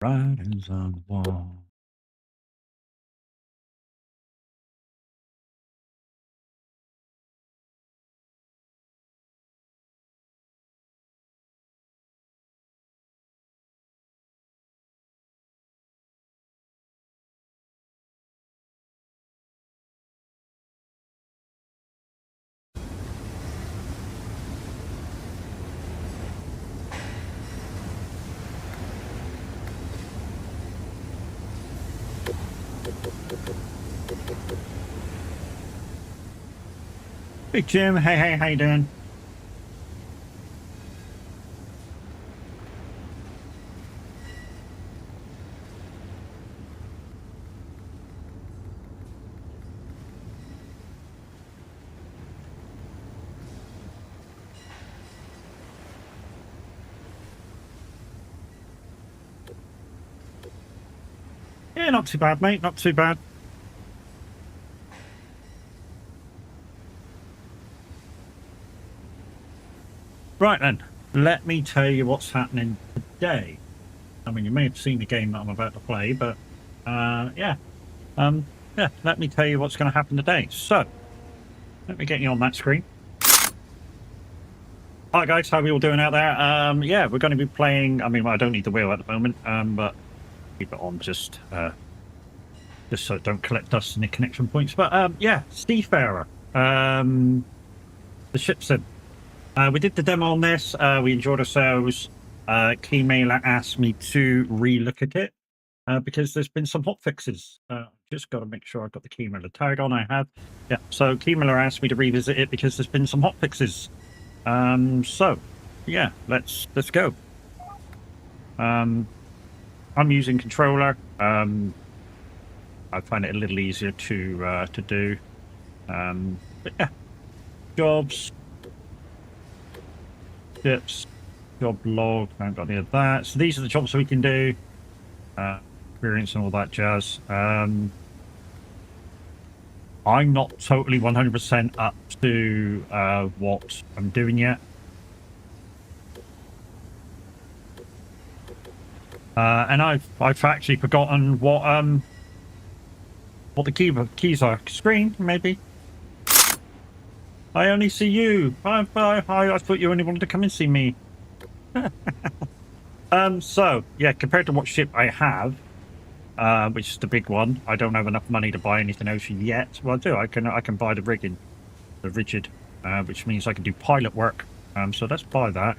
Writings on the wall. Big Jim, hey, how you doing? Yeah, not too bad, mate, not too bad. Right then, let me tell you what's happening today. I mean, you may have seen the game that I'm about to play, but yeah, let me tell you what's going to happen today. So, let me get you on that screen. Hi guys, how are we all doing out there? Yeah, we're going to be playing. I mean, well, I don't need the wheel at the moment, but keep it on just so it don't collect dust in the connection points. But yeah, Seafarer, the ship sim. We did the demo on this. We enjoyed ourselves. Keymailer asked me to relook at it because there's been some hot fixes. Just got to make sure I've got the Keymailer tag on. I have. Yeah. So Keymailer asked me to revisit it because there's been some hot fixes. So yeah, let's go. I'm using controller. I find it a little easier to do. But yeah, jobs. Ships, job log, I haven't got any of that. So these are the jobs we can do. Experience and all that jazz. I'm not totally 100% up to what I'm doing yet. And I've actually forgotten what the keys are. Screen, maybe. I only see you. I thought you only wanted to come and see me. So yeah, compared to what ship I have, which is the big one, I don't have enough money to buy anything else yet. Well, I do. I can buy the rigging, the rigid, which means I can do pilot work. So let's buy that.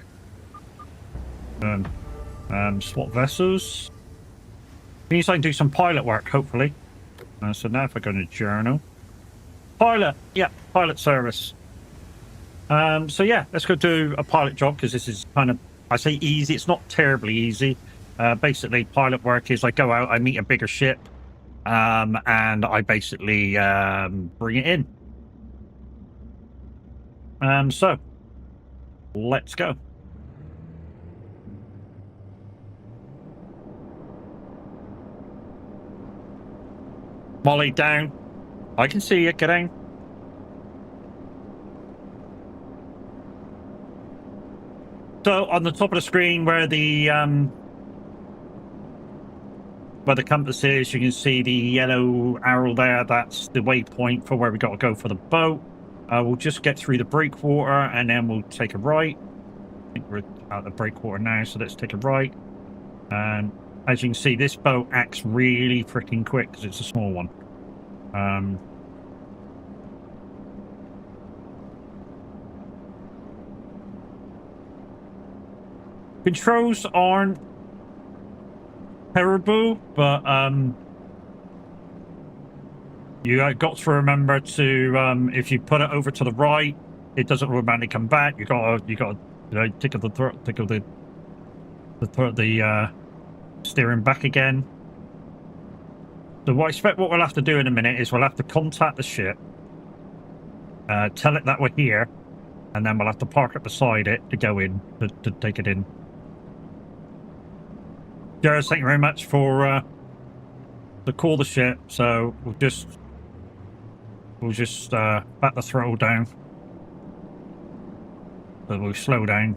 Swap vessels. Means I can do some pilot work, hopefully. So now if I go to journal, pilot, yeah, pilot service. So yeah, let's go do a pilot job because this is kind of, I say easy. It's not terribly easy. Basically, pilot work is I go out, I meet a bigger ship, and I basically bring it in. So let's go. Molly, down. I can see you. Get down. So on the top of the screen where the compass is, you can see the yellow arrow there. That's the waypoint for where we got to go for the boat. We'll just get through the breakwater and then we'll take a right. I think we're at the breakwater now, so let's take a right. And as you can see, this boat acts really freaking quick because it's a small one. Controls aren't terrible, but you got to remember to if you put it over to the right, it doesn't automatically come back. You got to tickle the steering back again. So what I expect what we'll have to do in a minute is we'll have to contact the ship, tell it that we're here, and then we'll have to park up beside it to go in to take it in. Jared, thank you very much for to call the ship. So we'll just back the throttle down. So we'll slow down.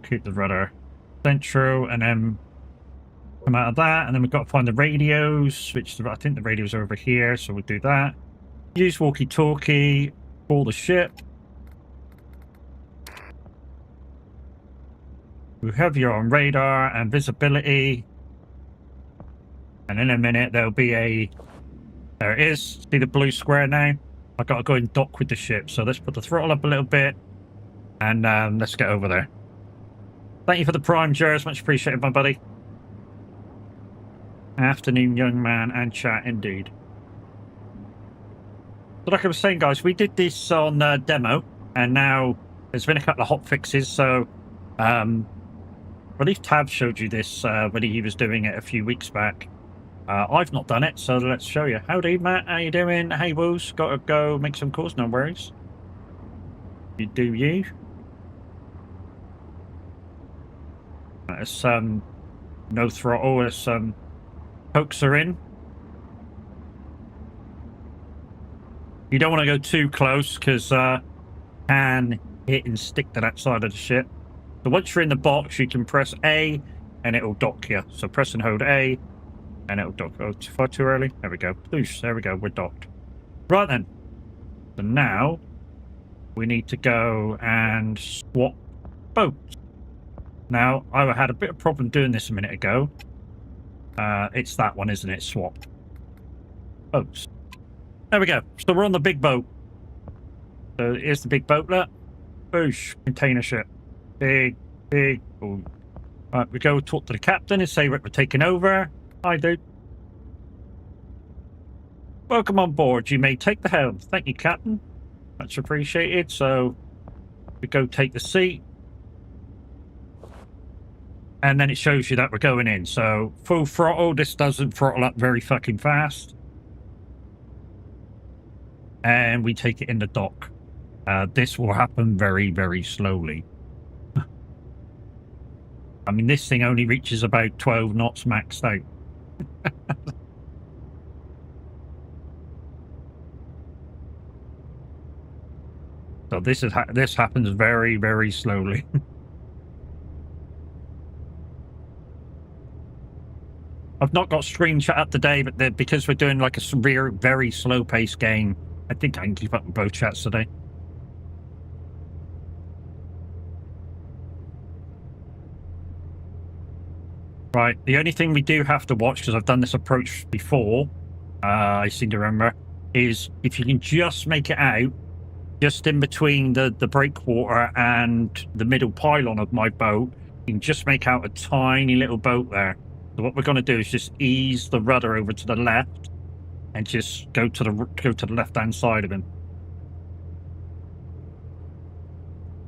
keep the rudder central, and then come out of that, and then we've got to find the radios, which I think the radios are over here, so we'll do that. Use walkie-talkie for the ship. We have you on radar and visibility, and in a minute there'll be a... There it is. See the blue square now? I've got to go and dock with the ship, so let's put the throttle up a little bit, and let's get over there. Thank you for the prime, Jers. Much appreciated, my buddy. Afternoon, young man, and chat indeed. So like I was saying, guys, we did this on demo, and now there's been a couple of hot fixes. So I believe Tab showed you this when he was doing it a few weeks back. I've not done it, so let's show you. Howdy, Matt. How you doing? Hey, Woos. Got to go make some calls. No worries. You do you. Let's no throttle. Let's pokes her in. You don't want to go too close because can hit and stick to that side of the ship. So once you're in the box, you can press A and it'll dock you. So press and hold A and it'll dock. Oh, far too early. There we go. Boosh. There we go. We're docked. Right then. So now we need to go and swap boats. Now, I had a bit of problem doing this a minute ago. It's that one, isn't it? Swap boats. There we go. So we're on the big boat. So here's the big boat. Look. Boosh. Container ship. Big. Ooh. Right, we go talk to the captain and say we're taking over. Hi, dude. Welcome on board. You may take the helm. Thank you, Captain. Much appreciated. So we go take the seat. And then it shows you that we're going in. So full throttle. This doesn't throttle up very fucking fast. And we take it in the dock. This will happen very, very slowly. I mean, this thing only reaches about 12 knots maxed out. So this happens very, very slowly. I've not got screenshot up today, but because we're doing like a very slow-paced game, I think I can keep up with both chats today. Right, the only thing we do have to watch, because I've done this approach before, I seem to remember, is if you can just make it out, just in between the breakwater and the middle pylon of my boat, you can just make out a tiny little boat there. So what we're going to do is just ease the rudder over to the left and just go to the left-hand side of him.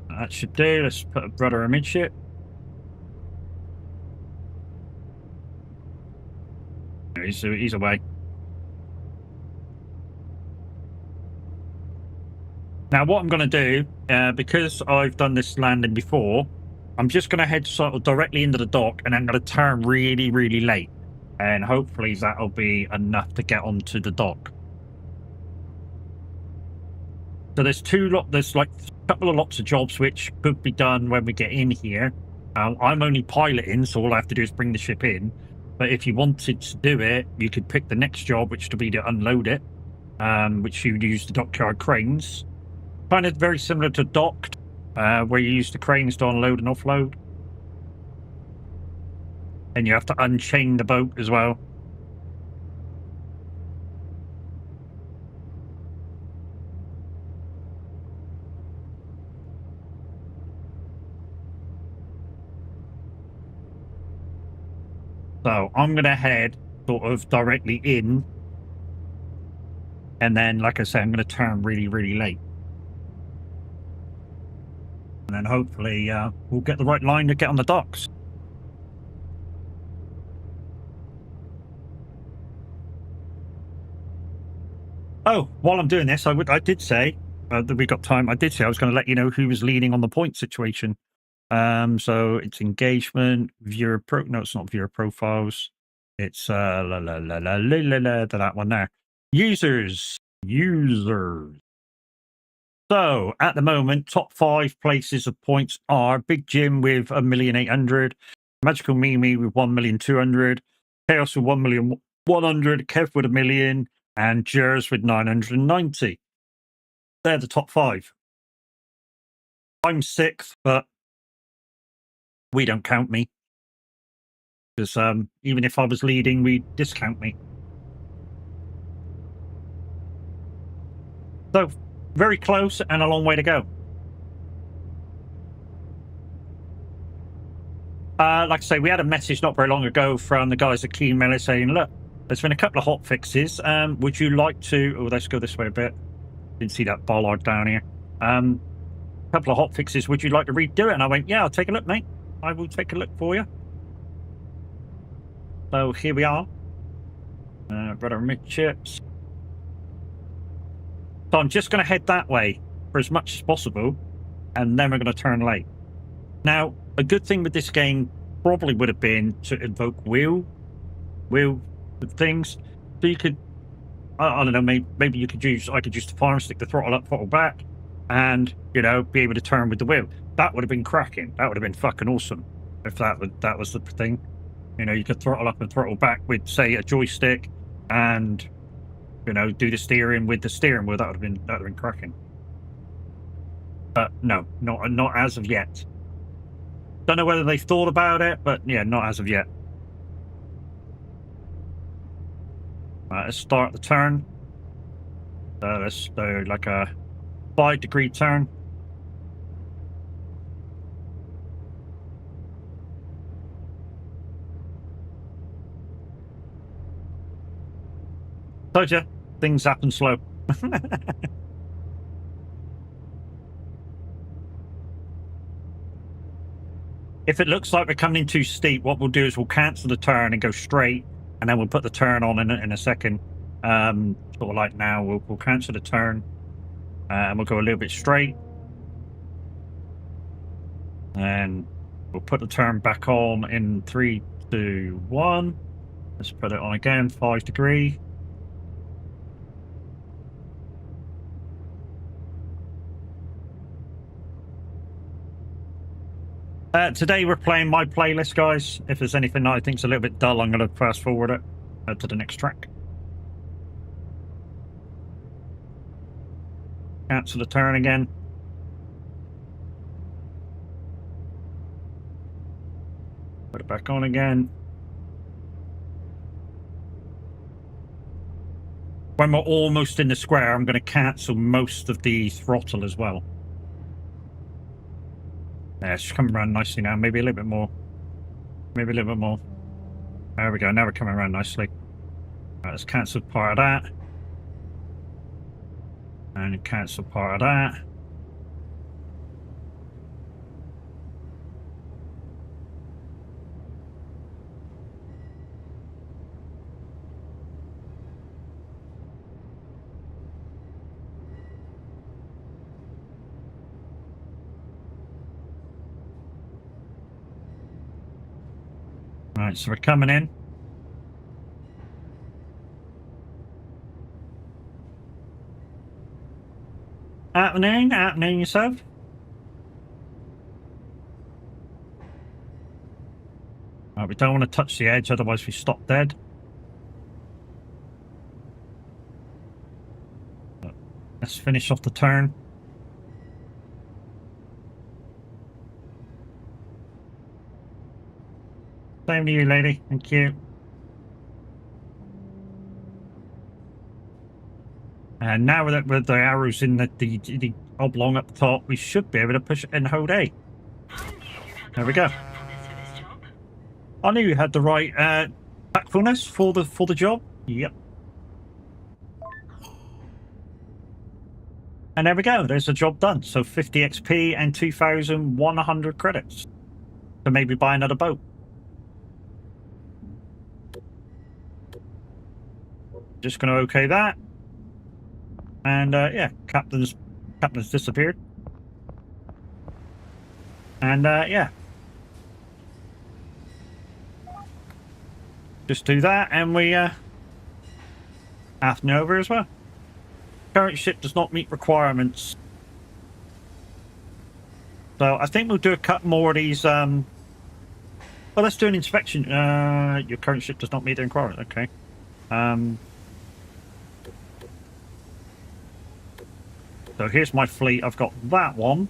That should do. Let's put a rudder amidship. He's away. Now what I'm going to do, because I've done this landing before, I'm just going to head sort of directly into the dock, and I'm going to turn really, really late. And hopefully that'll be enough to get onto the dock. So there's like a couple of lots of jobs which could be done when we get in here. I'm only piloting, so all I have to do is bring the ship in. But if you wanted to do it, you could pick the next job, which to be to unload it, which you'd use the dockyard cranes. Kind of very similar to docked, where you use the cranes to unload and offload. And you have to unchain the boat as well. So I'm going to head sort of directly in. And then, like I say, I'm going to turn really, really late. And then hopefully we'll get the right line to get on the docks. Oh, while I'm doing this, I did say that we got time. I did say I was going to let you know who was leading on the point situation. So it's engagement, viewer no, it's not viewer profiles. It's that one there. Users. So at the moment, top 5 places of points are Big Jim with 1,800,000, Magical Mimi with 1,200,000, Chaos with 1,100,000, Kev with 1,000,000, and Jers with 990. They're the top 5. I'm 6th, but we don't count me. Because even if I was leading, we discount me. So, very close and a long way to go. Like I say, we had a message not very long ago from the guys at Keen Mellis saying, look, there's been a couple of hot fixes. Would you like to... Oh, let's go this way a bit. Didn't see that bollard down here. A couple of hot fixes. Would you like to redo it? And I went, yeah, I'll take a look, mate. I will take a look for you. So here we are. Brother Midchips. So I'm just going to head that way for as much as possible, and then we're going to turn late. Now, a good thing with this game probably would have been to invoke wheel things. So you could, I don't know, maybe you could use, I could use the farm stick, the throttle up, throttle back, and, you know, be able to turn with the wheel. That would have been cracking. That would have been fucking awesome if that was the thing. You know, you could throttle up and throttle back with, say, a joystick, and, you know, do the steering with the steering wheel. That would have been cracking. But no, not as of yet. Don't know whether they thought about it, but yeah, not as of yet. Right, let's start the turn. Let's do like a 5-degree turn. Told you, things happen slow. If it looks like we're coming in too steep, what we'll do is we'll cancel the turn and go straight, and then we'll put the turn on in a second. Sort of like now, we'll cancel the turn, and we'll go a little bit straight. And we'll put the turn back on in 3, 2, 1. Let's put it on again, 5-degree. Today we're playing my playlist, guys. If there's anything that I think's a little bit dull, I'm going to fast forward it to the next track. Cancel the turn again. Put it back on again. When we're almost in the square, I'm going to cancel most of the throttle as well. Yeah, it's coming around nicely now. Maybe a little bit more. Maybe a little bit more. There we go. Now we're coming around nicely. Right, let's cancel part of that. And cancel part of that. Right, so we're coming in. Happening yourself. Right, we don't want to touch the edge, otherwise we stop dead. Let's finish off the turn. Same to you, lady. Thank you. And now with the arrows in the oblong at the top, we should be able to push it and hold A. There we go. I knew you had the right tactfulness for the job. Yep. And there we go. There's the job done. So 50 XP and 2,100 credits to maybe buy another boat. Just going to okay that. And yeah, captain's disappeared. And yeah, just do that, and we afternoon over as well. Current ship does not meet requirements. So I think we'll do a couple more of these. Well, let's do an inspection. Your current ship does not meet the requirement. Okay. So here's my fleet. I've got that one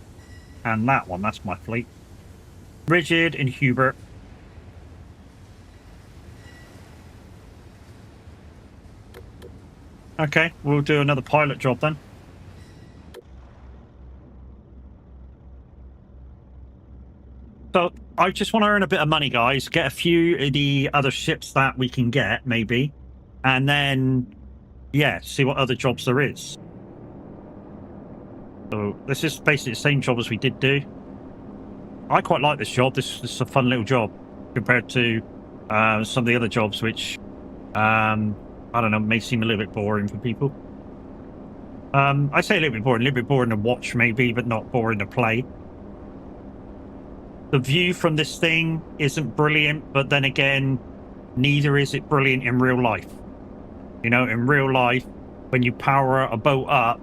and that one. That's my fleet. Rigid and Hubert. Okay, we'll do another pilot job then. So I just want to earn a bit of money, guys. Get a few of the other ships that we can get, maybe. And then, yeah, see what other jobs there is. So this is basically the same job as we did do. I quite like this job. This is a fun little job compared to some of the other jobs, which, I don't know, may seem a little bit boring for people. I say a little bit boring to watch maybe, but not boring to play. The view from this thing isn't brilliant, but then again, neither is it brilliant in real life. You know, in real life, when you power a boat up,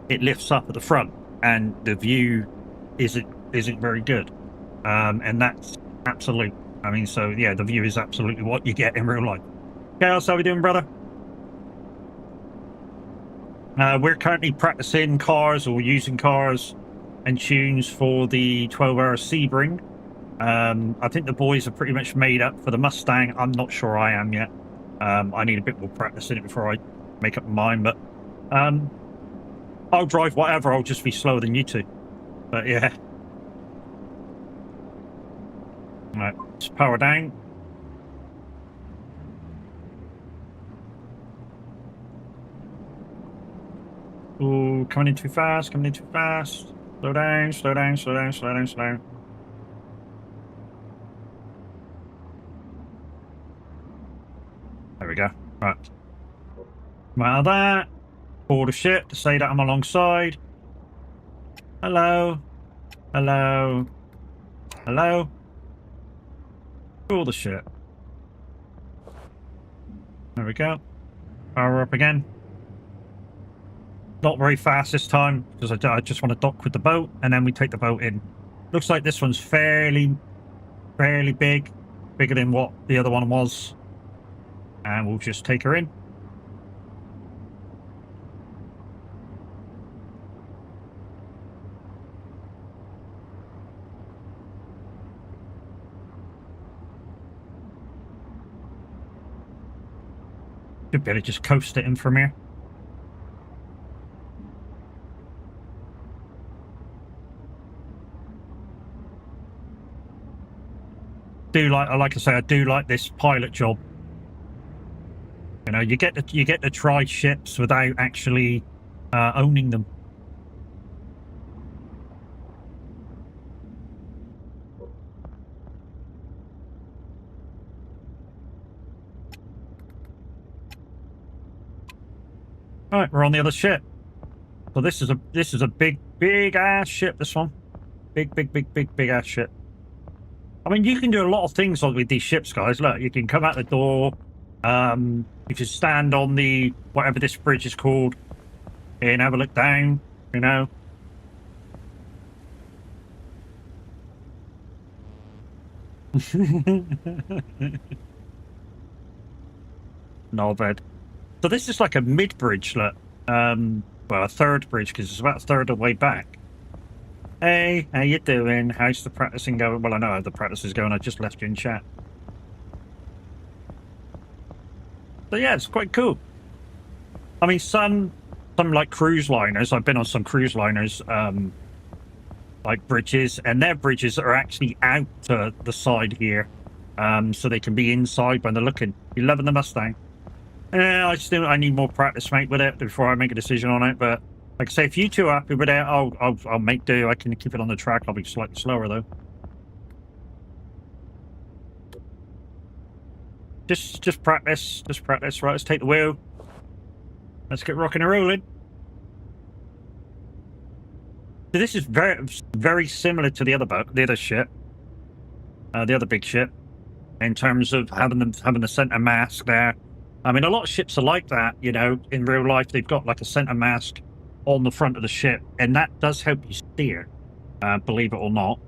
it lifts up at the front, and the view isn't very good. And that's absolute. I mean, so yeah, the view is absolutely what you get in real life. Chaos, how we doing, brother? We're currently practicing cars or using cars and tunes for the 12-hour Sebring. I think the boys are pretty much made up for the Mustang. I'm not sure I am yet. I need a bit more practice in it before I make up my mind, but I'll drive whatever. I'll just be slower than you two. But yeah. All right, let's power down. Ooh, coming in too fast, coming in too fast. Slow down, slow down, slow down, slow down, slow down. There we go. Right. Come out of that. Board a ship to say that I'm alongside. Hello. Hello. Hello. Board the ship. There we go. Power up again. Not very fast this time, because I just want to dock with the boat, and then we take the boat in. Looks like this one's fairly big. Bigger than what the other one was. And we'll just take her in. Should be able to just coast it in from here. Like I say, I do like this pilot job. You know, you get to try ships without actually owning them. All right, we're on the other ship. So this is a big ass ship. This one, big ass ship. I mean, you can do a lot of things with these ships, guys. Look, you can come out the door. You can stand on the whatever this bridge is called and have a look down. You know. No bad. So this is like a mid bridge, look. Well, a third bridge because it's about a third of the way back. Hey, how you doing? How's the practicing going? Well, I know how the practice is going. I just left you in chat. So yeah, it's quite cool. I mean, some like cruise liners. I've been on some cruise liners, like bridges, and their bridges are actually out to the side here, so they can be inside when they're looking. You loving the Mustang? Yeah, I need more practice, mate, with it before I make a decision on it. But like I say, if you two are happy with it, I'll make do. I can keep it on the track. I'll be slightly slower though. Just practice. Just practice. Right, let's take the wheel. Let's get rocking and rolling. So this is very similar to the other boat, the other ship, the other big ship, in terms of having the center mast there. I mean, a lot of ships are like that. You know, in real life, they've got like a center mast on the front of the ship, and that does help you steer. believe it or not.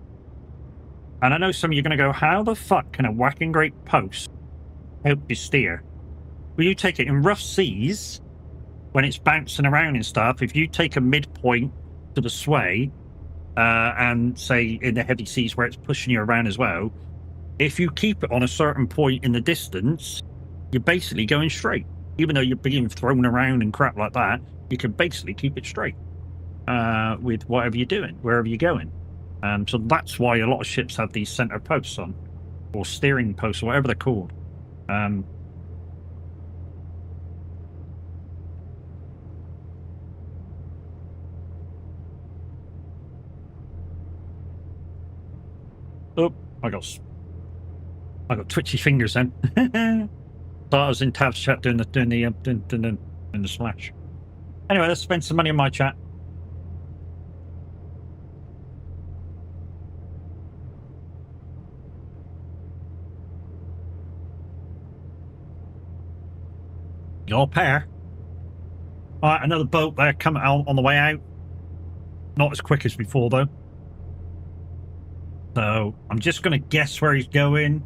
And I know some of you are going to go, how the fuck can a whacking great post help you steer? Well, you take it in rough seas, when it's bouncing around and stuff, if you take a midpoint to the sway, and say in the heavy seas where it's pushing you around as well, if you keep it on a certain point in the distance, you're basically going straight. Even though you're being thrown around and crap like that, you can basically keep it straight with whatever you're doing, wherever you're going. So that's why a lot of ships have these center posts on, or steering posts, or whatever they're called. Oh, I got twitchy fingers then. Thought I was in Tav's chat doing the slash. Anyway, let's spend some money on my chat. Your pair. All right, another boat there coming out on the way out. Not as quick as before though. So I'm just going to guess where he's going,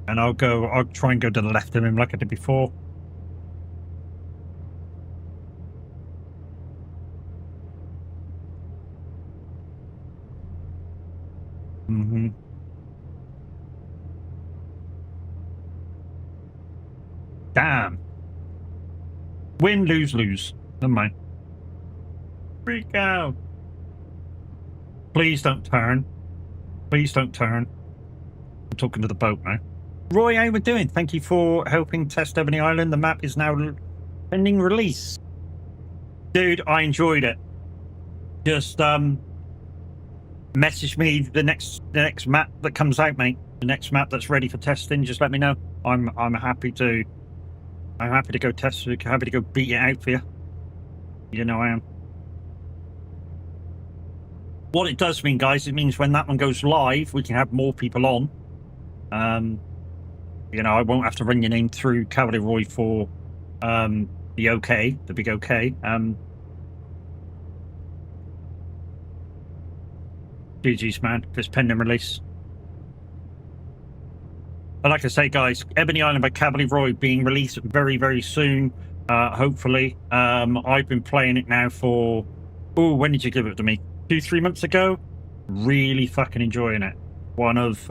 and I'll try and go to the left of him like I did before. Damn. Win, lose, lose. Never mind. Freak out. Please don't turn. Please don't turn. I'm talking to the boat now. Roy, how you doing? Thank you for helping test Ebony Island. The map is now pending release. Dude, I enjoyed it. Just message me the next map that comes out, mate. The next map that's ready for testing. Just let me know. I'm happy to go test it. Happy to go beat it out for you. You know I am. What it does mean, guys, it means when that one goes live, we can have more people on. You know, I won't have to run your name through Cavalry Roy for the OK, the big OK. GG's, man, if it's pending release. But like I say, guys, Ebony Island by Cavalry Roy being released very, very soon, hopefully. I've been playing it now for... Oh, when did you give it to me? 2-3 months ago. Really fucking enjoying it. One of...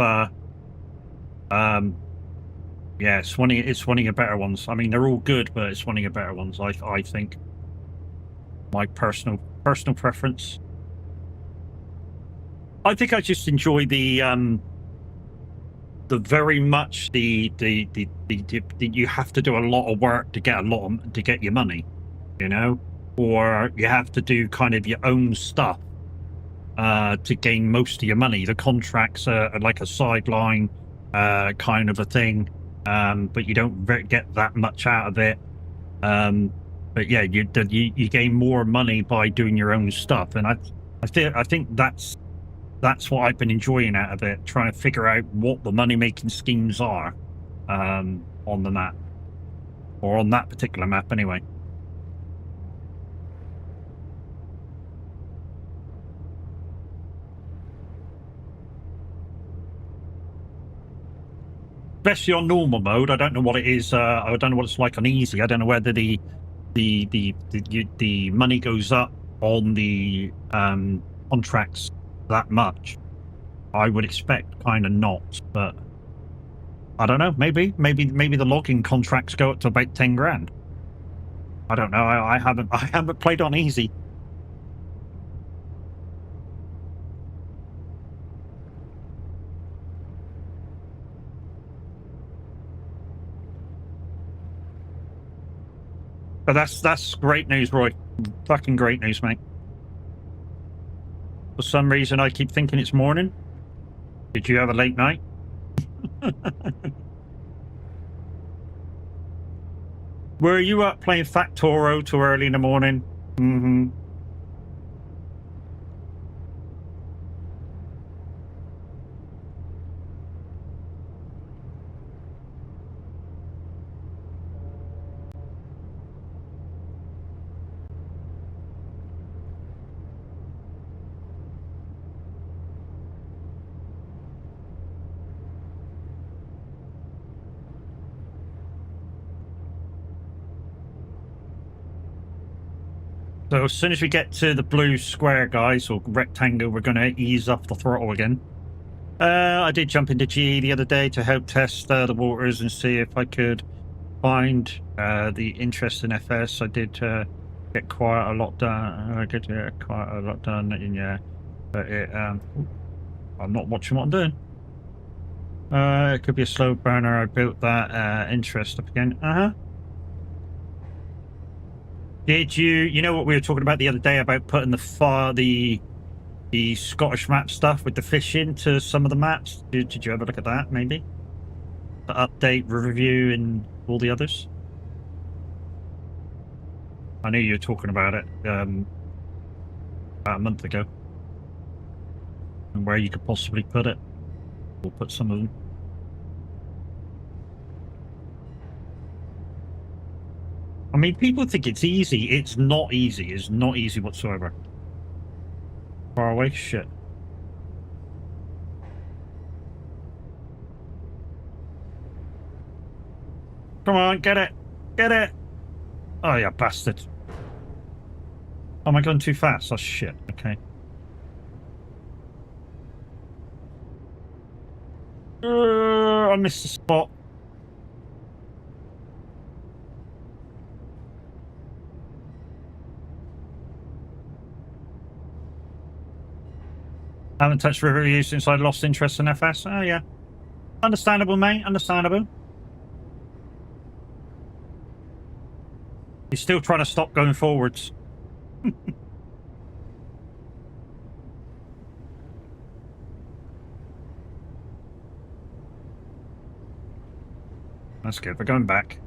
yeah, it's one of your better ones. I mean, they're all good, but it's one of your better ones, I think. My personal preference. I think I just enjoy the very much the you have to do a lot of work to get your money, you know, or you have to do kind of your own stuff to gain most of your money. The contracts are like a sideline kind of a thing, but you don't get that much out of it. But yeah, you gain more money by doing your own stuff, and I think that's what I've been enjoying out of it, trying to figure out what the money-making schemes are on the map, or on that particular map anyway. Especially on normal mode, I don't know what it is. I don't know what it's like on easy. I don't know whether the money goes up on the contracts that much. I would expect kind of not, but I don't know. Maybe the logging contracts go up to about 10 grand. I don't know. I haven't played on easy. But that's great news, Roy. Fucking great news, mate. For some reason, I keep thinking it's morning. Did you have a late night? Were you up playing Factoro too early in the morning? Mm-hmm. So as soon as we get to the blue square, guys, or rectangle, we're going to ease up the throttle again. I did jump into GE the other day to help test the waters and see if I could find the interest in FS. I did get quite a lot done. I did get quite a lot done, yeah. But I'm not watching what I'm doing. It could be a slow burner. I built that interest up again. Did you know what we were talking about the other day about putting the Scottish map stuff with the fish into some of the maps? Did you ever look at that, maybe? The update, review, and all the others? I knew you were talking about it about a month ago. And where you could possibly put it. We'll put some of them. I mean, people think it's easy. It's not easy. It's not easy whatsoever. Far away? Shit. Come on, get it. Get it. Oh, yeah, bastard. Oh, am I going too fast? Oh, shit. Okay. I missed the spot. I haven't touched river review since I lost interest in FS. Oh, yeah. Understandable, mate. Understandable. He's still trying to stop going forwards. That's good. We're going back.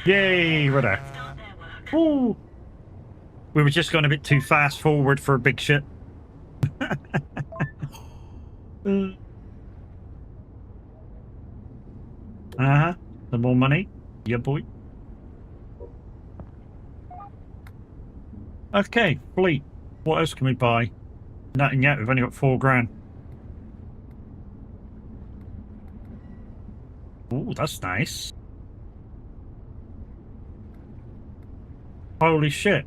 Yay, we're there. Ooh. We were just going a bit too fast forward for a big ship. The more money. Yeah, boy. Okay, fleet. What else can we buy? Nothing yet. We've only got 4 grand. Oh, that's nice. Holy shit.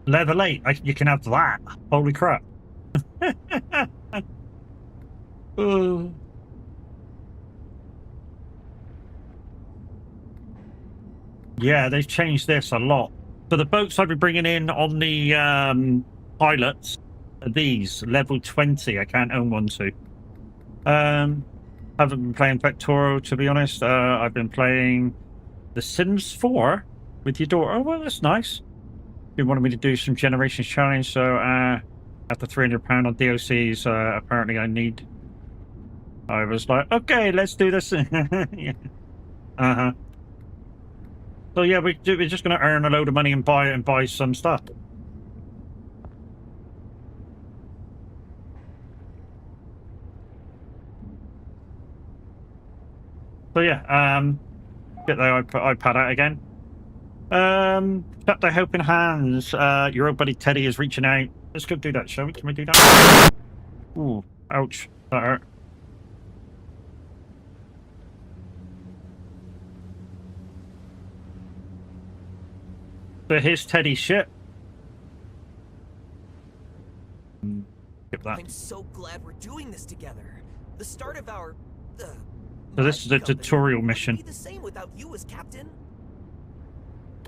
Leather 8. You can have that. Holy crap. Yeah, they've changed this a lot. So the boats I've been bringing in on the pilots are these. Level 20. I can't own one too. Haven't been playing Vectoro, to be honest. I've been playing The Sims 4 with your daughter. Oh, well, that's nice. You wanted me to do some Generations Challenge, so after £300 on DLCs, apparently I need... I was like, okay, let's do this. Yeah. So yeah, we're just going to earn a load of money and buy some stuff. So yeah, get the iPad out again. Got the helping hands. Your old buddy Teddy is reaching out. Let's go do that, shall we? Can we do that? Ooh, ouch. That hurt. So here's Teddy's ship. Get that. I'm so glad we're doing this together. The start of our. So this is a tutorial mission. Be the same without you as captain.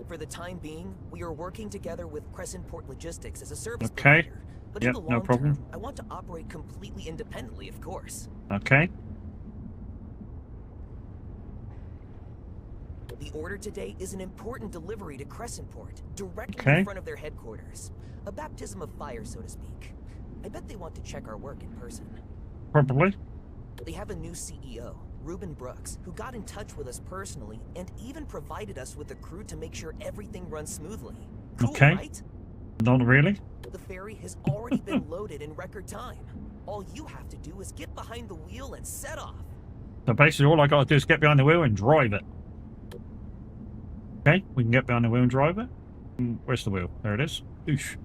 For the time being, we are working together with Crescent Port Logistics as a service provider. But in the long term, I want to operate completely independently, of course. Okay. The order today is an important delivery to Crescent Port, directly in front of their headquarters. A baptism of fire, so to speak. I bet they want to check our work in person. Probably. They have a new CEO, Ruben Brooks, who got in touch with us personally and even provided us with a crew to make sure everything runs smoothly. Cool, okay. Right? Not really. The ferry has already been loaded in record time. All you have to do is get behind the wheel and set off. So basically all I got to do is get behind the wheel and drive it. Okay, we can get behind the wheel and drive it. Where's the wheel? There it is. Oosh.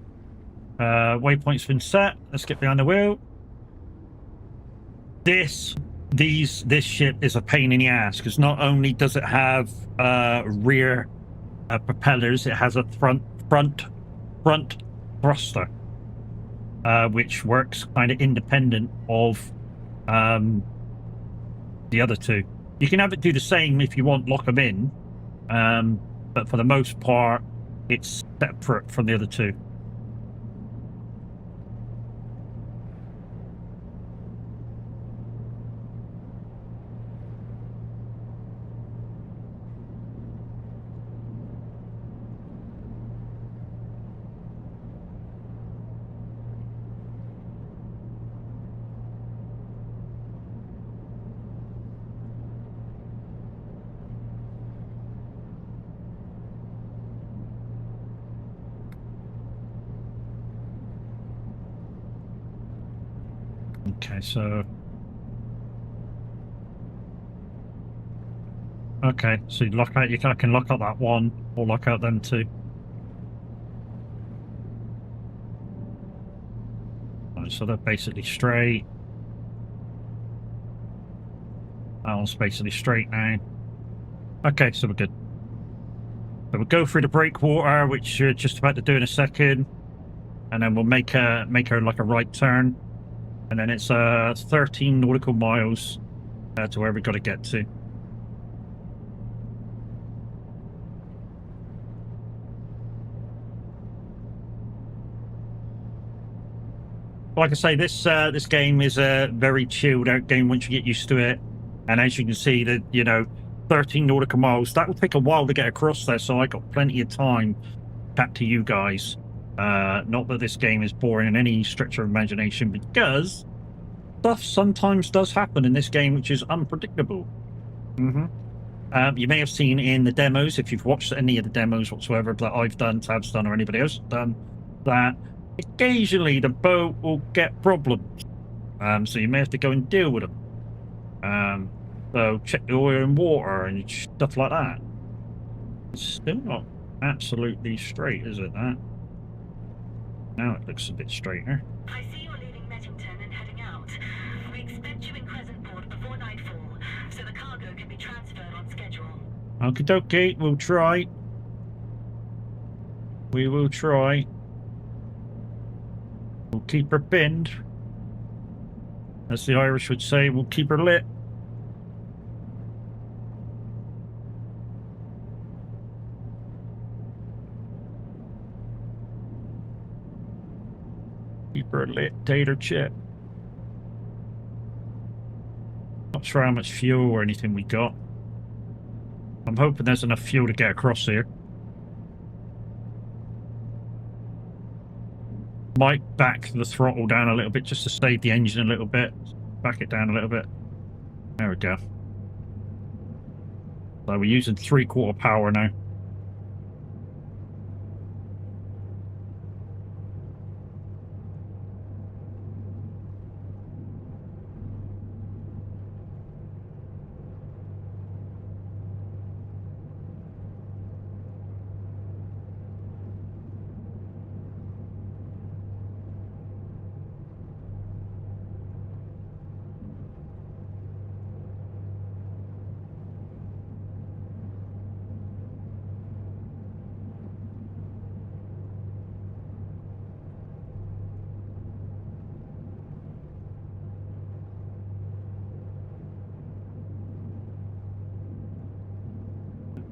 Waypoint's been set. Let's get behind the wheel. This ship is a pain in the ass because not only does it have rear propellers, it has a front thruster, which works kind of independent of the other two. You can have it do the same if you want, lock them in, but for the most part, it's separate from the other two. Okay, so you lock out. You can lock out that one or lock out them two. Right, so they're basically straight. That one's basically straight now. Okay, so we're good. So we'll go through the breakwater, which you're just about to do in a second, and then we'll make her like a right turn, and then it's 13 nautical miles to where we've got to get to. Like I say, this game is a very chilled out game once you get used to it, and as you can see, that 13 nautical miles, that will take a while to get across there, so I got plenty of time to chat to you guys. Not that this game is boring in any stretch of imagination, because stuff sometimes does happen in this game which is unpredictable. You may have seen in the demos, if you've watched any of the demos whatsoever that I've done, Tab's done, or anybody else done, that occasionally the boat will get problems. So you may have to go and deal with them. So check the oil and water and stuff like that. It's still not absolutely straight, is it, that? Now it looks a bit straighter. I see you're leaving Mettington and heading out. We expect you in Crescent Port before nightfall, so the cargo can be transferred on schedule. Okie dokie, we'll try. We will try. We'll keep her pinned. As the Irish would say, we'll keep her lit. Keep her lit, tater chip. Not sure how much fuel or anything we got. I'm hoping there's enough fuel to get across here. Might back the throttle down a little bit just to save the engine a little bit. Back it down a little bit. There we go. So we're using 3/4 power now.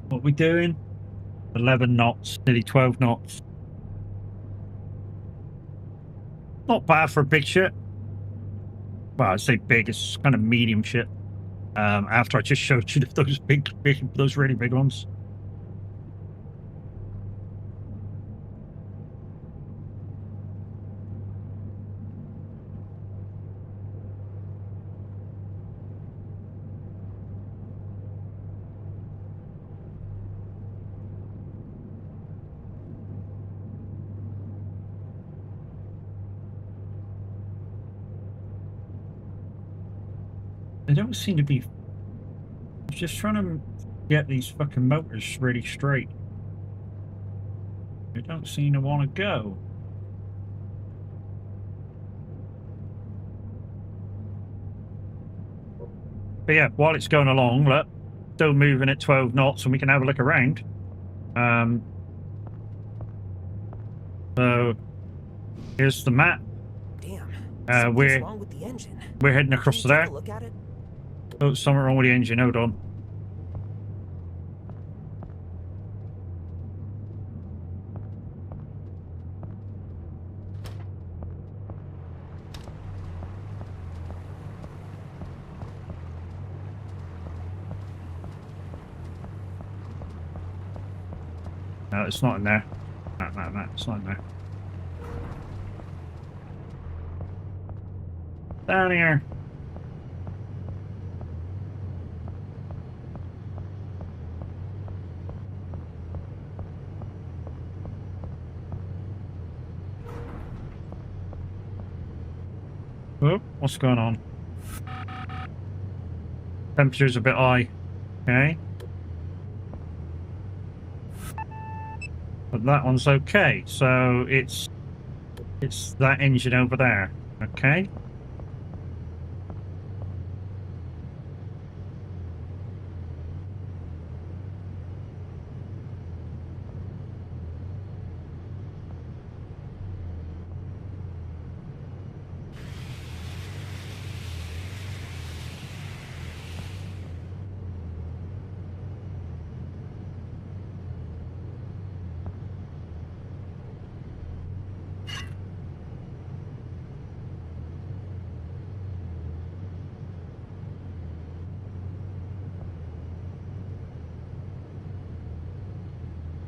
What are we doing? 11 knots, nearly 12 knots. Not bad for a big ship. Well, I'd say big, it's kind of medium ship. After I just showed you those really big ones. They don't seem to be... I'm just trying to get these fucking motors really straight. They don't seem to want to go. But yeah, while it's going along, look, still moving at 12 knots, and we can have a look around. So here's the map. Damn. We're wrong with the engine. We're heading across to there. Look at it. Oh, something wrong with the engine. Hold on. No, it's not in there. No, it's not in there. Down here. Oh, what's going on? Temperature's a bit high. Okay. But that one's okay. So it's that engine over there. Okay.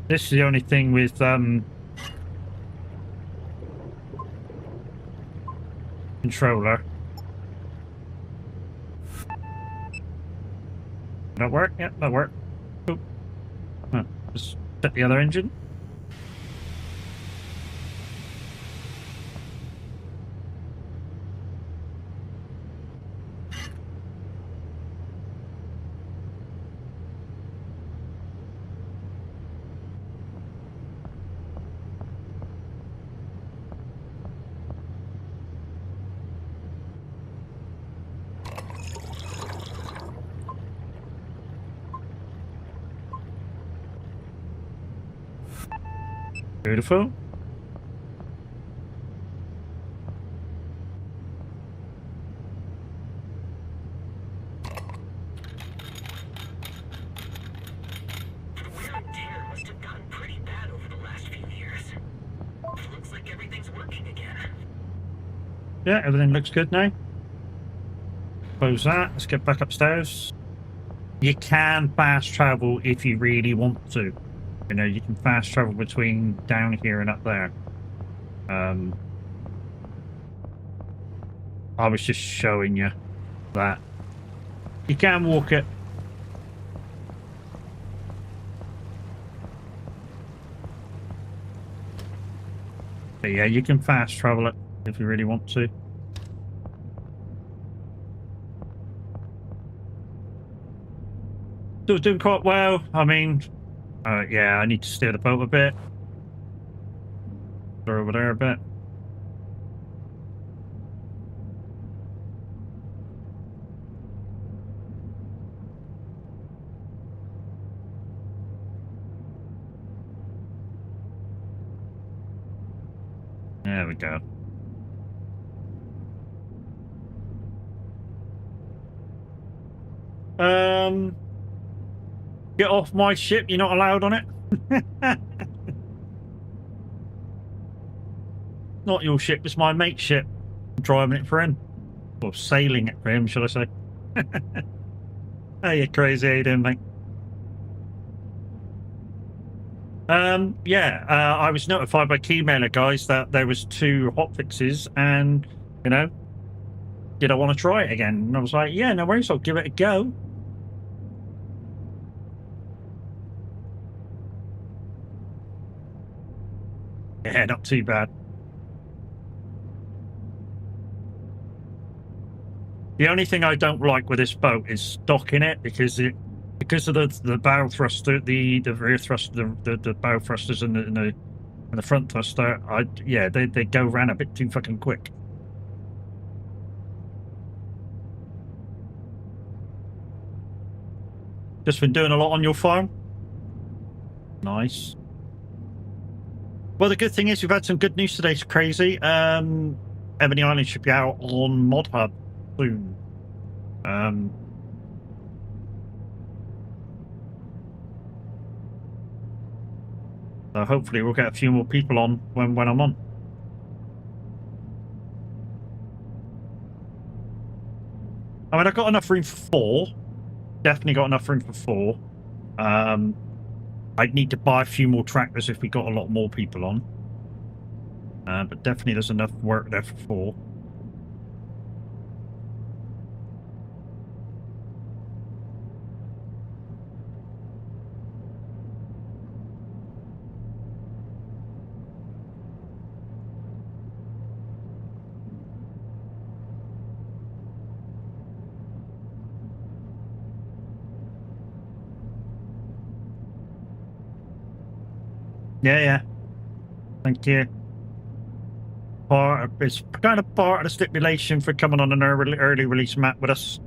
This is the only thing with controller. That work? Yeah, that work. Oh. Oh, just set the other engine. Beautiful. The wear and tear must have gotten pretty bad over the last few years. Looks like everything's working again. Yeah, everything looks good now. Close that. Let's get back upstairs. You can fast travel if you really want to. You know, you can fast travel between down here and up there. I was just showing you that. You can walk it. But yeah, you can fast travel it if you really want to. Still doing quite well. I mean, yeah, I need to steer the boat a bit. Go over there a bit. There we go. Get off my ship. You're not allowed on it. Not your ship. It's my mate's ship. I'm driving it for him. Or sailing it for him, shall I say. Hey, you crazy. How you doing, mate? Yeah, I was notified by Keymailer guys that there was 2 hotfixes, and, you know, did I want to try it again? And I was like, yeah, no worries, I'll give it a go. Yeah, not too bad. The only thing I don't like with this boat is stocking it, because of the bow thruster, the rear thruster, the bow thrusters and the And the front thruster, yeah, they go around a bit too fucking quick. Just been doing a lot on your farm? Nice. Well, the good thing is we've had some good news today. It's crazy. Ebony Island should be out on Mod Hub soon. So hopefully we'll get a few more people on when I'm on. I mean, I've got enough room for 4. Definitely got enough room for 4. I'd need to buy a few more tractors if we got a lot more people on. But definitely there's enough work there for 4. Yeah. Thank you. It's kind of part of the stipulation for coming on an early release map with us.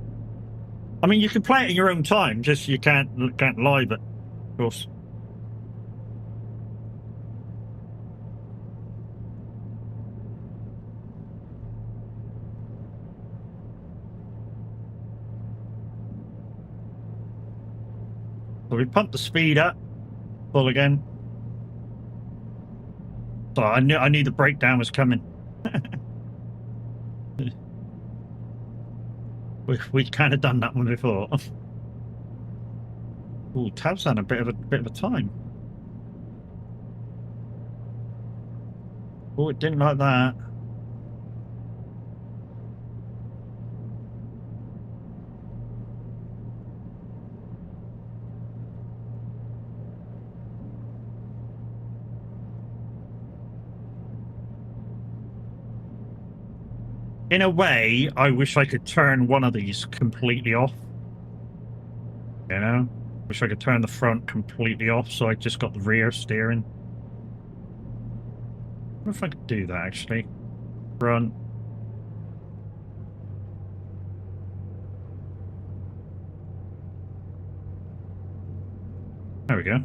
I mean, you can play it in your own time, just you can't live it, of course. So we pumped the speed up, full again. So I knew the breakdown was coming. We'd kind of done that one before. Ooh, Tav's had a bit of a time. Oh, it didn't like that. In a way, I wish I could turn one of these completely off. You know? Wish I could turn the front completely off so I just got the rear steering. I wonder if I could do that, actually. Front. There we go.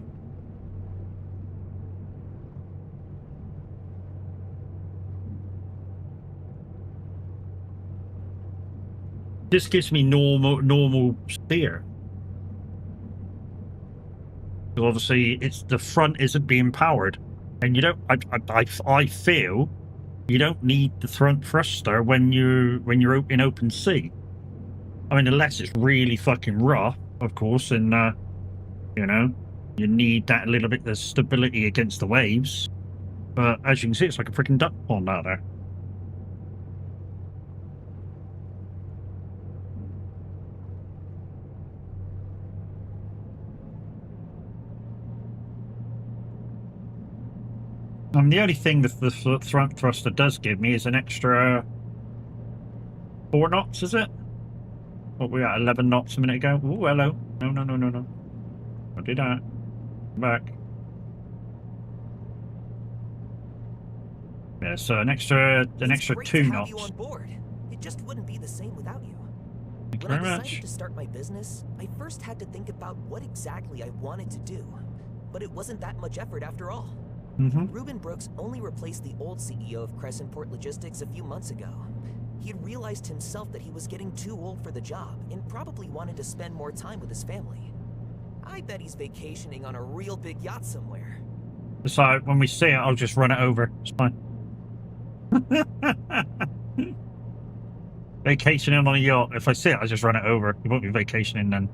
This gives me normal steer. So obviously, it's the front isn't being powered, and you don't. I feel you don't need the front thruster when you're in open sea. I mean, unless it's really fucking rough, of course, and you know, you need that little bit of stability against the waves. But as you can see, it's like a freaking duck pond out there. The only thing that the front thruster does give me is an extra 4 knots, is it? What, we at 11 knots a minute ago? Oh, hello. No. Don't do that. Come back. Yeah, so an extra 2 knots. You on board. It just wouldn't be the same without you. Thank you When very I much. decided to start my business, I first had to think about what exactly I wanted to do. But it wasn't that much effort after all. Ruben Brooks only replaced the old CEO of Crescent Port Logistics a few months ago. He had realized himself that he was getting too old for the job and probably wanted to spend more time with his family. I bet he's vacationing on a real big yacht somewhere. So when we see it, I'll just run it over. It's fine. Vacationing on a yacht. If I see it, I'll just run it over. You won't be vacationing then.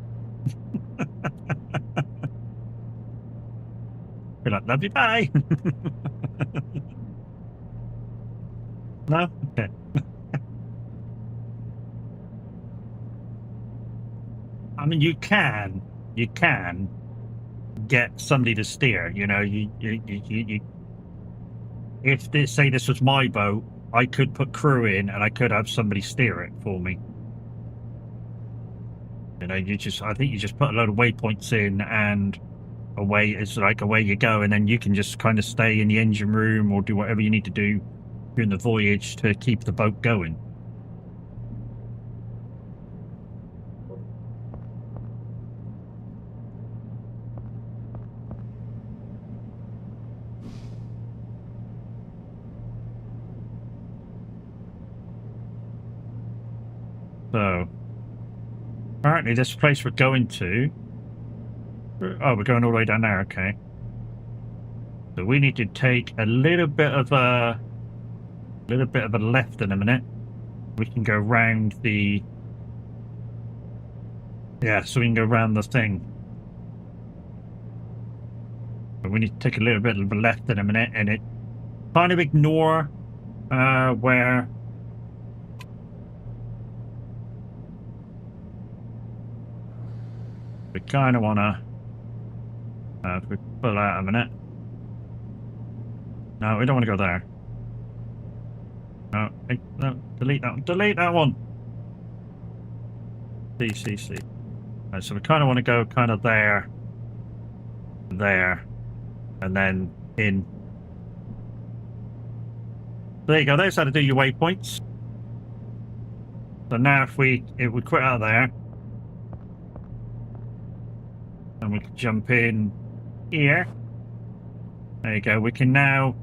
Be like, love you, bye. No? Okay. I mean, you can get somebody to steer, you know, you if they say this was my boat, I could put crew in and I could have somebody steer it for me. You know, I think you just put a load of waypoints in and away. It's like away you go, and then you can just kind of stay in the engine room or do whatever you need to do during the voyage to keep the boat going. So, apparently this place we're going to... Oh, we're going all the way down there, okay. So we need to take a little bit of a left in a minute. We can go round the... Yeah, so we can go round the thing. But we need to take a little bit of a left in a minute, and it kind of ignore where... We kind of want to... if we pull out a minute. No, we don't want to go there. No, no, delete that one. Delete that one! C. Right, so we kind of want to go kind of there, and then in. There you go, there's how to do your waypoints. So now if we quit out of there, and we can jump in here. There you go, we can now,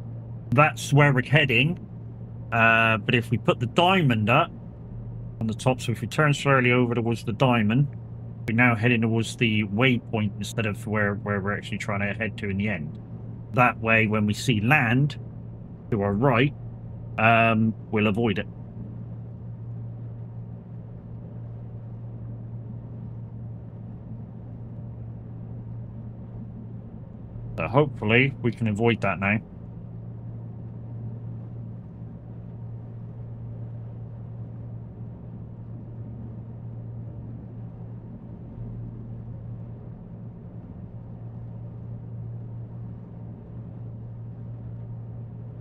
that's where we're heading. But if we put the diamond up on the top, so if we turn slowly over towards the diamond, we're now heading towards the waypoint instead of where we're actually trying to head to in the end. That way, when we see land to our right, we'll avoid it. So hopefully we can avoid that now.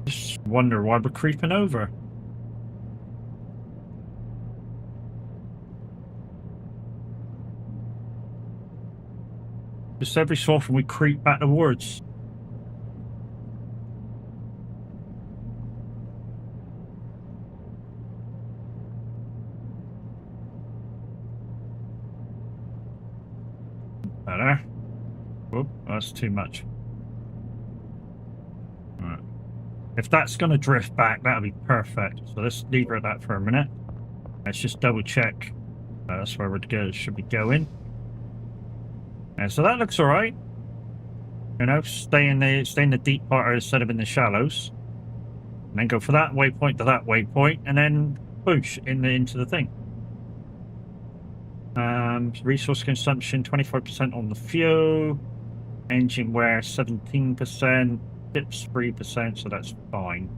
Just wonder why we're creeping over. Just every so often we creep back towards. Better. Whoop, that's too much. Right. If that's going to drift back, that'll be perfect. So let's leave her at that for a minute. Let's just double check. That's where we're should be going. And so that looks all right. You know, stay in the deep part instead of in the shallows, and then go for that waypoint to that waypoint, and then push into the thing. Resource consumption 25% on the fuel, engine wear 17%, tips 3%, so that's fine.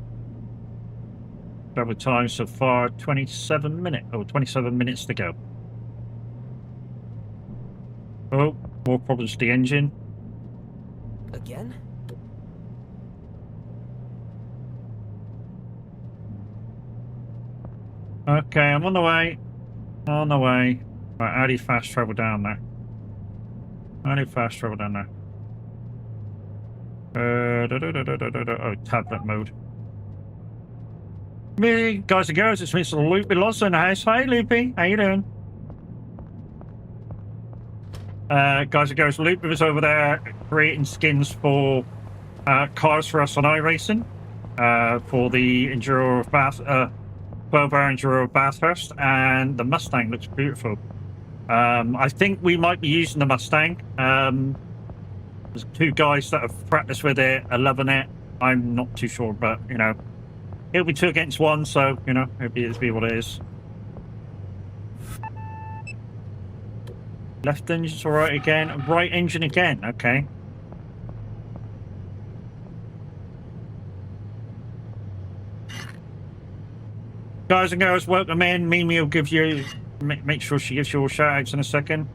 Travel time so far 27 minutes to go. Oh, more problems with the engine. Again? Okay, I'm on the way. On the way. Right, how do you fast travel down there? How do you fast travel down there? Oh, tablet mode. Me, guys and girls, it's Mr. Loopy Losso in the house. Hi, Loopy. How you doing? Guys and girls, Loopy was over there creating skins for cars for us on iRacing for the Enduro Bath, 12-hour Enduro Bathurst, and the Mustang looks beautiful. I think we might be using the Mustang. There's two guys that have practiced with it, are loving it. I'm not too sure, but you know, it'll be 2 against 1, so you know, it'll be what it is. Left engine's alright again. Right engine again. Okay. Guys and girls, welcome in. Mimi will give you... Make sure she gives you all shout-outs in a second.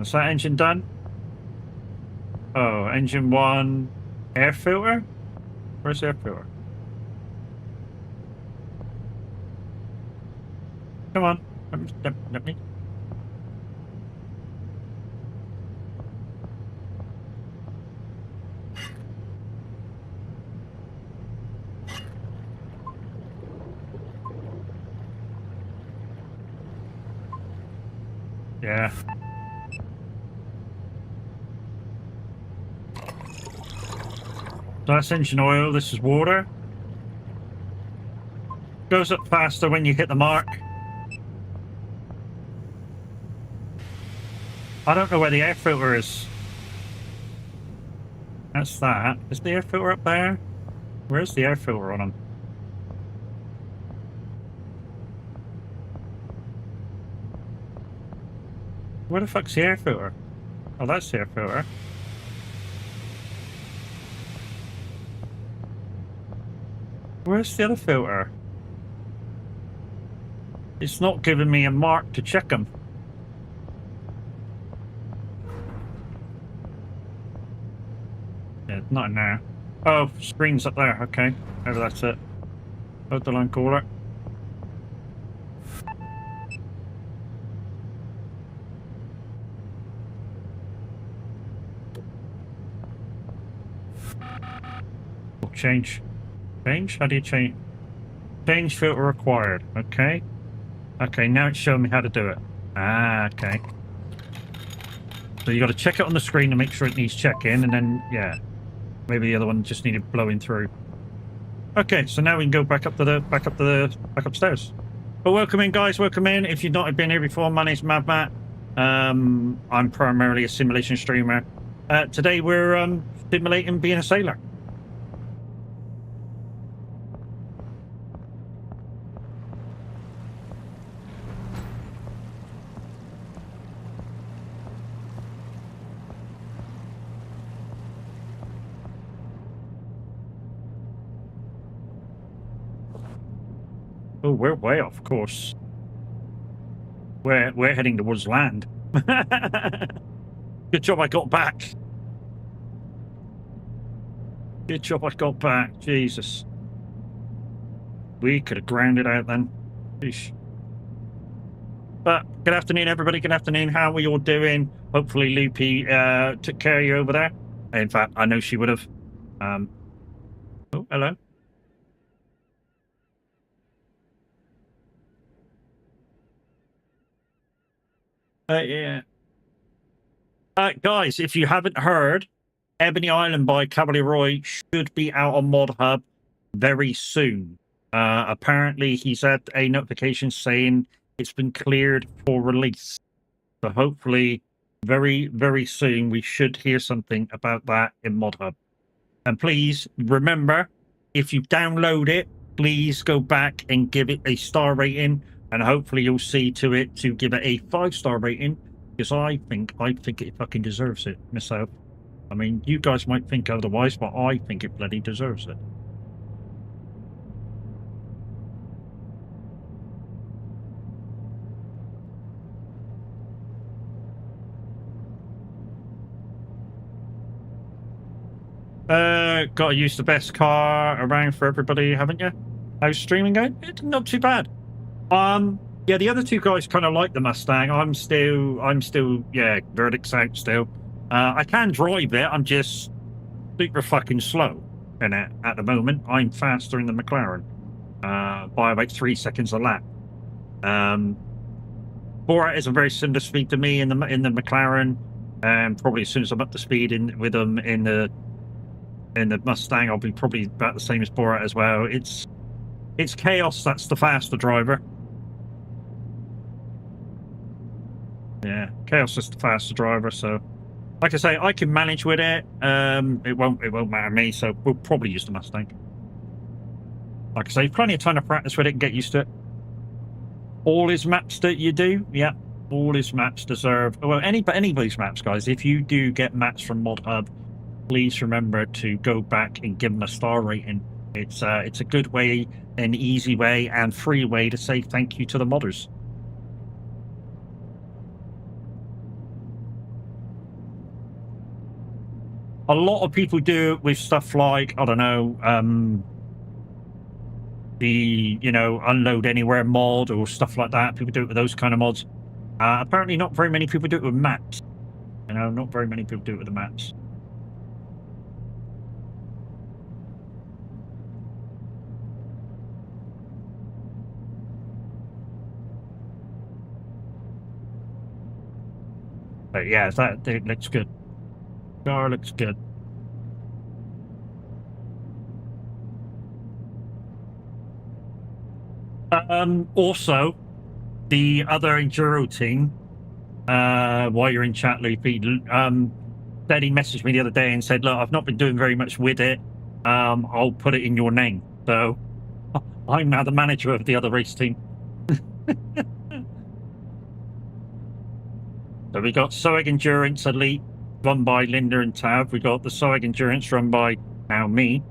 Is that engine done? Oh, engine 1, air filter? Where's the air filter? Come on, let me. Yeah. So that's engine oil, this is water. Goes up faster when you hit the mark. I don't know where the air filter is. That's that. Is the air filter up there? Where's the air filter on them? Where the fuck's the air filter? Oh, that's the air filter. Where's the other filter? It's not giving me a mark to check them. Yeah, not in there. Oh, screen's up there. Okay, maybe that's it. Out the line caller. Oh, change. Change? How do you change? Change filter required. Okay. Okay, now it's showing me how to do it. Ah, okay. So you got to check it on the screen to make sure it needs checking, and then, yeah. Maybe the other one just needed blowing through. Okay, so now we can go back upstairs. But welcome in, guys. Welcome in. If you've not been here before, my name's Mad Matt. I'm primarily a simulation streamer. Today we're simulating being a sailor. Oh, we're way off course. We're heading towards land. Good job I got back. Good job I got back. Jesus. We could have grounded out then. Sheesh. But good afternoon, everybody. Good afternoon. How are we all doing? Hopefully Loopy took care of you over there. In fact, I know she would have. Oh, hello. Yeah. Guys, if you haven't heard, Ebony Island by Cavalier Roy should be out on Mod Hub very soon. Apparently, he's had a notification saying it's been cleared for release. So hopefully, very, very soon, we should hear something about that in Mod Hub. And please remember, if you download it, please go back and give it a star rating. And hopefully you'll see to it to give it a 5-star rating, because I think it fucking deserves it myself. I mean, you guys might think otherwise, but I think it bloody deserves it. Got to use the best car around for everybody, haven't you? How's streaming going? It's not too bad. Yeah, the other two guys kind of like the Mustang. I'm still, yeah, verdict's out still. I can drive it. I'm just super fucking slow in it at the moment. I'm faster in the McLaren by about 3 seconds a lap. Borat is a very similar speed to me in the McLaren. Probably as soon as I'm up to speed with them in the Mustang, I'll be probably about the same as Borat as well. It's Chaos that's the faster driver. Yeah, Chaos is the faster driver, so like I say, I can manage with it. It won't matter to me, so we'll probably use the Mustang. Like I say, plenty of time to practice with it and get used to it. All his maps that you do, yeah, all his maps deserve. Well, anybody's maps, guys. If you do get maps from Mod Hub, please remember to go back and give them a star rating. It's a good way, an easy way, and free way to say thank you to the modders. a lot of people do it with stuff like, I don't know, the, unload anywhere mod or stuff like that. People do it with those kind of mods. Apparently not very many people do it with maps. Not very many people do it with the maps. But yeah, that it looks good. Car looks good. Also, the other Enduro team, while you're in chat, Loopy, Daddy messaged me the other day and said, look, I've not been doing very much with it. I'll put it in your name. So I'm now the manager of the other race team. So we got Soeg Endurance Elite run by Linda and Tav. We got the Soeg Endurance run by now me.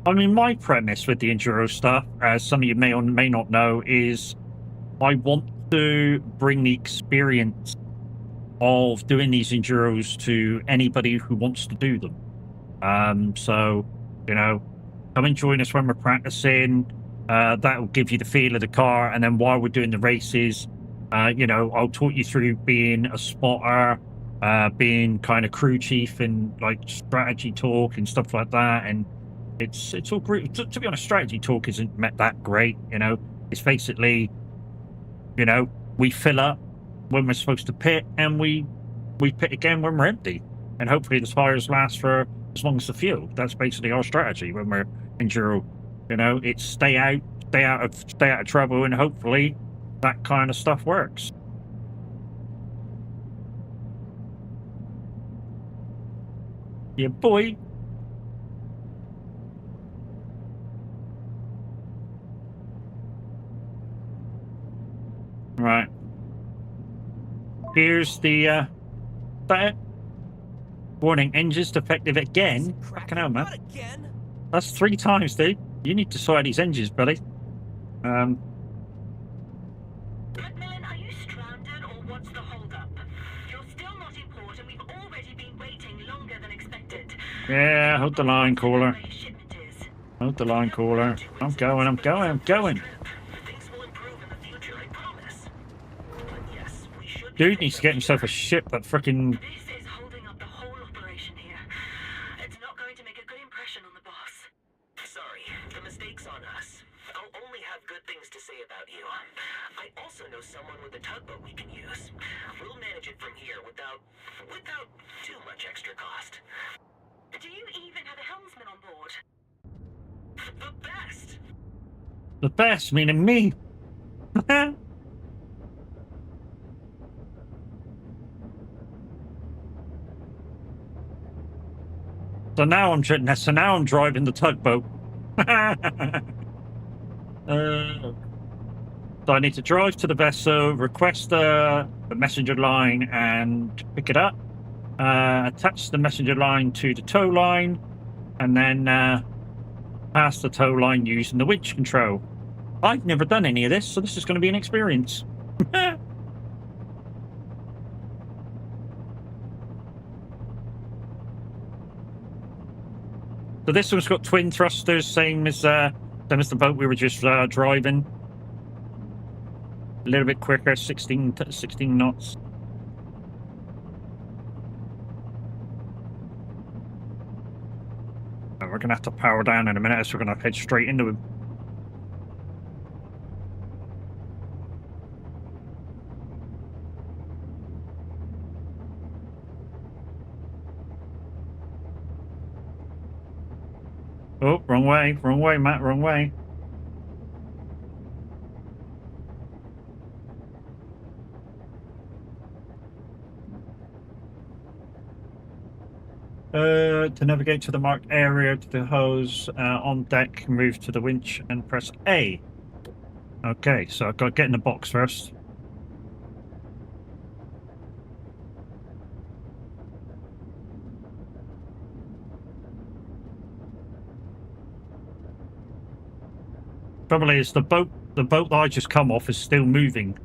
I mean, my premise with the Enduro stuff, as some of you may or may not know, is I want to bring the experience of doing these Enduros to anybody who wants to do them. So, come and join us when we're practicing. That will give you the feel of the car. And then while we're doing the races, I'll talk you through being a spotter, being kind of crew chief and like strategy talk and stuff like that. And it's all great. To be honest, strategy talk isn't that great. It's basically, we fill up when we're supposed to pit, and we pit again when we're empty, and hopefully the tires last for as long as the fuel. That's basically our strategy when we're enduro. It's stay out of trouble, and hopefully that kind of stuff works. Yeah, boy. Right. Here's the that warning, engines defective again. Fucking hell, man. Again? That's 3 times, dude. You need to sort out these engines, buddy. Macmillan, are you stranded or what's the holdup? You're still not in port, and we've already been waiting longer than expected. Yeah, hold the line, caller. Hold the line, caller. I'm going. Things will improve in the future, I promise. But yes, we should. Dude needs to get himself a ship that frickin'. This is holding up the whole operation here. It's not going to make a good impression on the boss. Sorry, the mistake's on us. I'll only have good things to say about you. I also know someone with a tugboat we can use. We'll manage it from here without too much extra cost. Do you even have a helmsman on board? The best! The best, meaning me. So now I'm driving the tugboat. So I need to drive to the vessel, request the messenger line, and pick it up. Attach the messenger line to the tow line, and then pass the tow line using the winch control. I've never done any of this, so this is going to be an experience. So this one's got twin thrusters, same as the boat we were just driving. A little bit quicker, 16 knots. And we're going to have to power down in a minute, so we're going to head straight into him. Oh, wrong way, Matt, wrong way. To navigate to the marked area, to the hose on deck, move to the winch and press A. Okay, so I've got to get in the box first. Trouble is, the boat the boat that I just come off is still moving.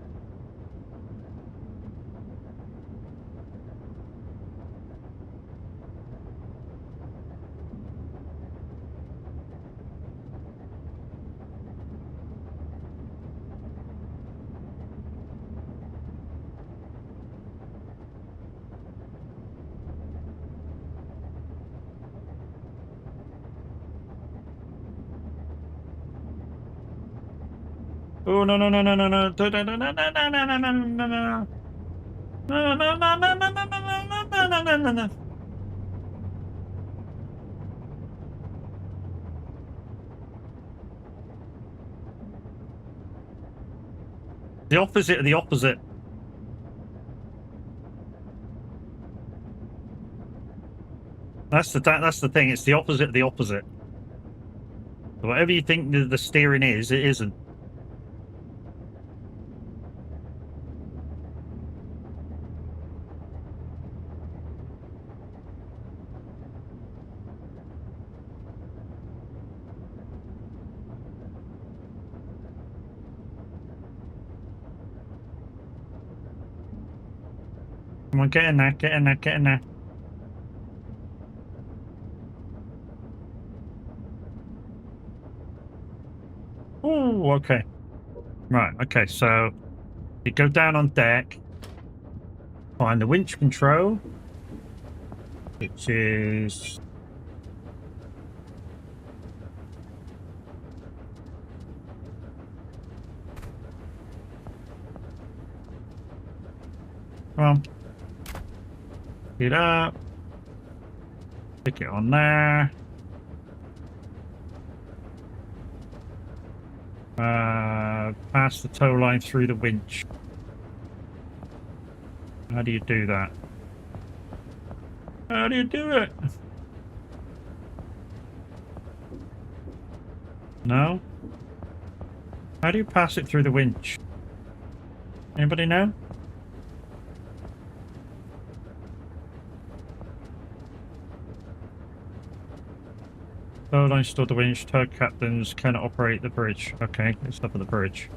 Oh no no no no no no no no no no no no no no no no. No, no, no, no, no, no, no, no, no, no, no, no. The opposite of the opposite. That's the thing. It's the opposite of the opposite. So whatever you think the steering is, it isn't. Come on, get in there, get in there, get in there. Oh, okay. Right, okay, so you go down on deck, find the winch control, which is... Come on. Pick it up. Stick it on there. Pass the tow line through the winch. How do you do that? How do you do it? No? How do you pass it through the winch? Anybody know? Tow line stored the winch. Tow captains cannot operate the bridge. Okay, let's stop at the bridge.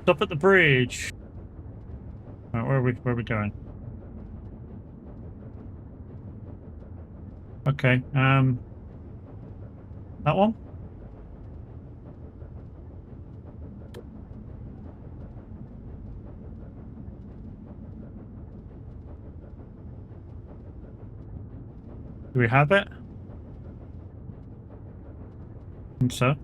Stop at the bridge. Right, where are we going? Okay, that one? Do we have it? I think so.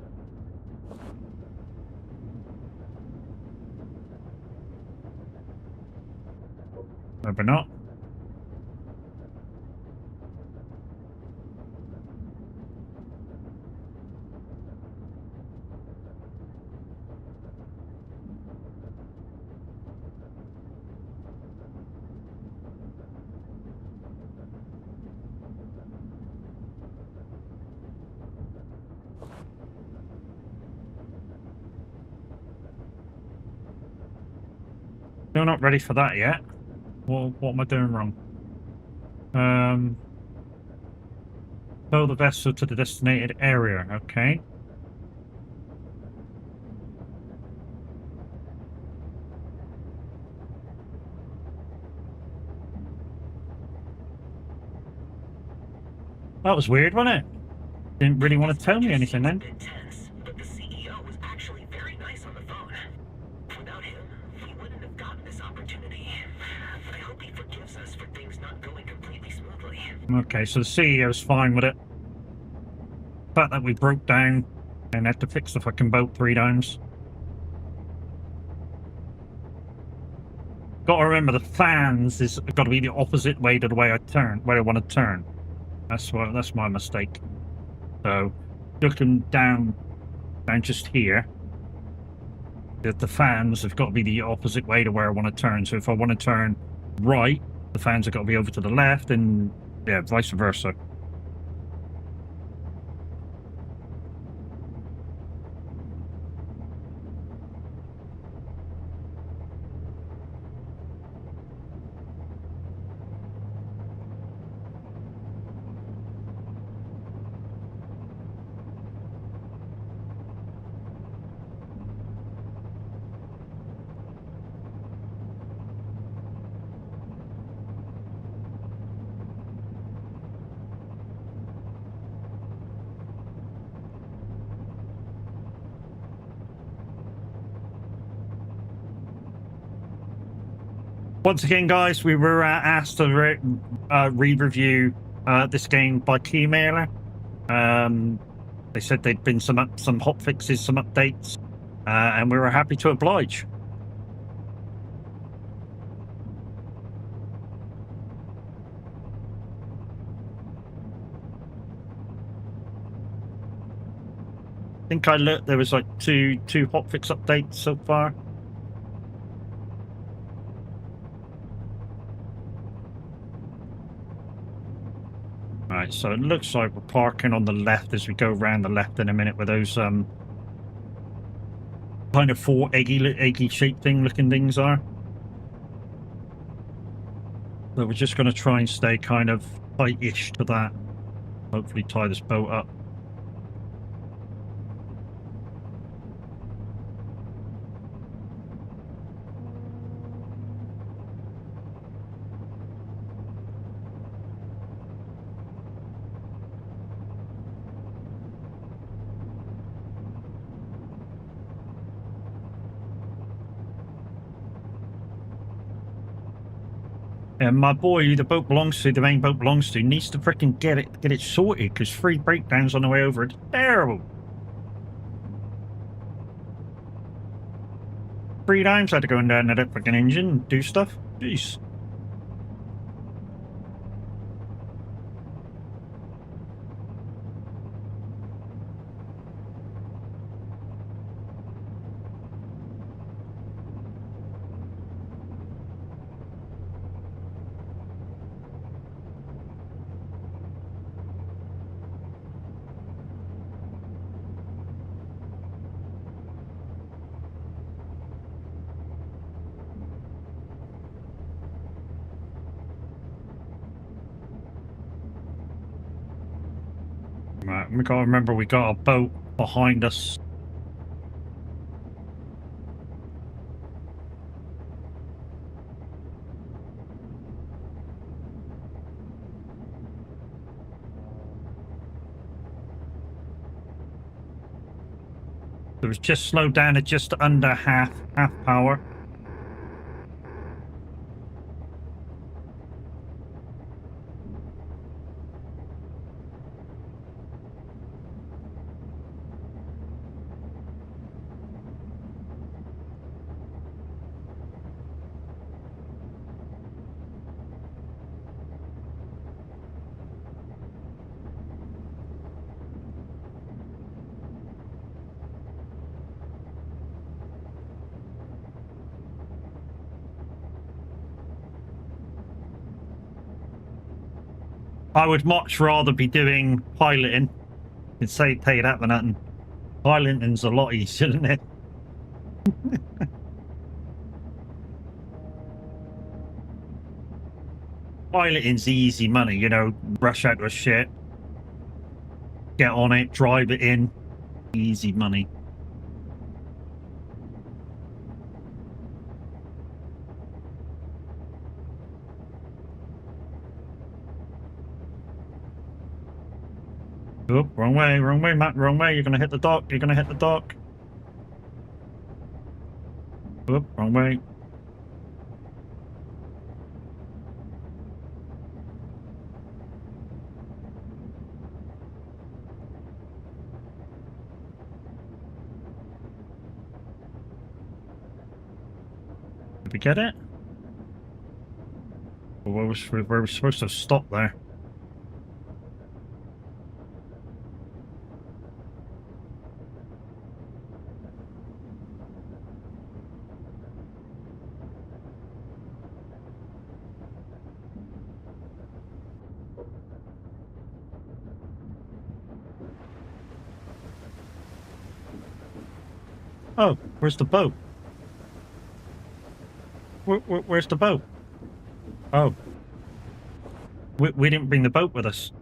Maybe not. Still not ready for that yet. What am I doing wrong? Tow the vessel to the designated area. Okay. That was weird, wasn't it? Didn't really want to tell me anything then. But the CEO was actually very nice on the phone. Without him, we wouldn't have gotten this opportunity. I hope he forgives us for things not going completely smoothly. Okay, so the CEO's fine with it. The fact that we broke down and had to fix the fucking boat 3 times. Got to remember the fans is got to be the opposite way to the way I want to turn. That's my mistake. So looking down just here, the fans have got to be the opposite way to where I want to turn. So if I want to turn right, the fans have got to be over to the left, and yeah, vice versa. Once again, guys, we were asked to re-review this game by Keymailer. They said there'd been some hot fixes, some updates, and we were happy to oblige. I think I looked, there was like two hotfix updates so far. Alright, so it looks like we're parking on the left as we go around the left in a minute where those kind of four eggy shaped looking things are. So we're just going to try and stay kind of tight-ish to that. Hopefully tie this boat up. And my boy, who the boat belongs to, the main boat belongs to, needs to freaking get it sorted, because 3 breakdowns on the way over. It's terrible. 3 times I had to go in there and that freaking engine and do stuff. Jeez. Right, we gotta remember we got a boat behind us. It was just slowed down to just under half power. I would much rather be doing piloting. I'd say tell you that for nothing. Piloting's a lot easier, isn't it? Piloting's easy money, you know, rush out to a ship, get on it, drive it in. Easy money. Oh, wrong way, Matt, wrong way. You're gonna hit the dock, you're gonna hit the dock. Oh, wrong way. Did we get it? Or where we're supposed to stop there? Oh, where's the boat? Where's the boat? Oh. We didn't bring the boat with us.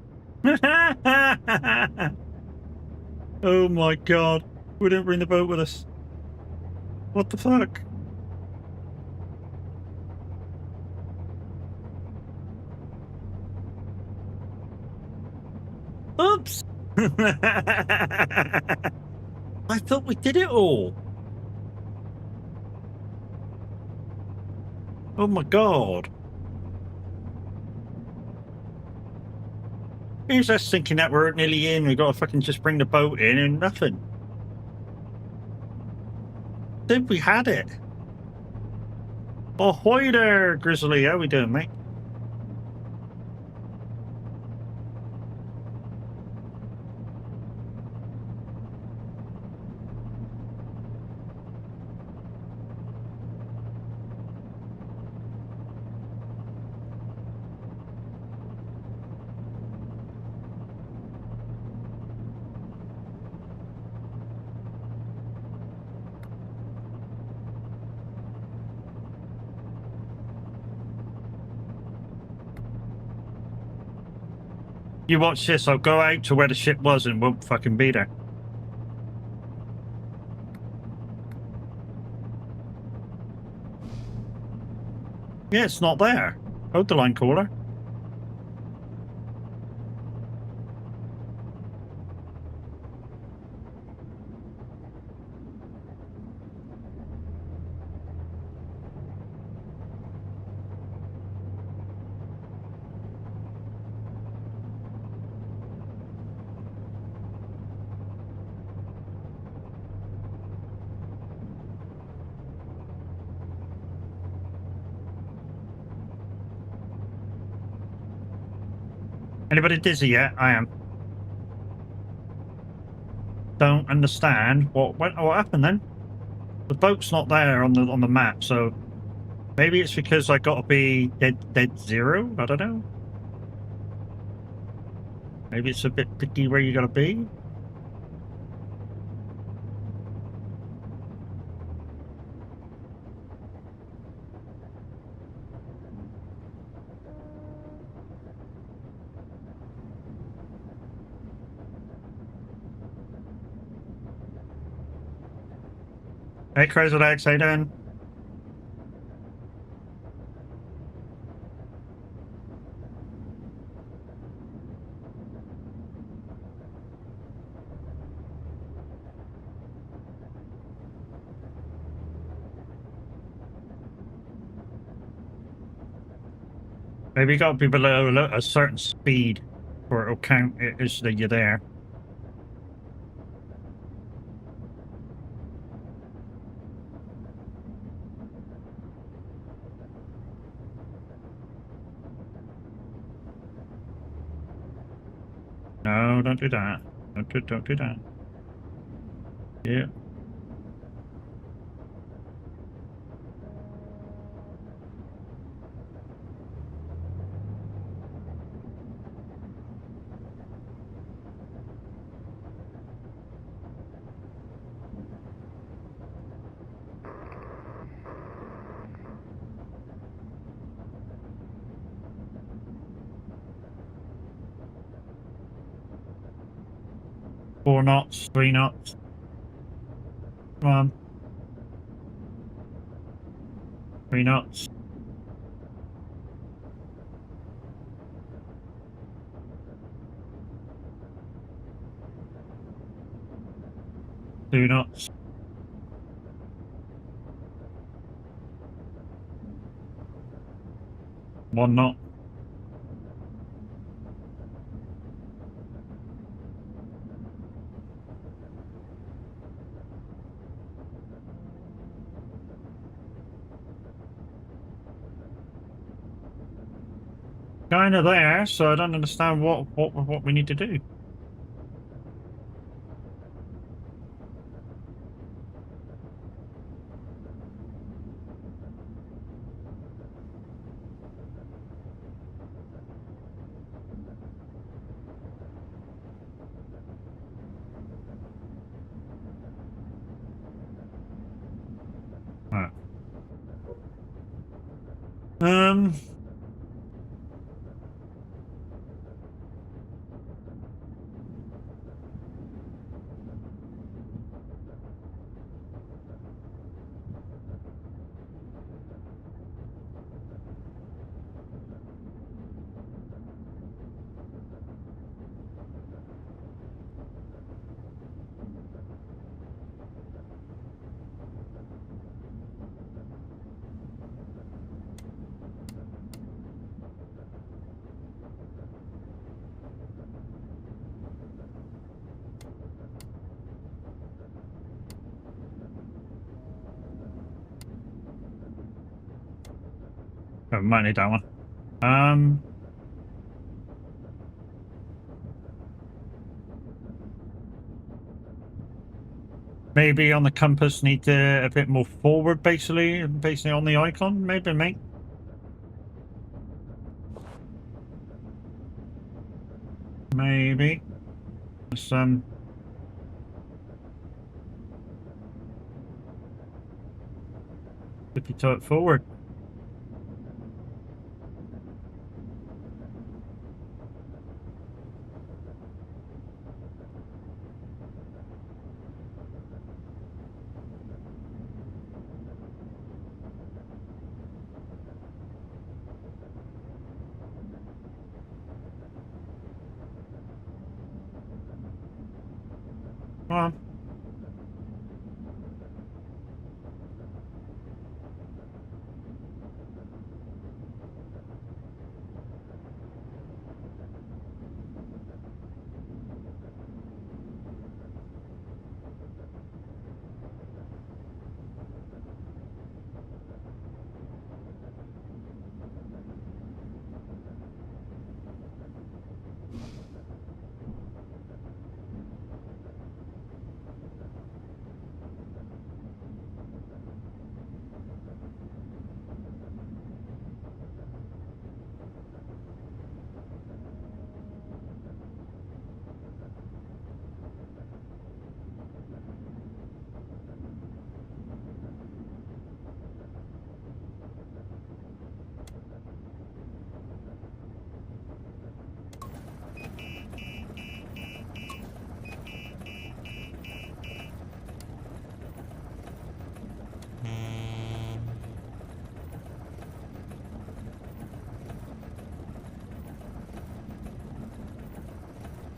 Oh my god. We didn't bring the boat with us. What the fuck? Oops! I thought we did it all. Oh my god. Here's us thinking that we're nearly in. We gotta fucking just bring the boat in and nothing. Did we had it? Ahoy there, Grizzly. How we doing, mate? You watch this, I'll go out to where the ship was and won't fucking be there. Yeah, it's not there. Hold the line caller. Anybody dizzy yet? I am. Don't understand what happened then. The boat's not there on the map, so maybe it's because I got to be dead zero. I don't know. Maybe it's a bit picky where you got to be. Hey, Crazy Legs, how you doing? Maybe you got to be below a certain speed for it'll count it as that you're there. No, don't do that. Don't do that. Yeah. Four knots, 3 knots. Come on. 3 knots. Two knots. One knot. Kind of there, so I don't understand what we need to do. Right. Oh, might need that one. Maybe on the compass need to a bit more forward, basically on the icon. Maybe, mate. Maybe. Let's flip your toe forward. Come on.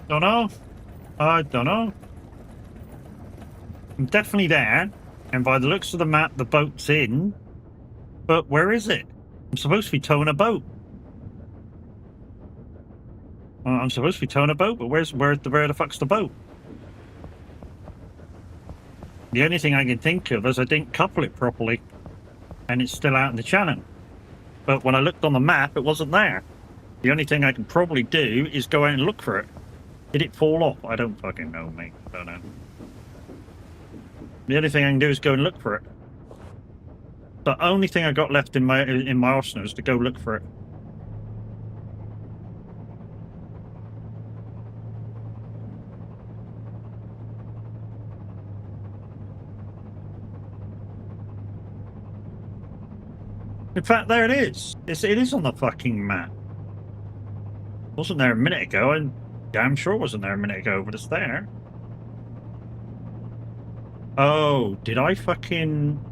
Don't know. I don't know. I'm definitely there, and by the looks of the map, the boat's in. But where is it? I'm supposed to be towing a boat. I'm supposed to be towing a boat, but where the fuck's the boat? The only thing I can think of is I didn't couple it properly, and it's still out in the channel. But when I looked on the map, it wasn't there. The only thing I can probably do is go out and look for it. Did it fall off? I don't fucking know, mate. I don't know. The only thing I can do is go and look for it. The only thing I got left in my arsenal is to go look for it. In fact, there it is. It is on the fucking map. Wasn't there a minute ago, and damn sure wasn't there a minute ago, but it's there. Oh, did I fucking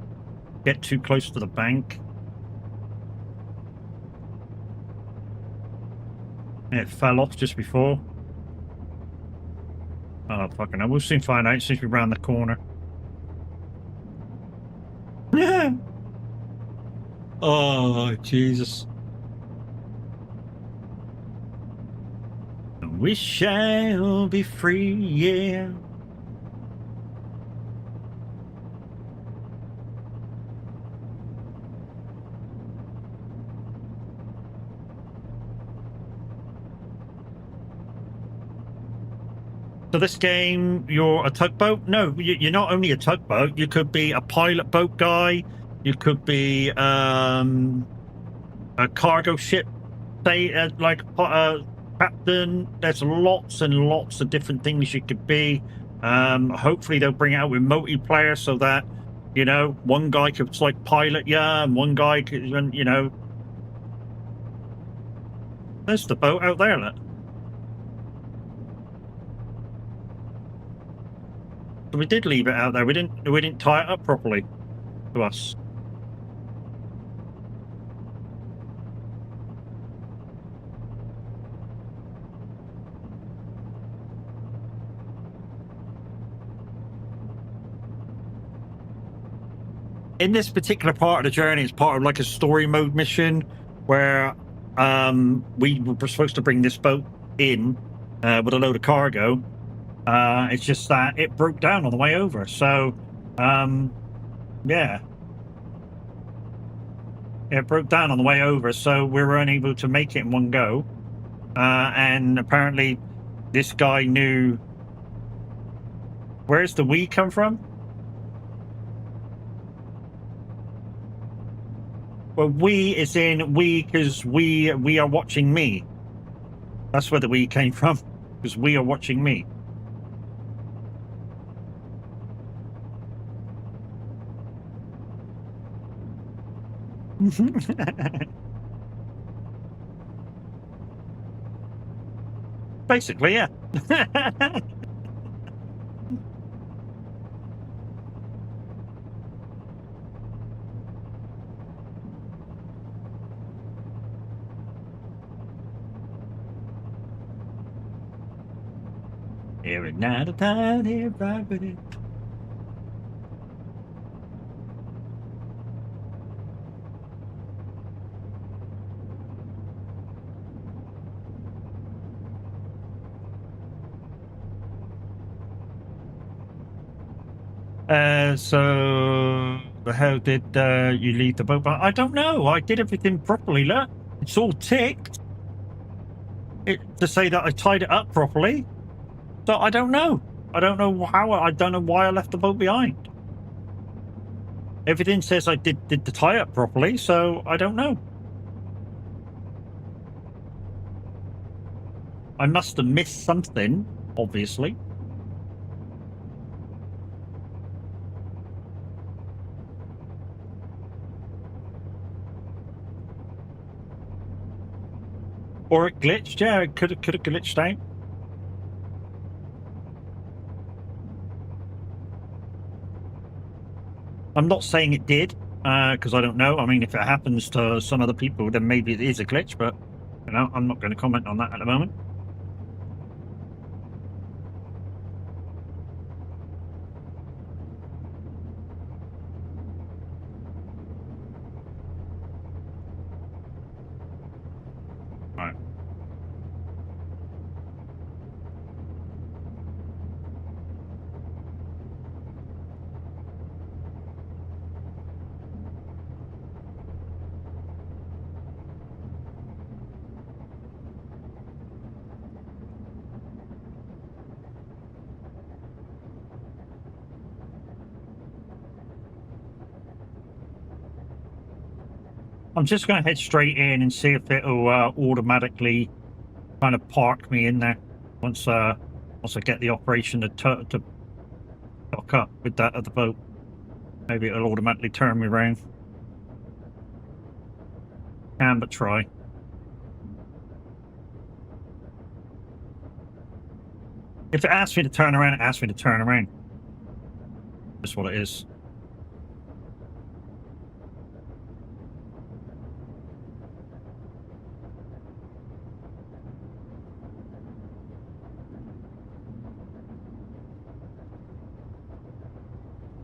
get too close to the bank? It fell off just before. Oh, fucking hell. We'll soon find out since we're round the corner. Yeah. Oh, Jesus. We shall be free, yeah. So this game, you're a tugboat? No, you're not only a tugboat. You could be a pilot boat guy. You could be a cargo ship, say, like captain. There's lots and lots of different things you could be. Hopefully they'll bring it out with multiplayer so that, you know, one guy could like pilot you and one guy could, you know. There's the boat out there, look. So we did leave it out there. We didn't tie it up properly to us. In this particular part of the journey, it's part of like a story mode mission where we were supposed to bring this boat in with a load of cargo. It's just that it broke down on the way over. So, yeah. It broke down on the way over, so we were unable to make it in one go. And apparently this guy knew... Where's the we come from? Well, we is in we because we are watching me. That's where the we came from, because we are watching me. Basically, yeah. Every night of time, everybody. So how did you leave the boat? I don't know. I did everything properly. Look, it's all ticked. To say that I tied it up properly. So I don't know. I don't know how. I don't know why I left the boat behind. Everything says I did the tie up properly, so I don't know. I must have missed something, obviously. Or it glitched. Yeah, it could have glitched out. I'm not saying it did, because I don't know. I mean, if it happens to some other people, then maybe it is a glitch, but, you know, I'm not going to comment on that at the moment. Right. I'm just going to head straight in and see if it'll automatically kind of park me in there once I get the operation to dock up with that other boat. Maybe it'll automatically turn me around. Can but try. If it asks me to turn around, it asks me to turn around. That's what it is.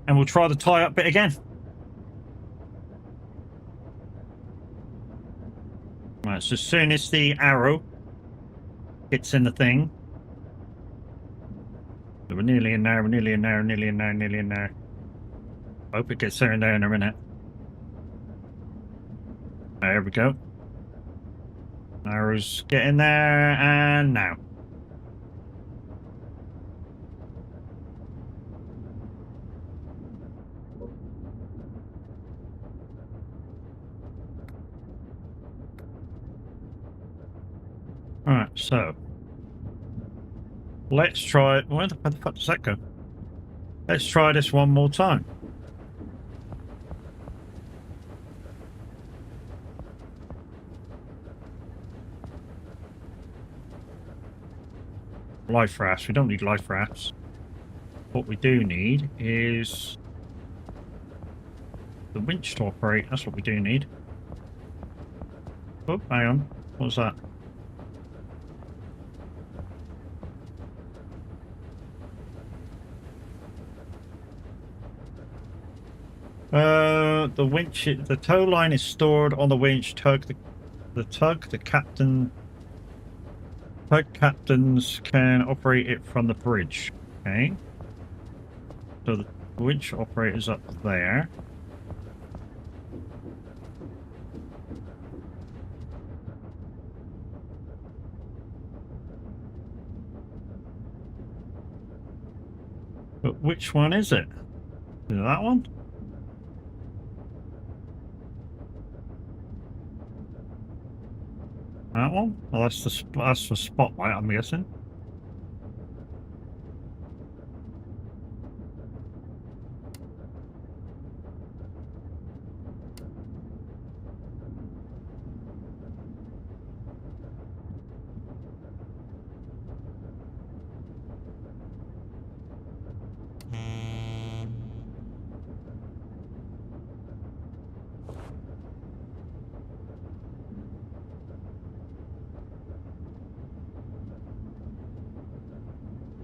And we'll try the tie-up bit again. Right, so as soon as the arrow hits in the thing. So we're nearly in there, we're nearly in there, nearly in there, nearly in there. I hope it gets there in a minute. There we go. Arrows get in there, and now. Alright, so let's try. Where the fuck does that go? Let's try this one more time. Life rafts. We don't need life rafts. What we do need is the winch to operate. That's what we do need. Oh, hang on. What was that? The winch, the tow line is stored on the winch. Tug captains can operate it from the bridge. Okay. So the winch operator's up there. But which one is it? Is it that one? That one? Well, that's the spotlight, I'm guessing.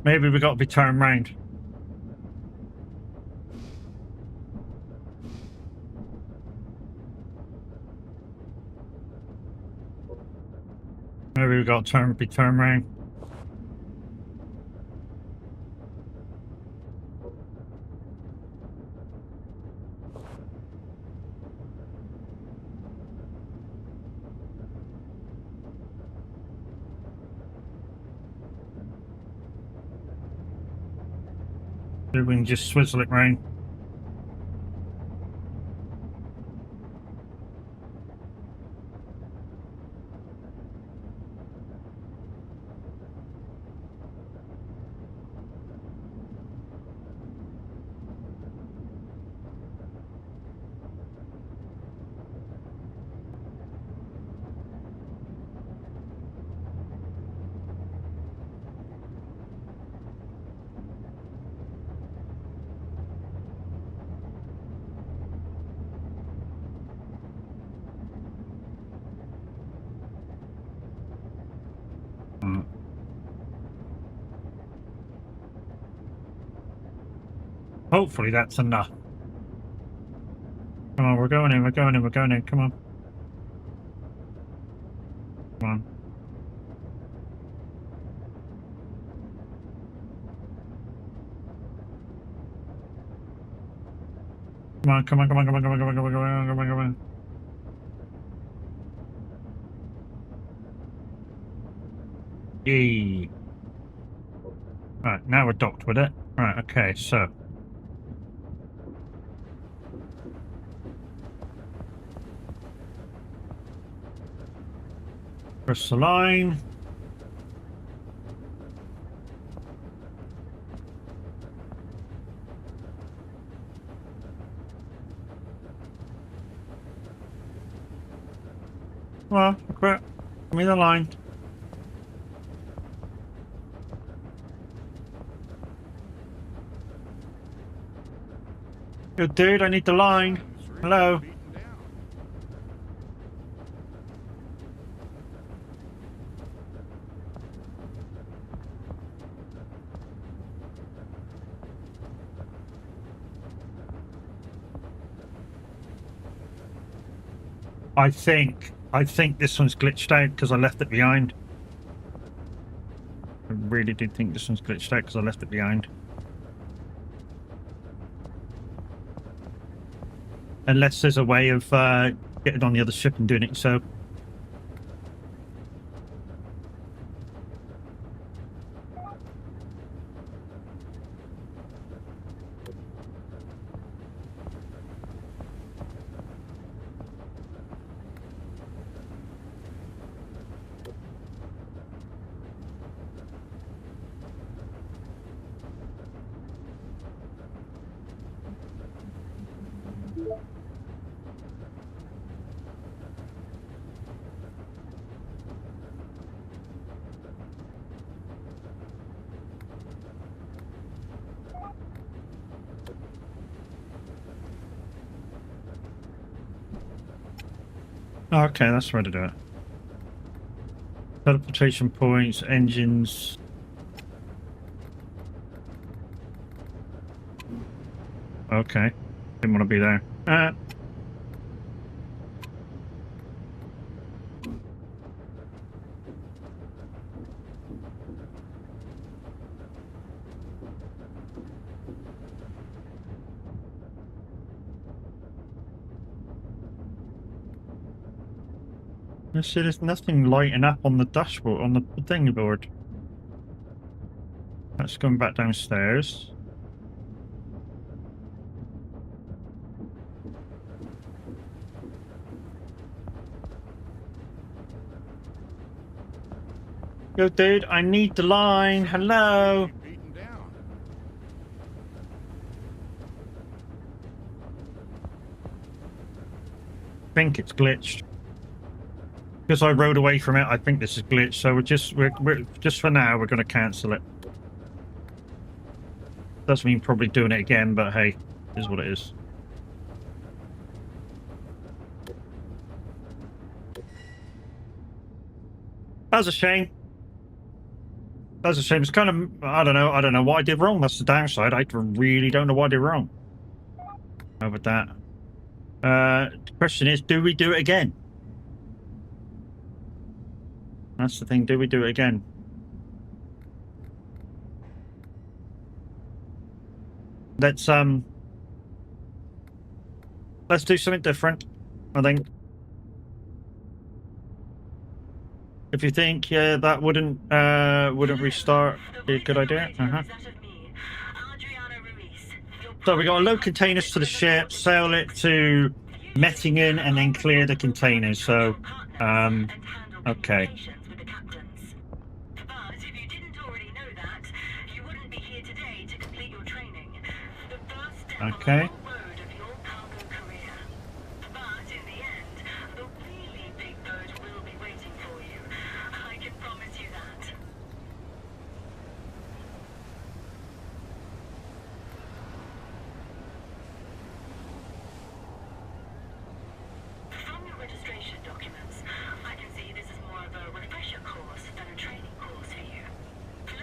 Maybe we got to be turned round. Maybe we got to be turned round. Maybe we can just swizzle it round. Hopefully that's enough. Come on, we're going in, we're going in, we're going in, come on. Come on. Come on, come on, come on, come on, come on, come on, come on, come on, come on, come on. Yay. Right, now we're docked with it. Right, okay, so. Press the line. Well, quit. Give me the line. Good dude, I need the line. Hello. I think this one's glitched out because I left it behind. I really do think this one's glitched out because I left it behind. Unless there's a way of getting on the other ship and doing it so. Okay, that's the way to do it. Teleportation points, engines. Okay, didn't want to be there. You see, there's nothing lighting up on the dashboard, on the thingy board. That's going back downstairs. Yo, dude, I need the line. Hello. I think it's glitched. Because I rode away from it, I think this is glitched. So we're just for now, we're going to cancel it. Doesn't mean probably doing it again, but hey, it is what it is. That's a shame. That's a shame. It's kind of, I don't know what I did wrong. That's the downside. I really don't know what I did wrong. Over that. The question is, do we do it again? That's the thing. Do we do it again? Let's do something different, I think. If you think that wouldn't restart, be a good idea. So we got to load containers to the ship, sail it to Mettingen, and then clear the containers. So, okay. Okay.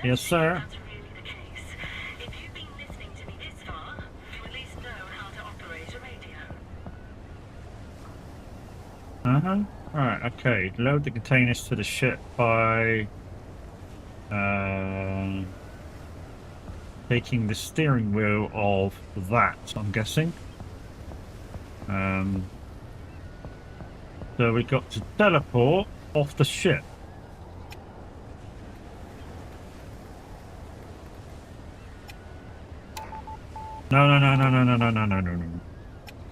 Yes, sir. Alright, okay. Load the containers to the ship by taking the steering wheel of that, I'm guessing. So we got to teleport off the ship. No.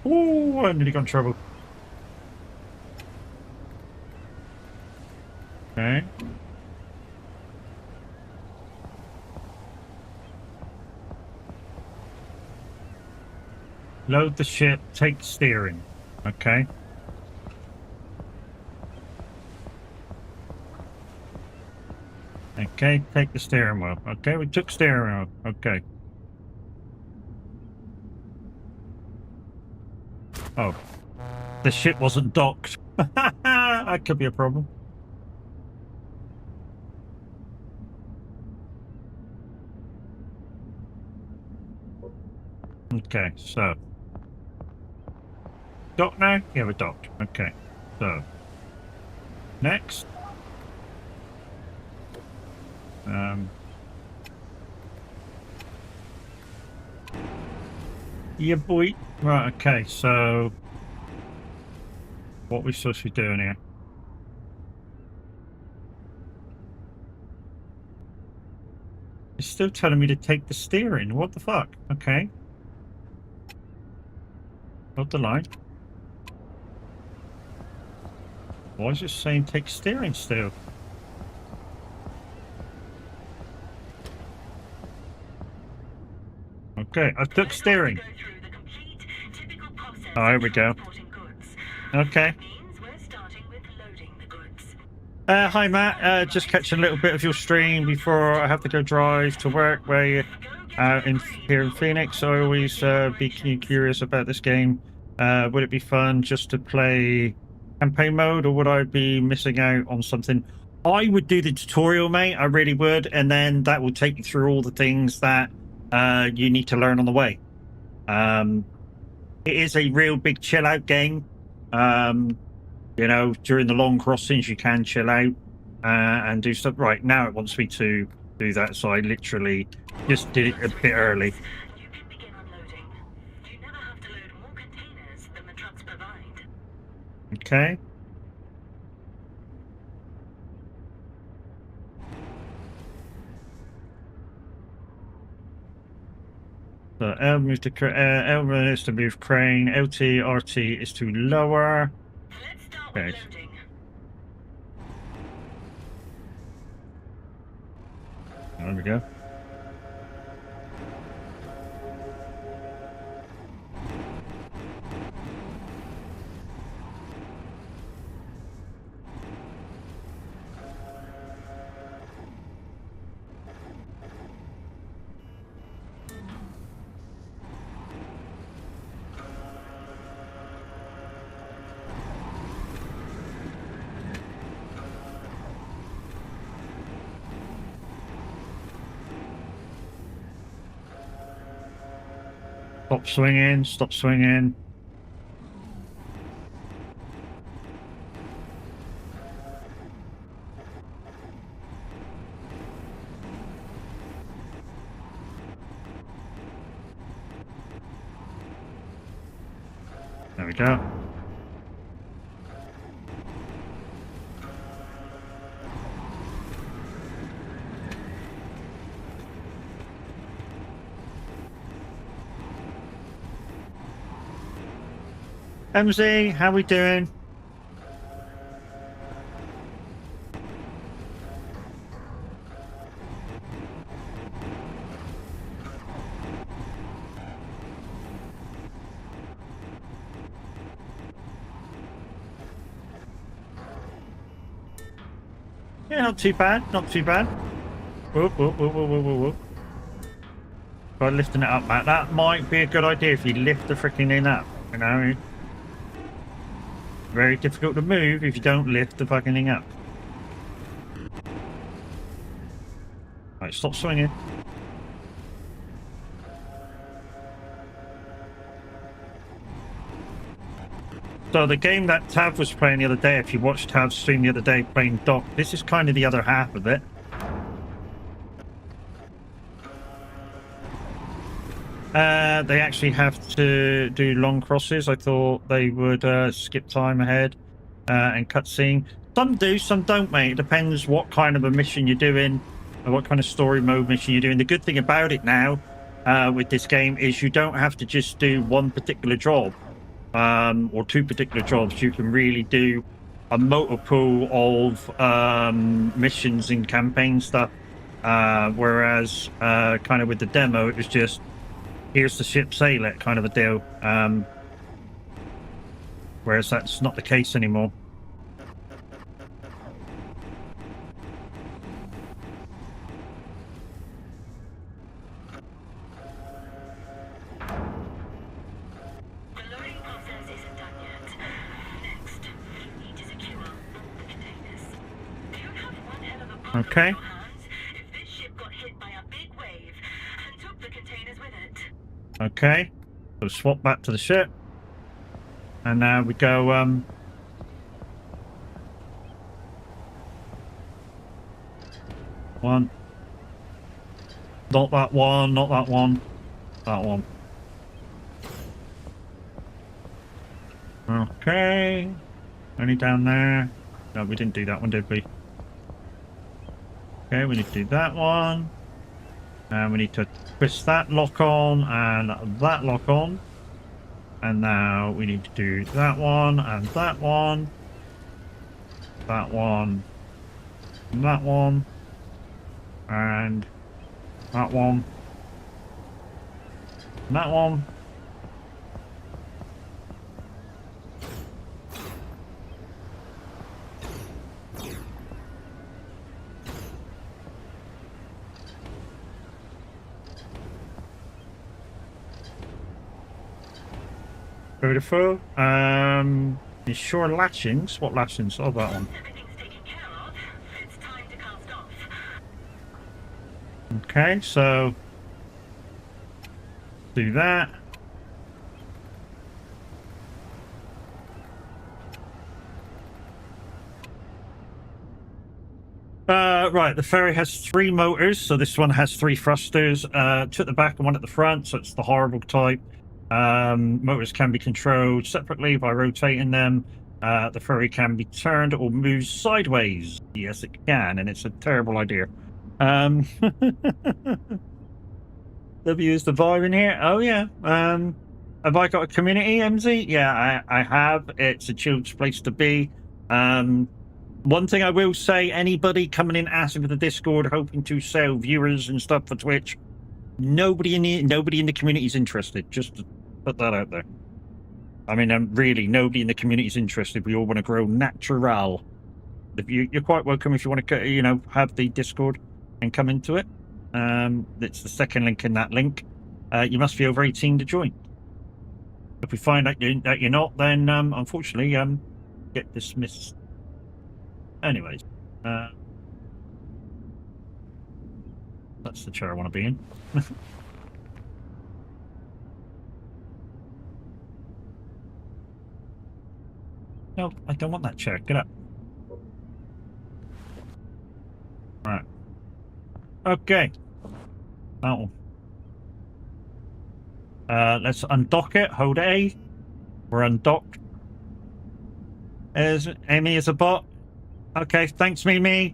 Ooh, I nearly got in trouble. Okay. Load the ship, take steering. Okay. Okay, take the steering wheel. Okay, we took steering wheel. Okay. Oh. The ship wasn't docked. That could be a problem. Okay, so. Docked now? Yeah, we're docked. Okay, so. Next. Yeah, boy. Right, okay, so. What are we supposed to be doing here? It's still telling me to take the steering. What the fuck? Okay. Hold the line. Why is it saying take steering still? Okay, I took steering. Oh, here we go. Okay. Hi Matt, just catching a little bit of your stream before I have to go drive to work where you here in Phoenix. I always be curious about this game. Would it be fun just to play campaign mode, or would I be missing out on something? I would do the tutorial, mate, I really would, and then that will take you through all the things that you need to learn on the way. It is a real big chill out game. You know, during the long crossings, you can chill out and do stuff. Right now, it wants me to do that, so I literally just did it a bit early. You can begin unloading. You never have to load more containers than the trucks provide. Okay. So L moves to L is to move crane. LT RT is to lower. Let's start with loading. There we go. Stop swinging, stop swinging. There we go. MZ, how we doing? Yeah, not too bad, not too bad. Whoop, whoop, whoop, whoop, whoop, whoop. Try lifting it up, Matt. That might be a good idea if you lift the freaking thing up, you know? Very difficult to move if you don't lift the fucking thing up. Right, stop swinging. So the game that Tav was playing the other day, if you watched Tav's stream the other day playing Doc, this is kind of the other half of it. They actually have to do long crosses. I thought they would skip time ahead and cutscene. Some do, some don't, mate. It depends what kind of a mission you're doing and what kind of story mode mission you're doing. The good thing about it now with this game is you don't have to just do one particular job or two particular jobs. You can really do a multiple of missions and campaign stuff. Whereas kind of with the demo, it was just here's the ship, sail it kind of a deal. Whereas that's not the case anymore. The loading process isn't done yet. Next, you need to secure all the containers. You have one hell of a problem Okay. on your hands if this ship got hit by a big wave and took the containers with it. Okay, so swap back to the ship, and now we go one, not that one, not that one, that one. Okay, only down there. No, we didn't do that one, did we? Okay, we need to do that one. And we need to twist that lock on and that lock on. And now we need to do that one and that one. That one. And that one. And that one. And that one. Beautiful. Ensure latchings. What latchings? Oh, that one. Everything's taken care of. It's time to cast off. Okay, so do that. Right, the ferry has 3 motors, so this one has 3 thrusters, 2 at the back and 1 at the front, so it's the horrible type. Motors can be controlled separately by rotating them. The ferry can be turned or moved sideways. Yes, it can, and it's a terrible idea. W is the vibe in here. Oh yeah. Have I got a community, MZ? Yeah, I have. It's a chilled place to be. One thing I will say, anybody coming in asking for the Discord, hoping to sell viewers and stuff for Twitch, nobody in the community is interested. Just to put that out there. I mean, really, nobody in the community is interested. We all want to grow natural. If you're quite welcome if you want to, you know, have the Discord and come into it. It's the second link in that link. You must be over 18 to join. If we find out you're not, then unfortunately, get dismissed. Anyways, that's the chair I want to be in. No, I don't want that chair. Get up. Right. Okay. That one. Let's undock it. Hold A. We're undocked. Is Amy is a bot? Okay, thanks, Mimi.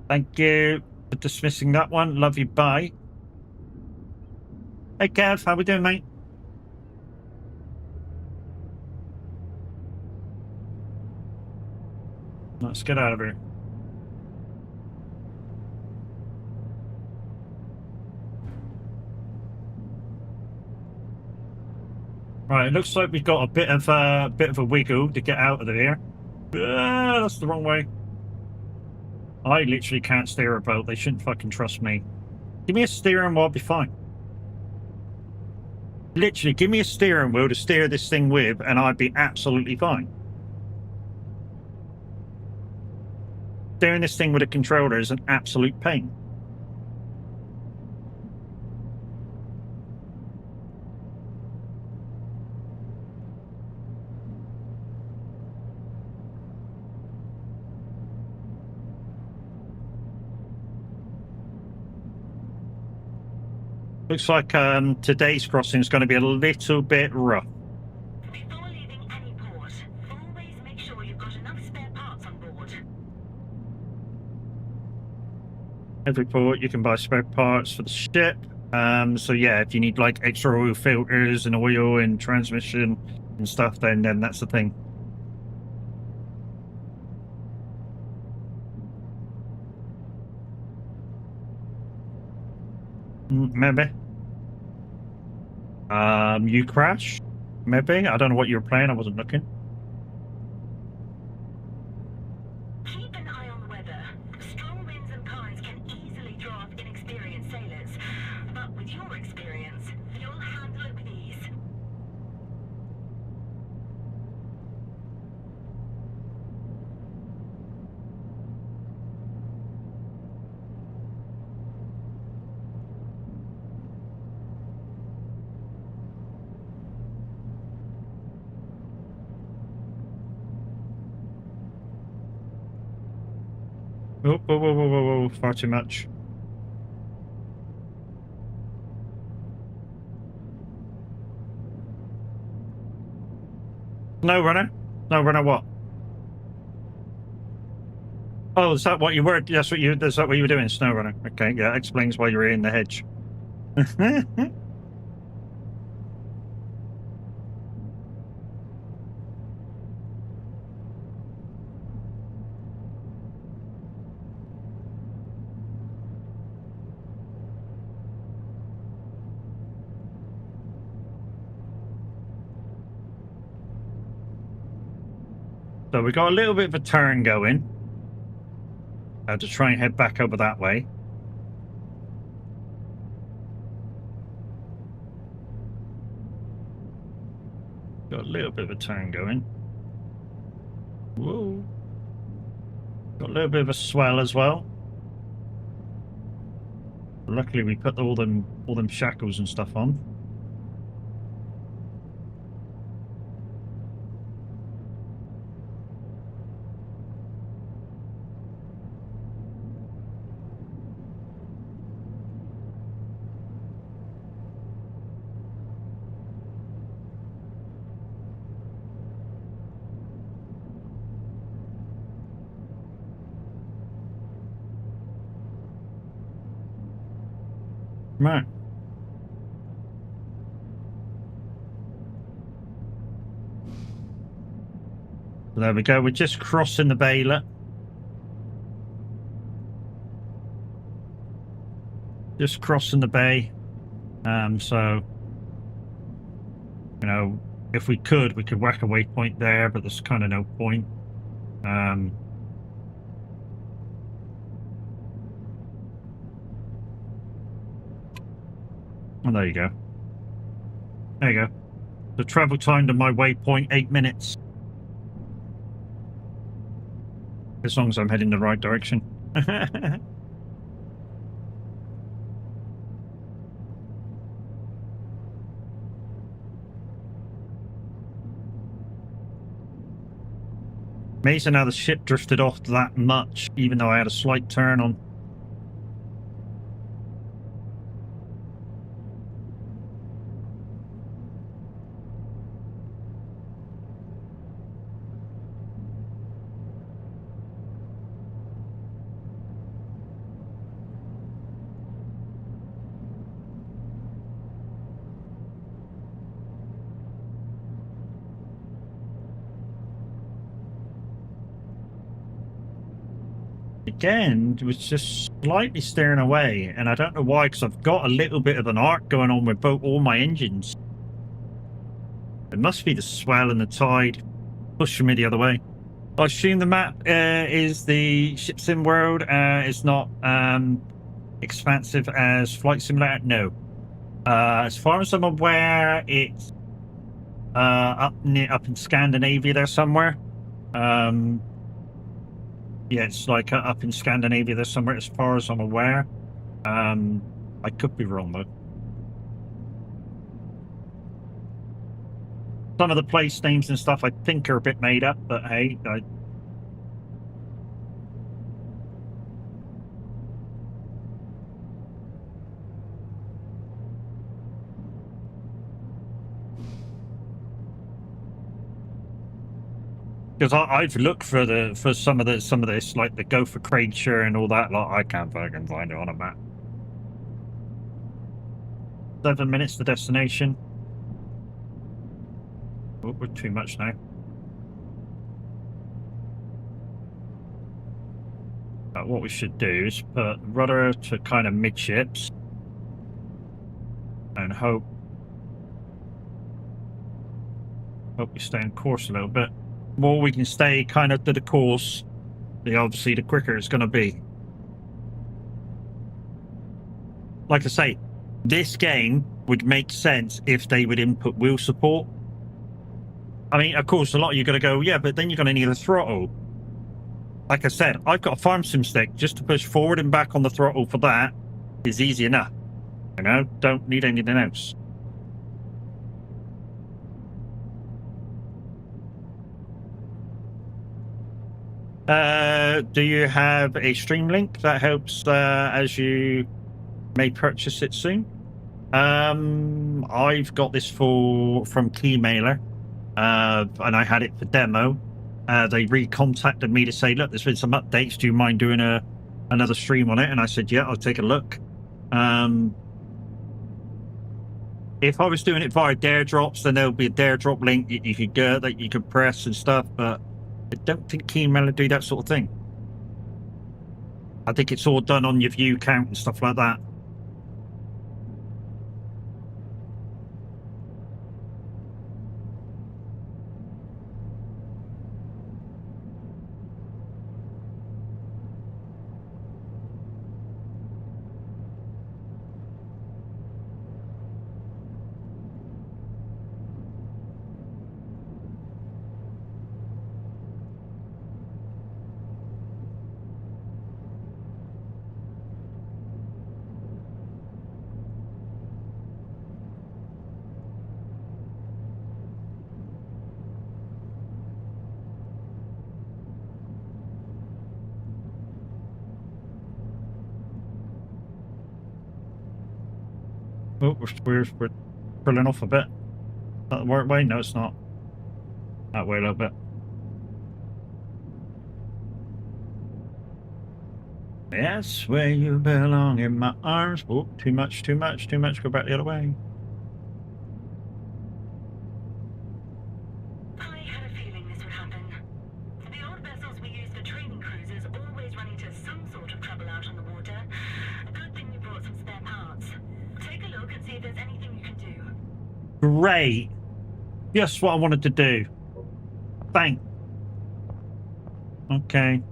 Thank you for dismissing that one. Love you. Bye. Hey, Kev. How we doing, mate? Let's get out of here. Right, it looks like we've got a bit of a wiggle to get out of here. That's the wrong way. I literally can't steer a boat. They shouldn't fucking trust me. Give me a steering wheel, I'll be fine. Literally, give me a steering wheel to steer this thing with, and I'd be absolutely fine. Steering this thing with a controller is an absolute pain. Looks like today's crossing is going to be a little bit rough. Before leaving any port, always make sure you've got enough spare parts on board. Every port you can buy spare parts for the ship. So yeah, if you need like extra oil filters and oil and transmission and stuff, then that's the thing. Maybe. You crashed? Maybe. I don't know what you were playing. I wasn't looking. Keep an eye on the weather. Strong winds and currents can easily throw off inexperienced sailors. But with your experience, you'll handle it with ease. Oh, whoa, whoa, whoa, whoa, whoa, far too much. No runner? No runner what? Oh, is that what you were? Is that what you were doing, snow runner? Okay, yeah, explains why you're in the hedge. So we got a little bit of a turn going. To try and head back over that way. Got a little bit of a turn going. Whoa. Got a little bit of a swell as well. Luckily we put all them shackles and stuff on. Right. So there we go. We're just crossing the bay. Look. Just crossing the bay. So, you know, if we could whack a waypoint there, but there's kind of no point. Well, there you go. There you go. The travel time to my waypoint, 8 minutes. As long as I'm heading the right direction. Amazing how the ship drifted off that much, even though I had a slight turn on. Again, it was just slightly steering away, and I don't know why, because I've got a little bit of an arc going on with all my engines. It must be the swell and the tide pushing me the other way. I assume the map is the ship sim world. It's not expansive as Flight Simulator. No. As far as I'm aware, it's up in Scandinavia there somewhere. Yeah, it's like up in Scandinavia there somewhere, as far as I'm aware. I could be wrong though. Some of the place names and stuff I think are a bit made up, but hey, because I've looked for some of this, like the Gopher Crater and all that. Like, I can't fucking find it on a map. 7 minutes to destination. Oh, we're too much now. What we should do is put rudder to kind of midships and hope we stay on course a little bit. The more we can stay kind of to the course, obviously the quicker it's going to be. Like I say, this game would make sense if they would input wheel support. I mean, of course, a lot of you are going to go, yeah, but then you're going to need a throttle. Like I said, I've got a farm sim stick. Just to push forward and back on the throttle for that is easy enough. You know, don't need anything else. Do you have a stream link that helps as you may purchase it soon? I've got this from Keymailer, and I had it for demo. They recontacted me to say, look, there's been some updates. Do you mind doing another stream on it? And I said, yeah, I'll take a look. If I was doing it via dare drops, then there'll be a dare drop link you could get that you could press and stuff, but I don't think Keymailer do that sort of thing. I think it's all done on your view count and stuff like that. Oh, we're pulling off a bit. That work way? No, it's not. That way a little bit. Yes, where you belong in my arms. Oh, too much, too much, too much. Go back the other way. I had a feeling this would happen. see if there's anything you can do. Great. Just what I wanted to do. Thank. Okay.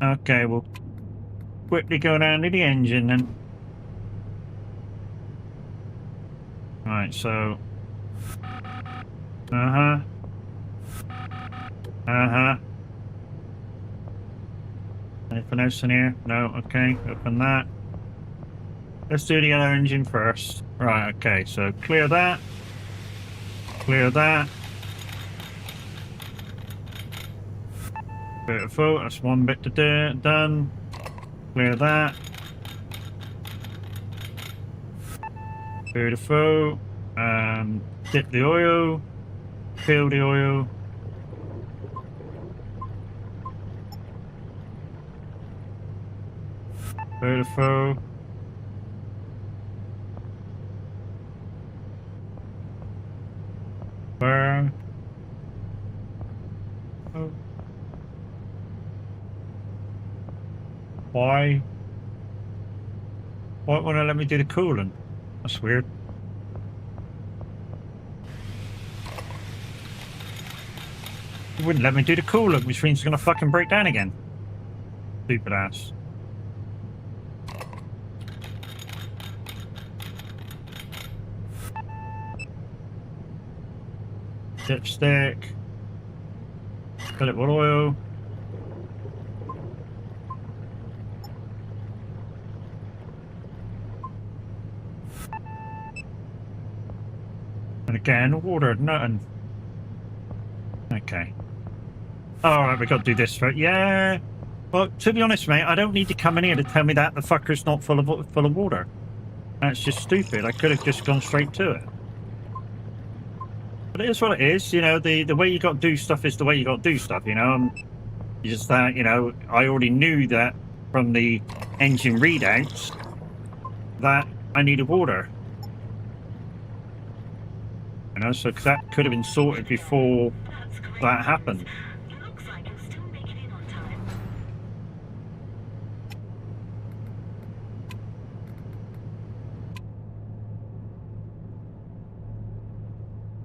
Okay, we'll quickly go down to the engine then. Right, so... Uh-huh. Uh-huh. Anything else in here? No, okay, open that. Let's do the other engine first. Right, okay, so clear that. Clear that. Beautiful, that's one bit to do. Done. Clear that. Beautiful. Dip the oil. Fill the oil. Beautiful. Burn. Oh. Why? Why won't it let me do the coolant? That's weird. It wouldn't let me do the coolant, which means it's gonna fucking break down again. Stupid ass. Dipstick. Fill it with oil. And again, water, nothing. Okay. Alright, we got to do this for it. Yeah. Well, to be honest, mate, I don't need to come in here to tell me that the fucker's not full of water. That's just stupid. I could have just gone straight to it. But it is what it is, you know, the way you got to do stuff is the way you got to do stuff, you know. Just that, you know, I already knew that from the engine readouts that I needed water. You know, so that could have been sorted before that happened. Looks like you'll still make it in on time.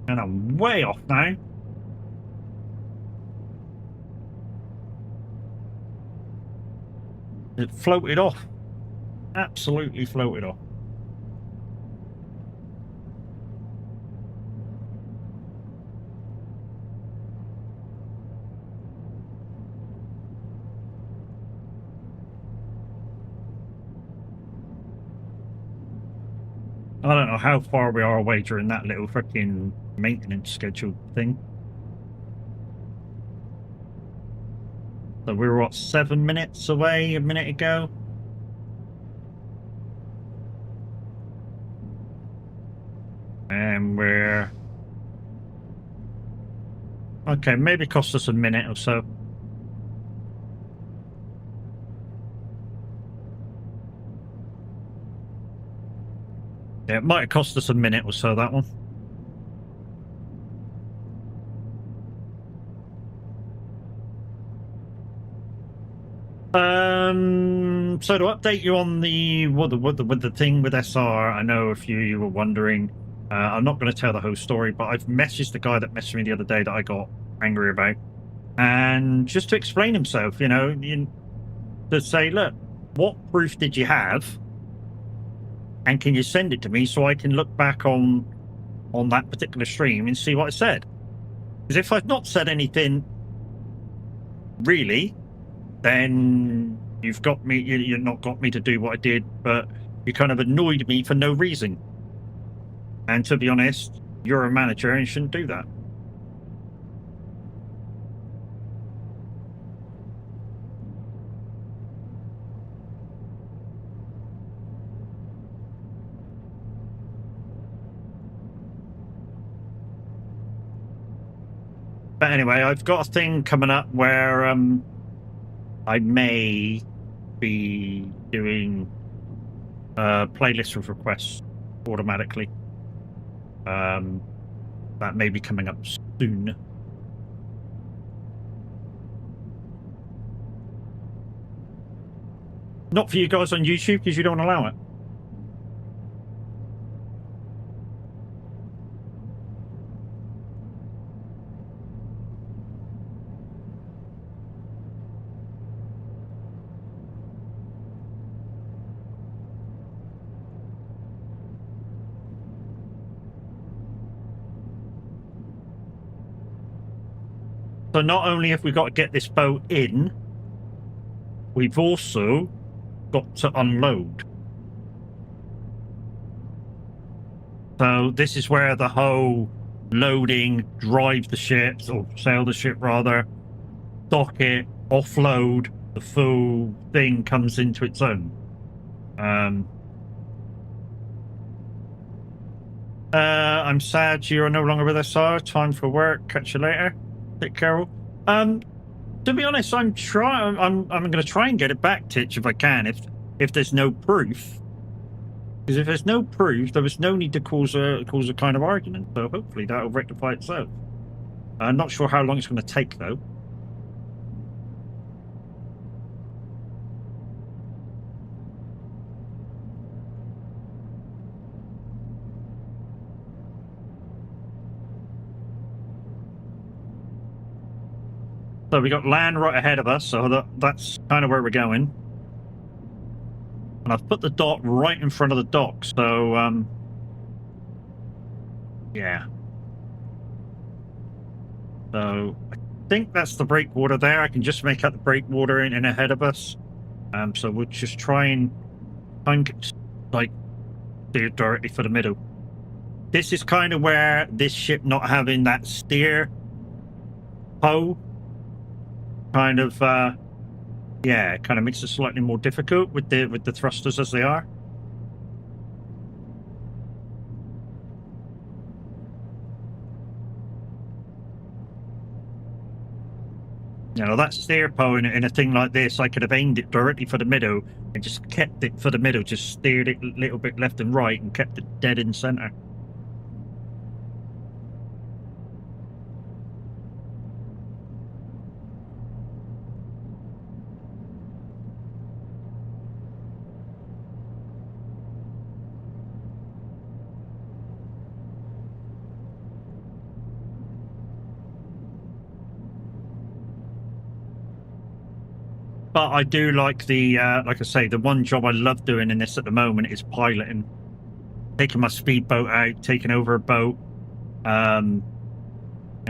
And I'm way off now. It floated off. Absolutely floated off. I don't know how far we are away during that little freaking maintenance schedule thing. So we were, what, 7 minutes away a minute ago? And we're... Okay, maybe it cost us a minute or so. Yeah, it might have cost us a minute or so, that one. So to update you on the thing with SR, I know a few of you were wondering. I'm not going to tell the whole story, but I've messaged the guy that messaged me the other day that I got angry about, and just to explain himself, you know, to say, look, what proof did you have? And can you send it to me so I can look back on that particular stream and see what I said? Because if I've not said anything, really, then you've got me. You're not got me to do what I did, but you kind of annoyed me for no reason. And to be honest, you're a manager and you shouldn't do that. But anyway, I've got a thing coming up where I may be doing playlist with requests automatically. That may be coming up soon. Not for you guys on YouTube because you don't allow it. So not only have we got to get this boat in, we've also got to unload. So this is where the whole loading, drive the ships, or sail the ship rather, dock it, offload, the full thing comes into its own. I'm sad you are no longer with us, sir. Time for work. Catch you later. Take care. To be honest, I'm going to try and get it back, Titch, if I can. If there's no proof, because if there's no proof, there was no need to cause a kind of argument. So hopefully that'll rectify itself. I'm not sure how long it's going to take though. So we got land right ahead of us, so that's kind of where we're going. And I've put the dock right in front of the dock, so yeah. So I think that's the breakwater there. I can just make out the breakwater in ahead of us. So we'll just try and like steer directly for the middle. This is kind of where this ship not having that steer pole kind of yeah, kind of makes it slightly more difficult with the thrusters as they are. You know, that steer pole in a thing like this, I could have aimed it directly for the middle and just kept it for the middle, just steered it a little bit left and right and kept it dead in center. But I do like the, like I say, the one job I love doing in this at the moment is piloting. Taking my speedboat out, taking over a boat, and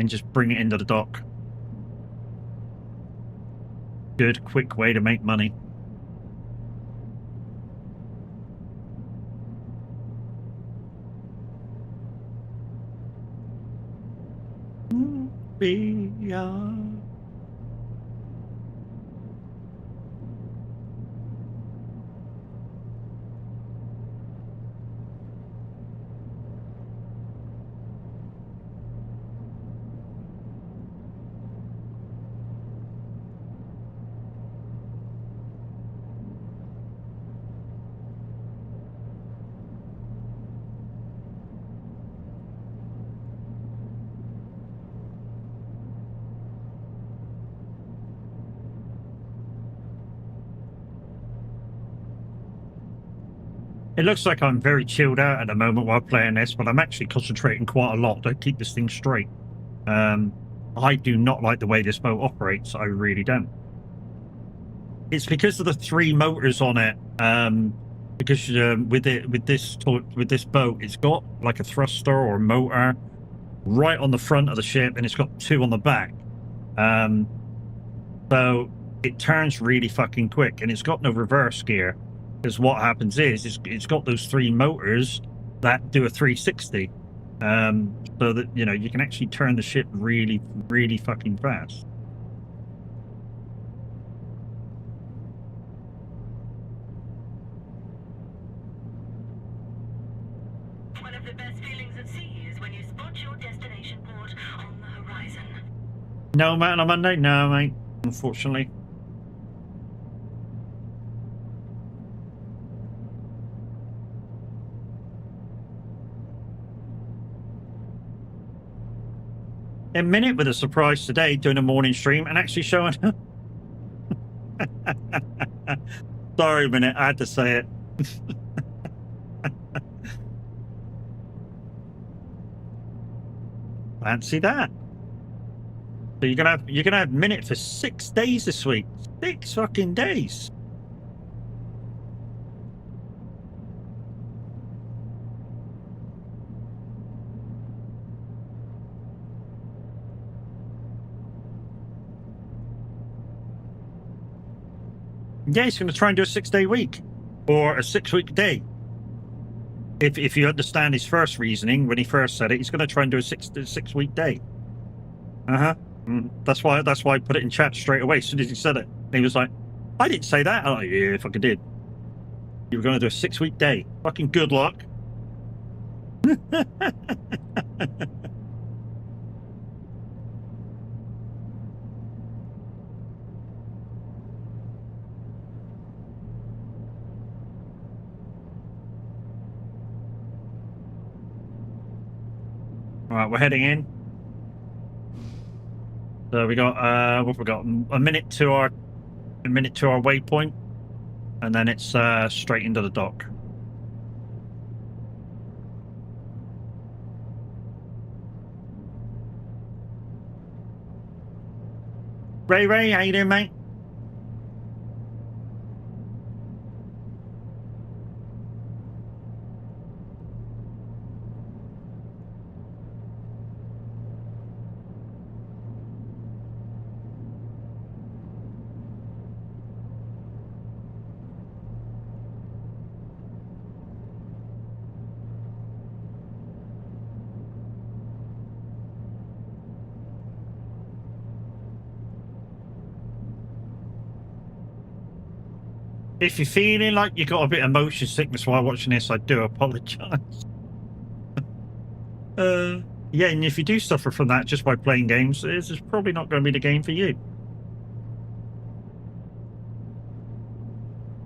just bring it into the dock. Good, quick way to make money. It looks like I'm very chilled out at the moment while playing this, but I'm actually concentrating quite a lot to keep this thing straight. I do not like the way this boat operates. I really don't. It's because of the 3 motors on it. Because with this boat, it's got like a thruster or a motor right on the front of the ship, and it's got 2 on the back. So it turns really fucking quick, and it's got no reverse gear. Because what happens is it's got those 3 motors that do a 360, so that, you know, you can actually turn the ship really, really fucking fast. One of the best feelings at sea is when you spot your destination port on the horizon. No, mate, on a Monday? No, mate, unfortunately. A minute with a surprise today, doing a morning stream and actually showing. Sorry, a minute, I had to say it. Fancy that. So you're gonna have minute for 6 days this week. 6 fucking days. Yeah, he's going to try and do a 6-day week or a 6-week day. If you understand his first reasoning when he first said it, he's going to try and do a 6-week day. That's why I put it in chat straight away as soon as he said it. And he was like, "I didn't say that." I'm like, "Yeah, fucking did. You were going to do a 6-week day. Fucking good luck." All right, we're heading in. So we got what we got? A minute to our waypoint, and then it's straight into the dock. Ray, how you doing, mate? If you're feeling like you got a bit of motion sickness while watching this, I do apologise. Yeah, and if you do suffer from that just by playing games, this is probably not going to be the game for you.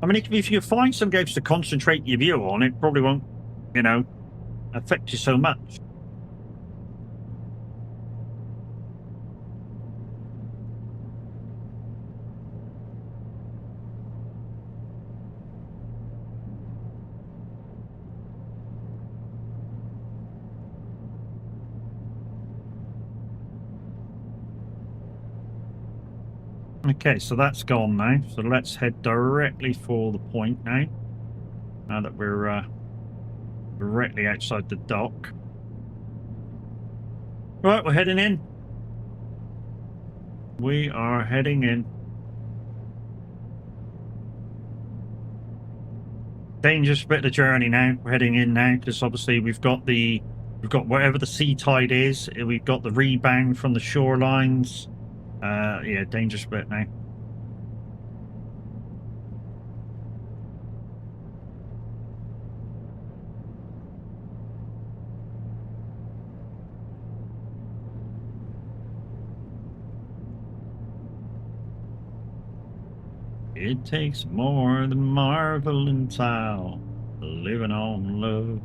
I mean, if you find some games to concentrate your view on, it probably won't, affect you so much. Okay, so that's gone now. So let's head directly for the point now. Now that we're directly outside the dock. Right, we're heading in. We are heading in. Dangerous bit of the journey now. We're heading in now because obviously we've got wherever the sea tide is. We've got the rebound from the shorelines. Yeah, dangerous bit now. It takes more than marble and tile, living on love.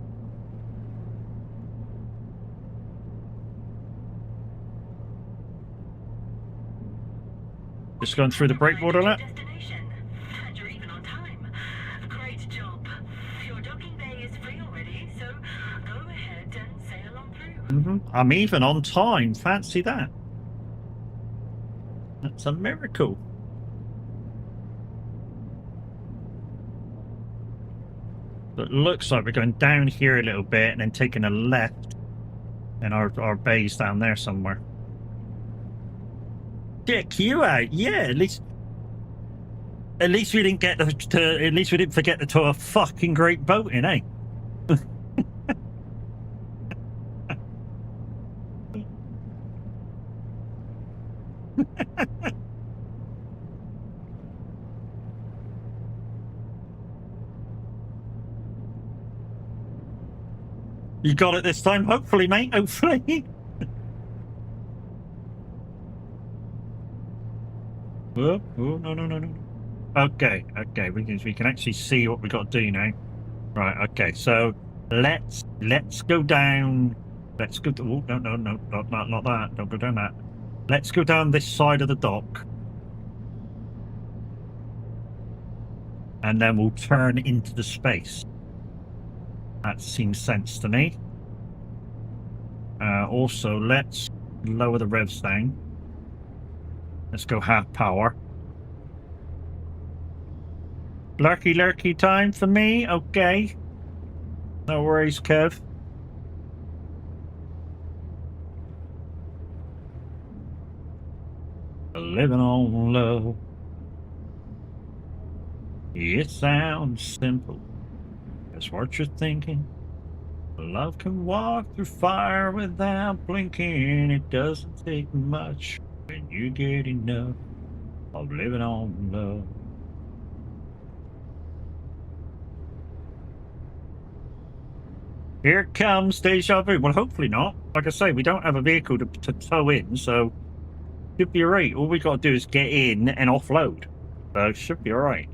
Just going through the breakwater now. And you're even on time. Great job. Your docking bay is free already, so go ahead and sail on through. I'm even on time. Fancy that. That's a miracle. So it looks like we're going down here a little bit and then taking a left, and our bay's down there somewhere. Check you out. Yeah, at least we didn't get at least we didn't forget to tow a fucking great boat in, eh? You got it this time, hopefully, mate. Hopefully. Oh, no. Okay. We can actually see what we got to do now. Right. Okay. So let's go down. Let's go. Oh, no, not that. Don't go down that. Let's go down this side of the dock, and then we'll turn into the space. That seems sense to me. Also, let's lower the revs down. Let's go half power. Lurky time for me. Okay. No worries, Kev. Living on love. It sounds simple. That's what you're thinking. Love can walk through fire without blinking. It doesn't take much when you get enough of living on love. Here comes deja vu. Well, hopefully not. Like I say, we don't have a vehicle to tow in, so should be alright. All we got to do is get in and offload. So it should be alright.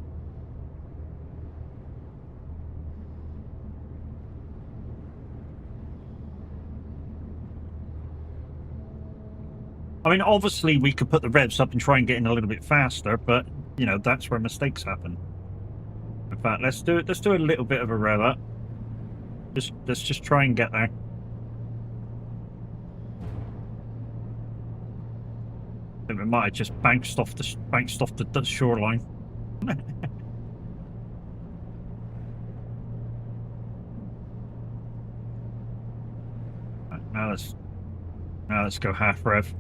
I mean, obviously we could put the revs up and try and get in a little bit faster, but you know, that's where mistakes happen. In fact, let's do it. Let's do a little bit of a rev up. Let's just try and get there. I think we might have just bounced off the shoreline. Right, now let's go half rev.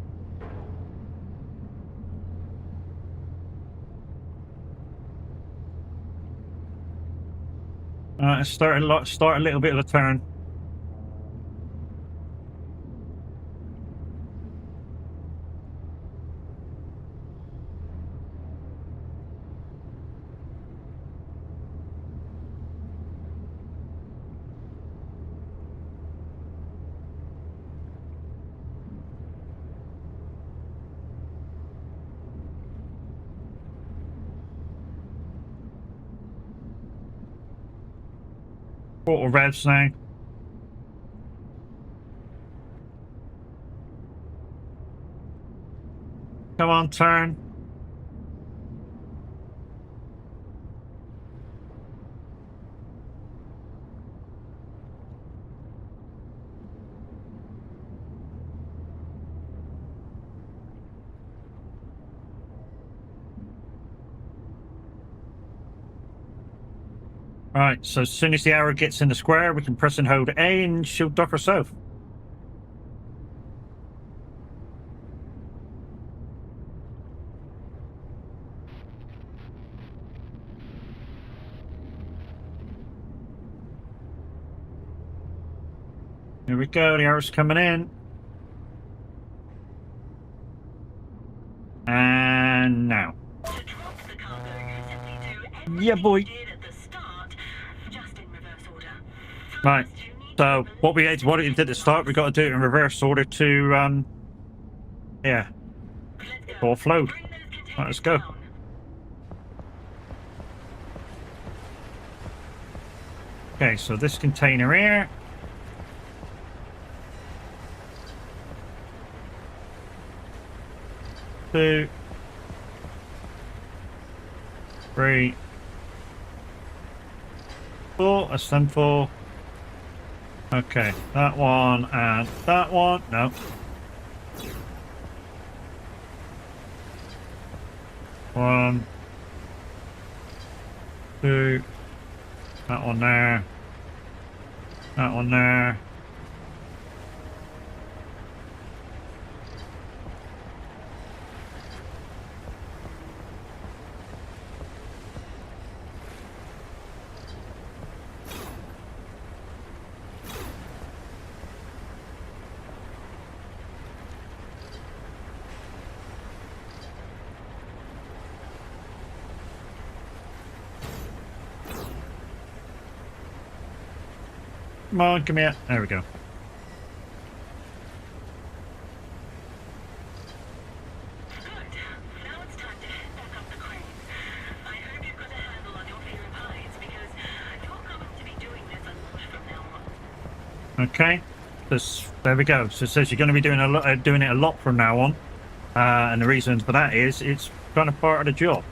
Start a little bit of a turn. Quarter revs now. Come on, turn. Right, so as soon as the arrow gets in the square, we can press and hold A and she'll dock herself. Here we go, the arrow's coming in. And now. Yeah, boy. Right. So what it did at the start, we got to do it in reverse order to yeah, offload. Right, let's go. Okay, so this container here. Two, three, four. That's them four. Okay, that one and that one. No. One, two. That one there. That one there. Come on, come here. There we go. Good. Now it's time to head back up the crane. I hope you've got a handle on your fear of heights, because you're going to be doing this a lot from now on. Okay. There we go. So it says you're going to be doing it a lot from now on. And the reason for that is it's kind of part of the job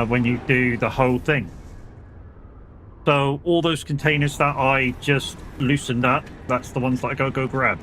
when you do the whole thing. So all those containers that I just loosened up, that's the ones that I gotta go grab.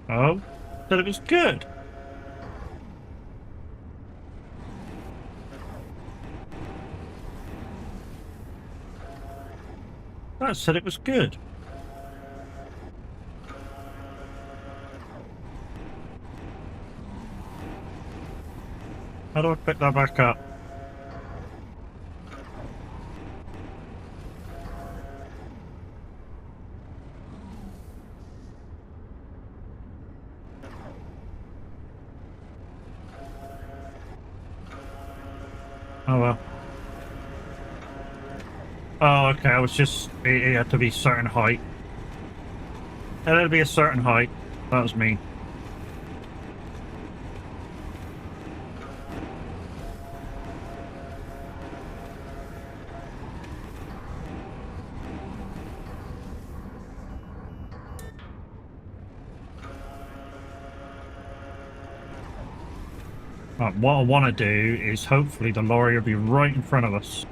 Oh, said it was good. That said it was good. How do I pick that back up? Oh well. Oh, okay. I was just. It had to be a certain height. It had to be a certain height. That was me. Right, what I want to do is hopefully the lorry will be right in front of us.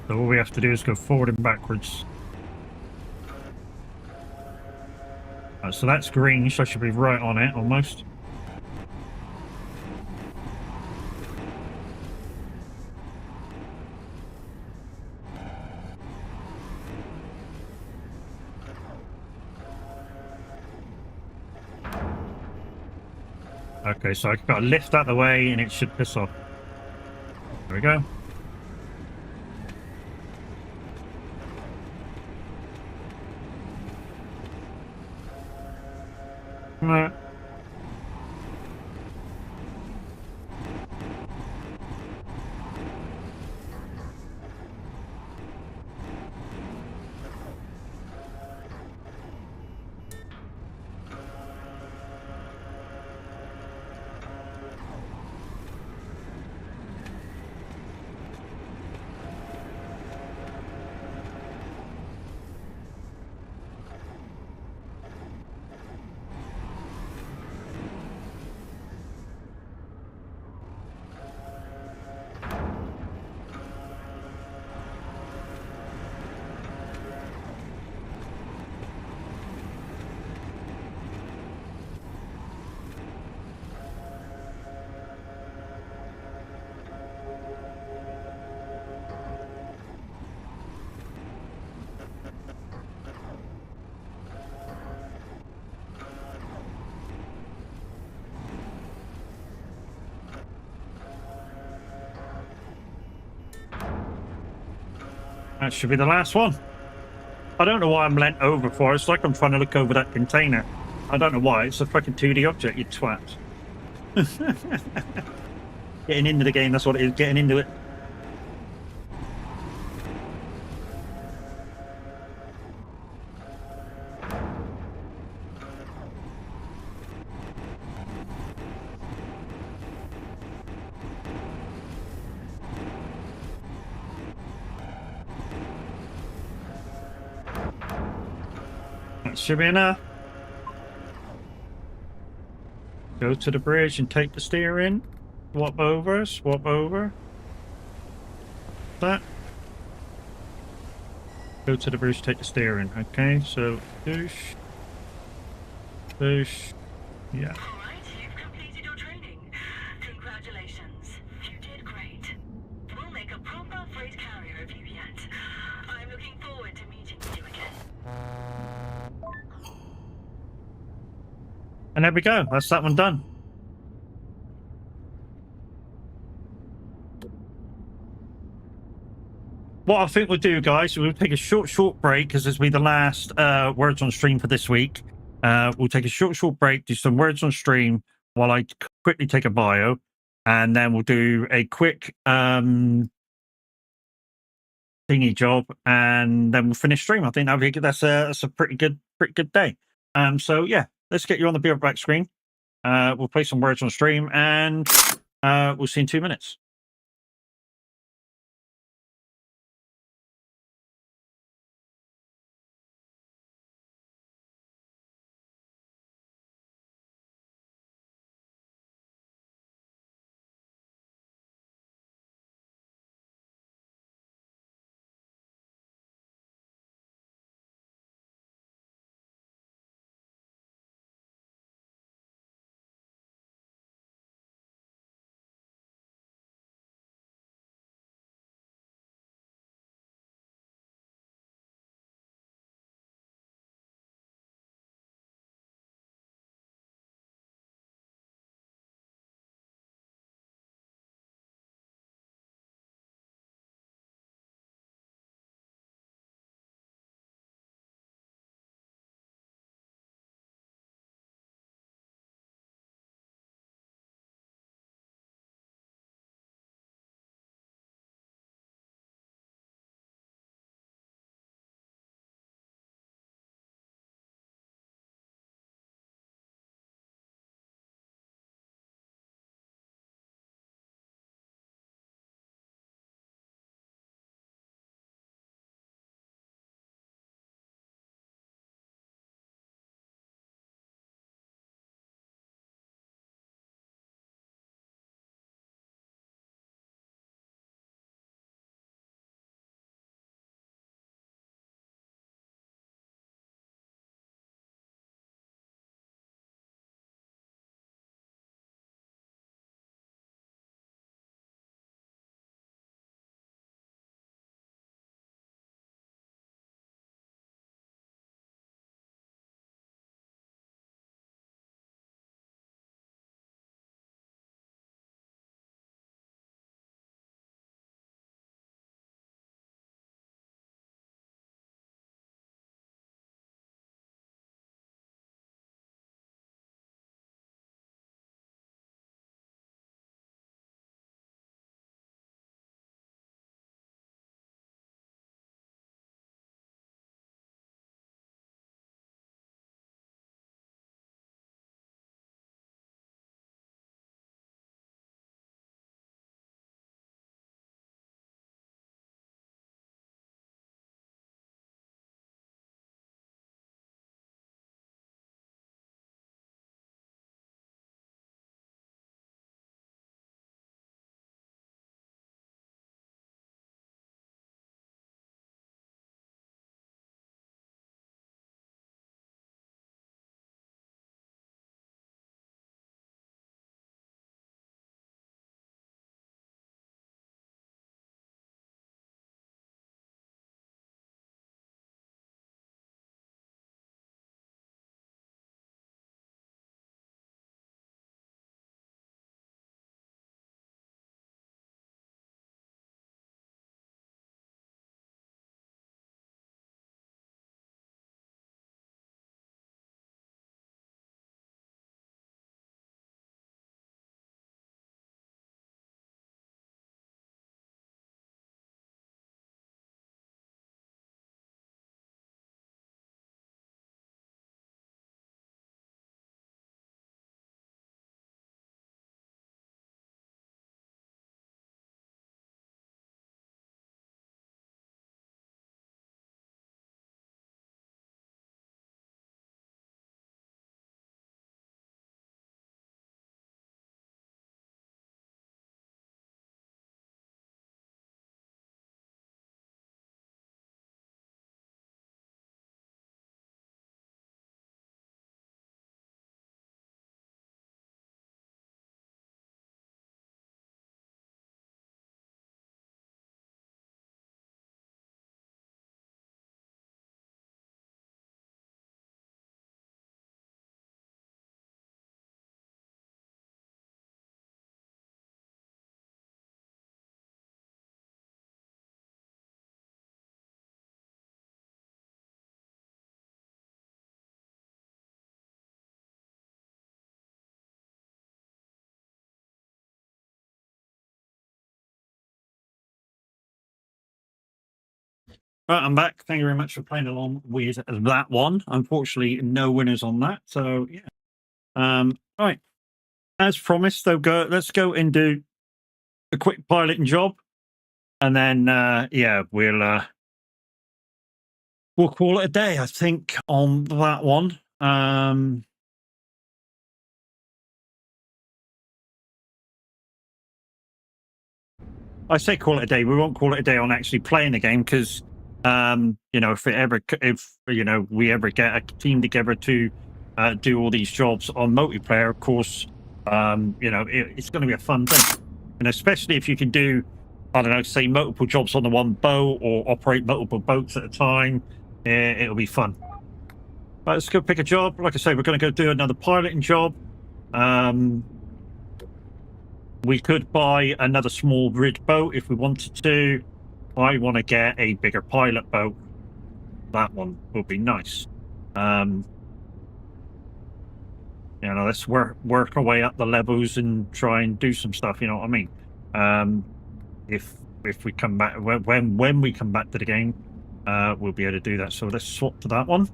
So all we have to do is go forward and backwards. Right, so that's green, so I should be right on it almost. Okay, so I've got to lift out the way and it should piss off. There we go. Nah. That should be the last one. I don't know why I'm leant over for. It's like I'm trying to look over that container. I don't know why. It's a fucking 2D object, you twat. Getting into the game, that's what it is. Getting into it. That should be enough. Go to the bridge and take the steering. Swap over, swap over. That. Go to the bridge, take the steering. Okay, so push. Push. Yeah. All right, you've completed your training. Congratulations. You did great. We'll make a proper freight carrier of you yet. I'm looking forward to meeting with you again. And there we go. That's that one done. What I think we'll do, guys, we'll take a short break because this will be the last words on stream for this week. We'll take a short break, do some words on stream while I quickly take a bio, and then we'll do a quick thingy job, and then we'll finish stream. I think that's a pretty good day. So yeah, let's get you on the beer back screen. We'll play some words on stream, and we'll see you in 2 minutes. Right, I'm back. Thank you very much for playing along with that one. Unfortunately, no winners on that. So yeah. Right. As promised, though, let's go and do a quick piloting job, and then yeah, we'll call it a day. I think on that one. I say call it a day. We won't call it a day on actually playing the game because, you know, if you know we ever get a team together to do all these jobs on multiplayer, of course, you know, it's going to be a fun thing, and especially if you can do, I don't know, say multiple jobs on the one boat or operate multiple boats at a time, it'll be fun. Right, let's go pick a job. Like I say, we're going to go do another piloting job. We could buy another small rig boat if we wanted to. I want to get a bigger pilot boat. That one would be nice. You know, let's work our way up the levels and try and do some stuff. You know what I mean? If we come back when we come back to the game, we'll be able to do that. So let's swap to that one.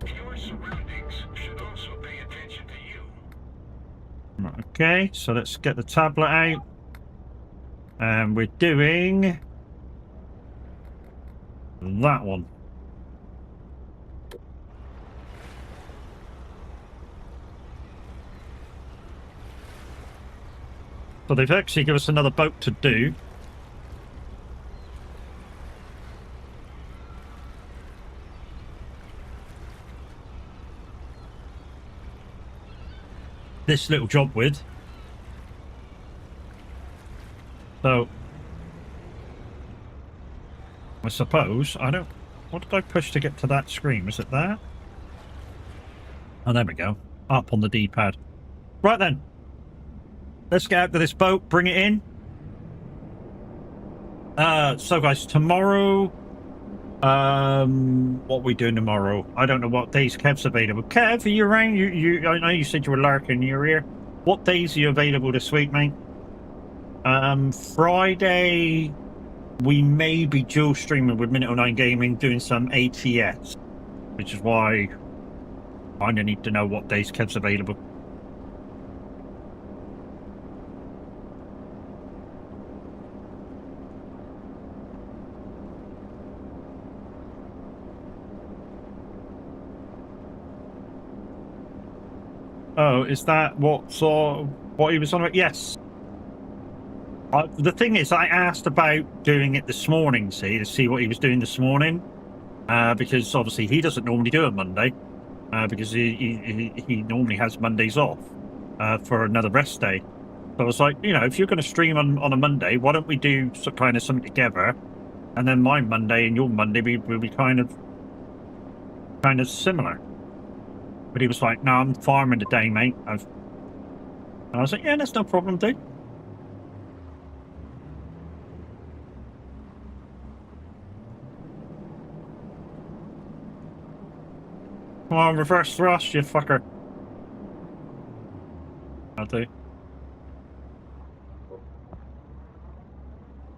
Your surroundings should also pay attention to you. Okay, so let's get the tablet out. And we're doing that one. So they've actually given us another boat to do. This little job with. So I suppose I don't. What did I push to get to that screen? Was it there? Oh, there we go. Up on the D-pad. Right then. Let's get out to this boat. Bring it in. So guys, tomorrow. What are we doing tomorrow? I don't know what days Kev's available. Kev, are you around? I know you said you were lurking. You're here. What days are you available this week, mate? Friday, we may be dual streaming with Minute 09 Gaming, doing some ATS, which is why I kind of need to know what days Kev's available. Oh, is that what he was on about? Yes. The thing is, I asked about doing it this morning, to see what he was doing this morning, because obviously he doesn't normally do a Monday, because he normally has Mondays off for another rest day. So I was like, you know, if you're going to stream on a Monday, why don't we do kind of something together, and then my Monday and your Monday will be kind of similar. But he was like, no, I'm farming today, mate. And I was like, yeah, that's no problem, dude. Come on, reverse thrust, you fucker. I'll do.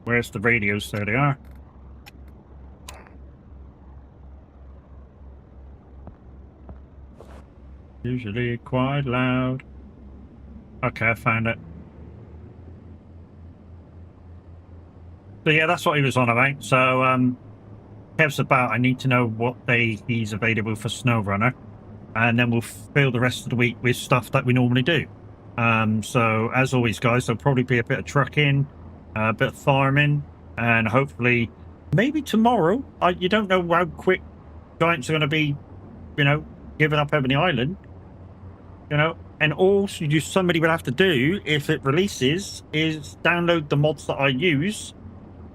Where's the radios? There they are. Usually quite loud. Okay, I found it. So yeah, that's what he was on about. So Kev's about, I need to know what day he's available for SnowRunner, and then we'll fill the rest of the week with stuff that we normally do. So as always, guys, there'll probably be a bit of trucking, a bit of farming, and hopefully maybe tomorrow. You don't know how quick Giants are going to be, you know, giving up Ebony Island. You know, and all somebody will have to do if it releases is download the mods that I use,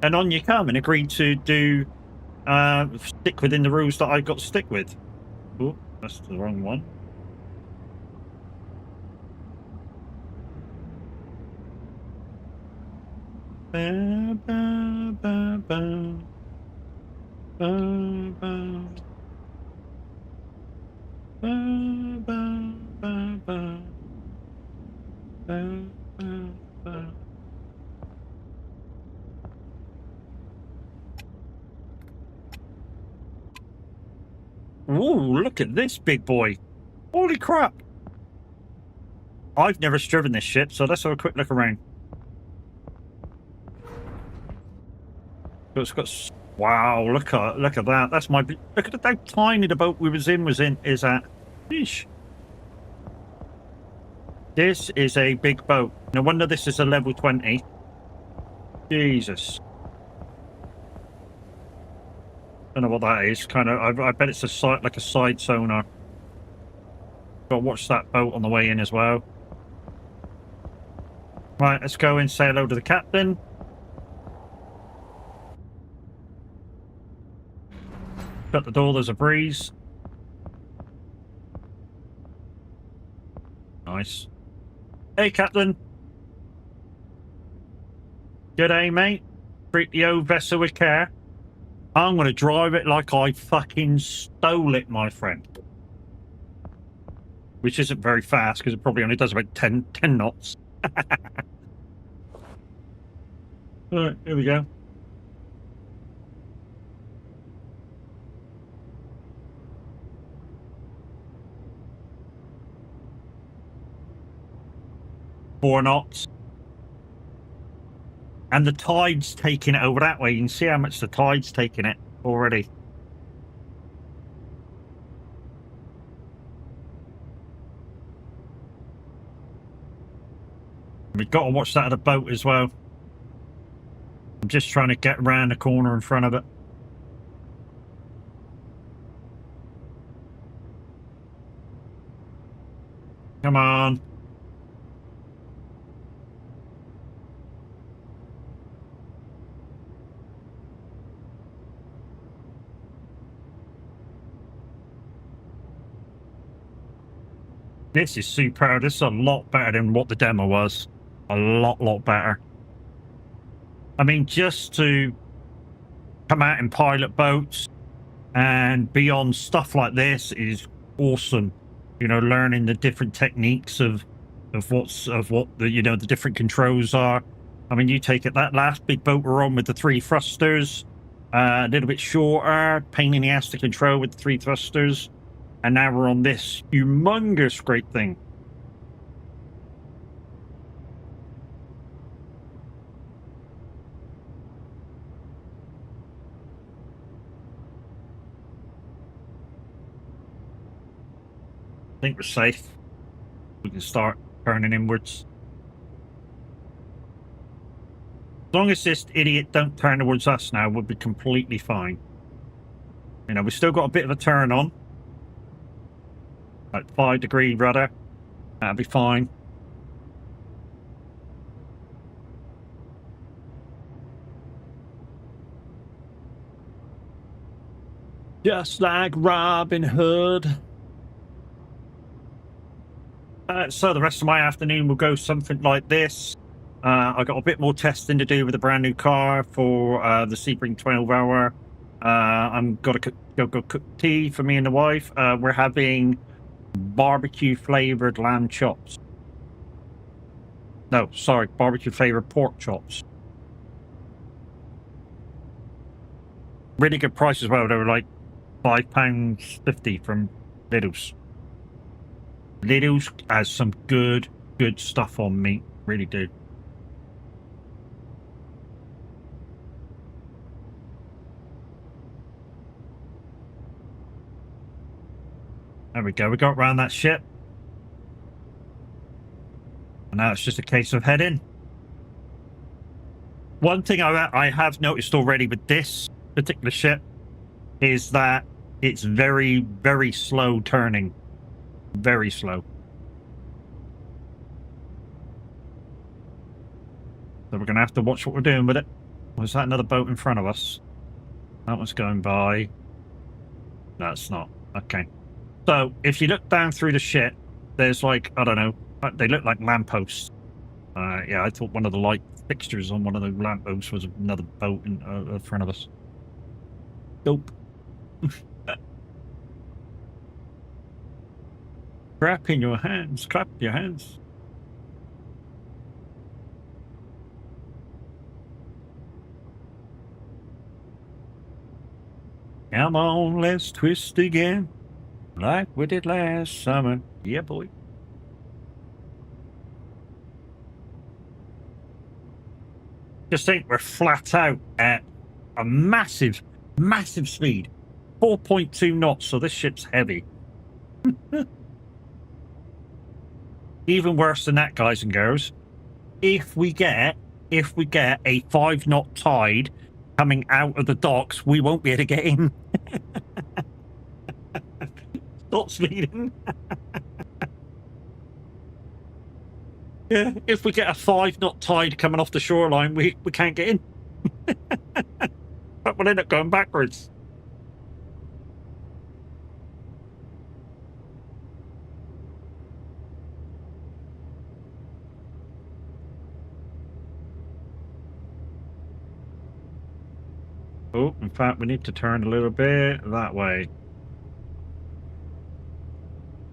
and on you come, and agree to do stick within the rules that I've got to stick with. Oh, that's the wrong one. Ba, ba, ba, ba. Ba, ba. Ba, ba, ba, ba. Ba, ba, ba. look at this big boy. Holy crap. I've never driven this ship, so let's have a quick look around. It's got, wow, look at that. That's my, look at how tiny the boat we was in is at. Sheesh. This is a big boat. No wonder this is a level 20. Jesus. Don't know what that is. Kind of, I bet it's a side, like a side sonar. Got to watch that boat on the way in as well. Right, let's go and say hello to the captain. Shut the door, there's a breeze. Nice. Hey, Captain. G'day, mate. Treat the old vessel with care. I'm going to drive it like I fucking stole it, my friend. Which isn't very fast, because it probably only does about 10 knots. Alright, here we go. Four knots. And the tide's taking it over that way. You can see how much the tide's taking it already. We've got to watch that other boat as well. I'm just trying to get around the corner in front of it. Come on. This is superb. This is a lot better than what the demo was. A lot better. I mean, just to come out and pilot boats and be on stuff like this is awesome. You know, learning the different techniques of what the, you know, the different controls are. I mean, you take it, that last big boat we're on with the 3 thrusters, a little bit shorter, pain in the ass to control with the 3 thrusters. And now we're on this humongous great thing. I think we're safe. We can start turning inwards. As long as this idiot don't turn towards us now, we'll be completely fine. You know, we've still got a bit of a turn on. Like 5-degree rudder. That'll be fine. Just like Robin Hood. So the rest of my afternoon will go something like this. I got a bit more testing to do with a brand new car for the Sebring 12-hour. I'm got to go cook tea for me and the wife. We're having barbecue flavored lamb chops. No, sorry, barbecue flavored pork chops. Really good price as well. They were like £5.50 from Lidl's. Lidl's has some good stuff on meat. Really do. There we go. We got around that ship. And now it's just a case of heading. One thing I have noticed already with this particular ship is that it's very slow turning. Very slow. So we're going to have to watch what we're doing with it. Was that another boat in front of us? That one's going by. No, it's not. Okay. So if you look down through the ship, there's like, I don't know, they look like lampposts. Yeah, I thought one of the light fixtures on one of the lampposts was another boat in front of us. Dope. Clap in your hands. Clap your hands. Come on, let's twist again. Like we did last summer. Yeah, boy. Just think we're flat out at a massive, massive speed. 4.2 knots, so this ship's heavy. Even worse than that, guys and girls. If we get a 5-knot tide coming out of the docks, we won't be able to get in. Stop speeding. Yeah, if we get a 5-knot tide coming off the shoreline, we can't get in. But we'll end up going backwards. Oh, in fact, we need to turn a little bit that way.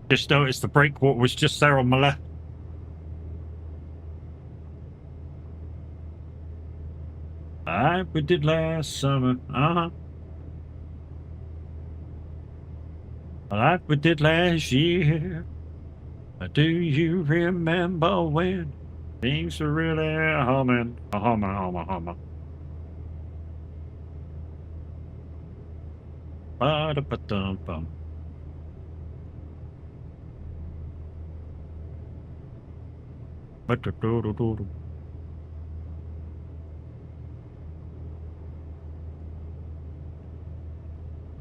Just noticed the breakwater was just there on my left. Like we did last summer. Like we did last year. Do you remember when things were really humming? Humming. Ba-da-ba-dum-bum. Ba-da-do-do-do-do.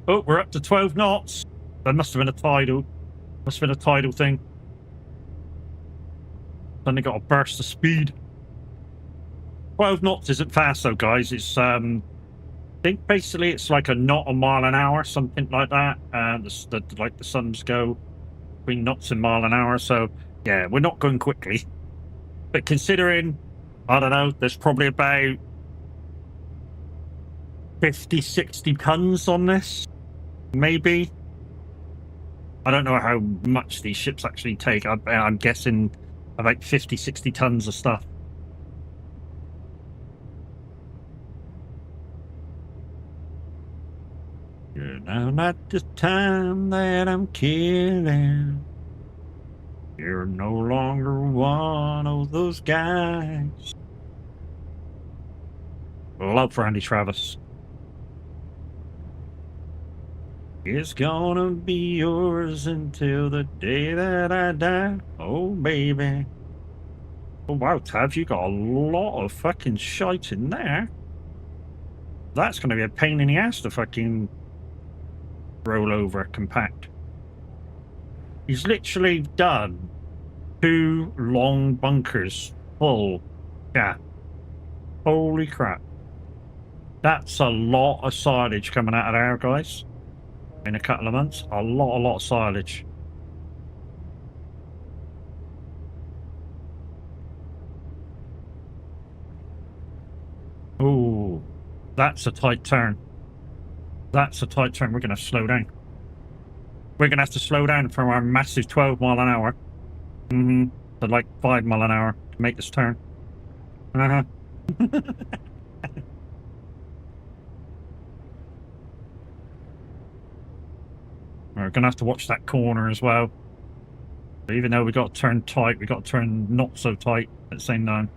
Oh, we're up to 12 knots. That must have been a tidal. Must have been a tidal thing. Suddenly got a burst of speed. 12 knots isn't fast though, guys. It's I think basically it's like a knot a mile an hour, something like that. And like the suns go between knots and mile an hour. So yeah, we're not going quickly. But considering, I don't know, there's probably about 50, 60 tons on this. Maybe. I don't know how much these ships actually take. I'm guessing about 50, 60 tons of stuff. You're now not the time that I'm killing. You're no longer one of those guys. Love for Andy Travis. It's gonna be yours until the day that I die. Oh, baby. Oh, wow, Tav, you got a lot of fucking shite in there. That's gonna be a pain in the ass to fucking roll over, compact. He's literally done 2 long bunkers full. Yeah. Holy crap. That's a lot of silage coming out of there, guys. In a couple of months. A lot of silage. Oh, that's a tight turn. That's a tight turn. We're going to have to slow down. We're going to have to slow down from our massive 12 mile an hour. To like 5 mile an hour to make this turn. We're going to have to watch that corner as well. But even though we got to turn tight, we got to turn not so tight at the same time.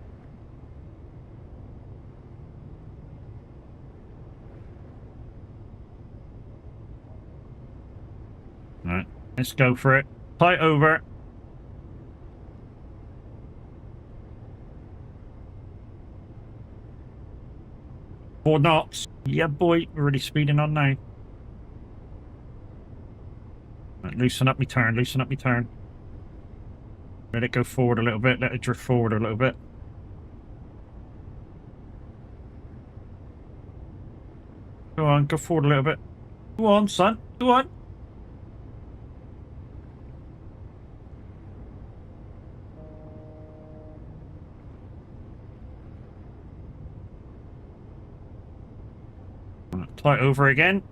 Alright, let's go for it. Tight over. Four knots. Yeah, boy, we're really speeding on now. Right, loosen up me turn, loosen up me turn. Let it go forward a little bit, let it drift forward a little bit. Go on, go forward a little bit. Go on, son, go on. Tight over again.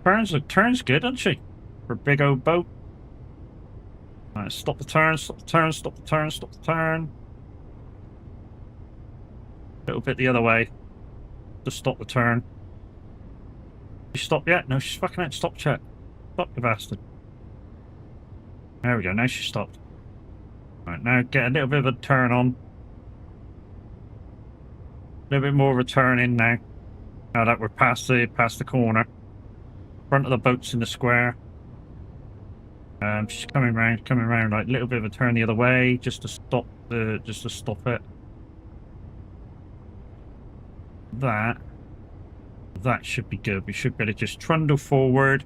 Turns good, doesn't she? For a big old boat. Alright, stop the turn, stop the turn, stop the turn, stop the turn. little bit the other way to stop the turn. She stopped yet? No, she's fucking out. Stop, chat. Stop, you bastard. There we go. Now she stopped. Right, now get a little bit of a turn on. A little bit more of a turn in now. Now that we're past the corner. Front of the boat's in the square. She's coming round, like a little bit of a turn the other way, just to stop it. That should be good. We should be able to just trundle forward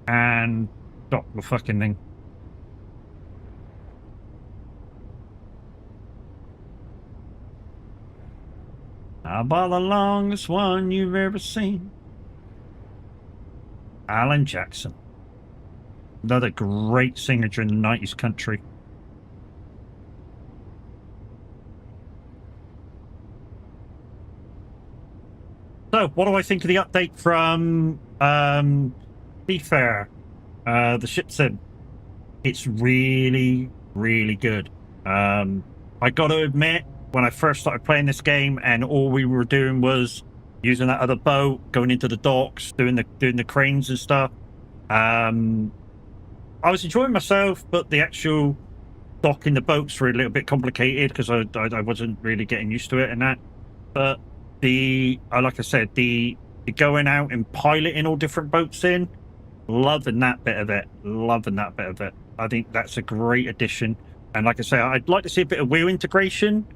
and stop the fucking thing. How about the longest one you've ever seen? Alan Jackson. Another great singer during the 90s country. So, what do I think of the update from Seafarer? The ship sim. It's really, really good. I got to admit, when I first started playing this game and all we were doing was using that other boat, going into the docks, doing the cranes and stuff, I was enjoying myself, but the actual docking the boats were a little bit complicated because I wasn't really getting used to it and that. But like I said, the going out and piloting all different boats in, loving that bit of it. I think that's a great addition. And like I say, I'd like to see a bit of wheel integration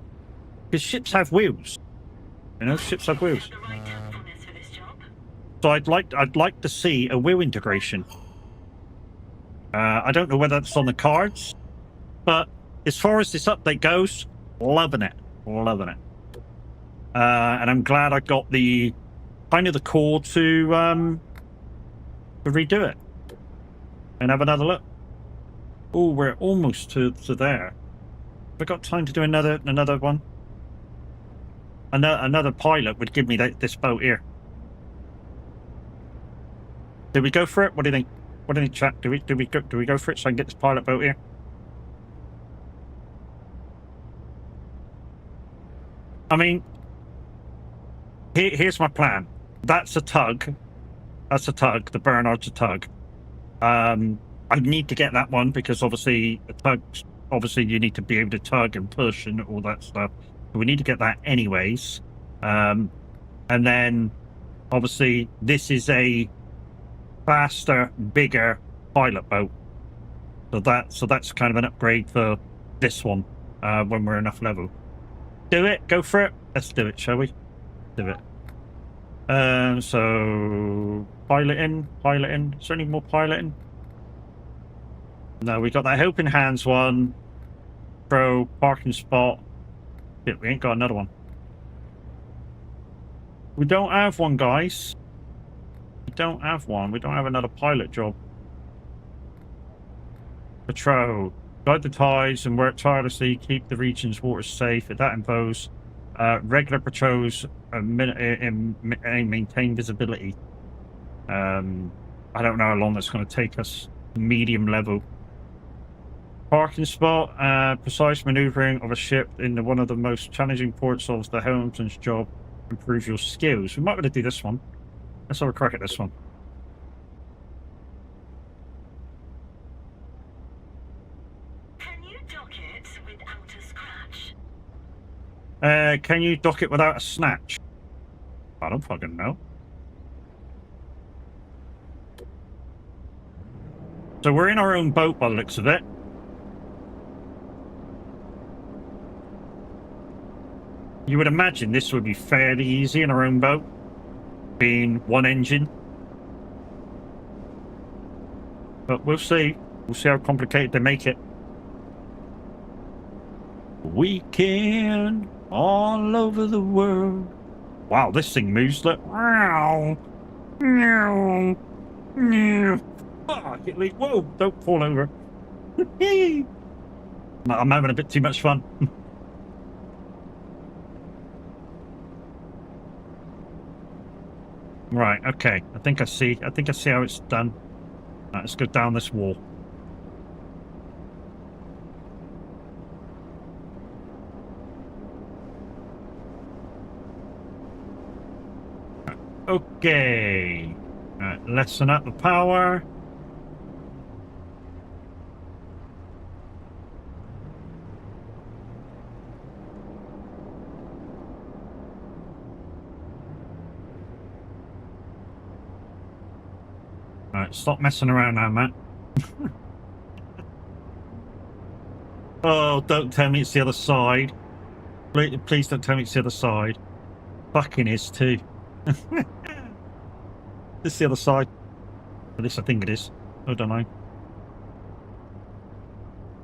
because ships have wheels. You know, ships have wheels. So I'd like to see a wheel integration. I don't know whether that's on the cards, but as far as this update goes, loving it. And I'm glad I got the kind of the core to redo it and have another look. Oh, we're almost to there. We got time to do another one. Another pilot would give me this boat here. Did we go for it? What do you think? What do you think, chat? Do we go for it so I can get this pilot boat here? I mean, here's my plan. That's a tug. The Bernard's a tug. I need to get that one because obviously a tug. Obviously, you need to be able to tug and push and all that stuff. So we need to get that anyways. And then obviously this is a faster, bigger pilot boat. So that's kind of an upgrade for this one when we're enough level. Do it. Go for it. Let's do it, shall we? Do it. So piloting. Is there any more piloting? No, we got that helping hands one. Throw, parking spot. Shit, we ain't got another one. We don't have one, guys. We don't have one. We don't have another pilot job. Patrol. Guide the tides and work tirelessly. Keep the region's waters safe. If that involves regular patrols and maintain visibility. I don't know how long that's going to take us. Medium level. Parking spot. Precise maneuvering of a ship in one of the most challenging ports of the helmsman's job. Improve your skills. We might be able to do this one. Let's have a crack at this one. Can you dock it without a scratch? Can you dock it without a snatch? I don't fucking know. So we're in our own boat by the looks of it. You would imagine this would be fairly easy in our own boat, being one engine. But we'll see. We'll see how complicated they make it. Weekend all over the world. Wow, this thing moves like wow. Meow. Meow. Fuck it, Lee. Whoa, don't fall over. I'm having a bit too much fun. Right, okay. I think I see how it's done. Right, let's go down this wall. Okay. Right, lessen up the power. Alright, stop messing around now, Matt. Oh, don't tell me it's the other side. Please don't tell me it's the other side. Fucking is too. This is the other side. At least I think it is. I don't know.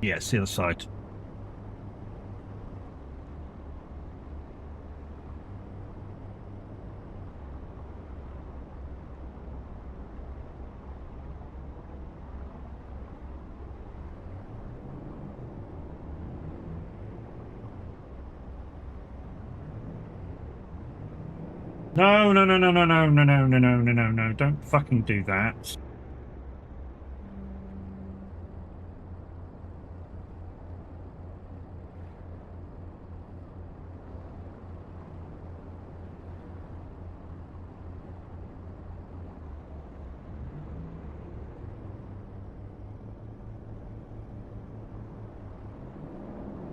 Yeah, it's the other side. No, no, no, no, no, no, no, no, no, no, no, no, no. Don't fucking do that.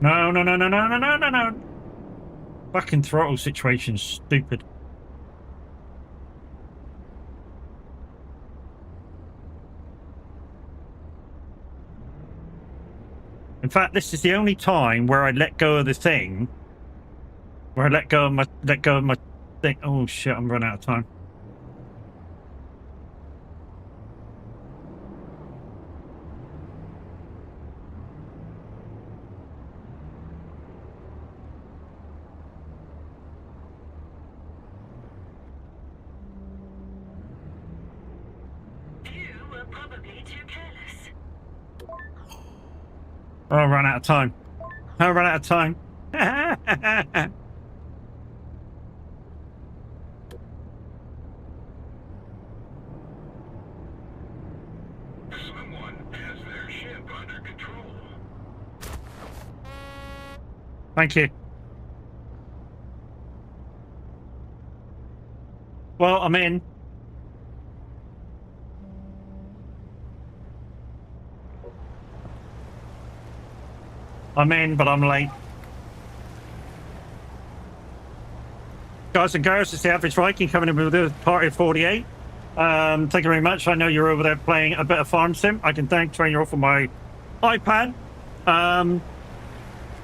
No, no, no, no, no, no, no, no, no. Fucking throttle situation's stupid. In fact, this is the only time where I let go of the thing. Where I let go of my thing. Oh shit, I'm running out of time. You were probably too careless. Oh, I ran out of time. I ran out of time. Someone has their ship under control. Thank you. Well, I'm in. I'm in, but I'm late. Guys and girls, it's the Average Viking coming in with a party of 48. Thank you very much. I know you're over there playing a bit of Farm Sim. I can turn you off on my iPad.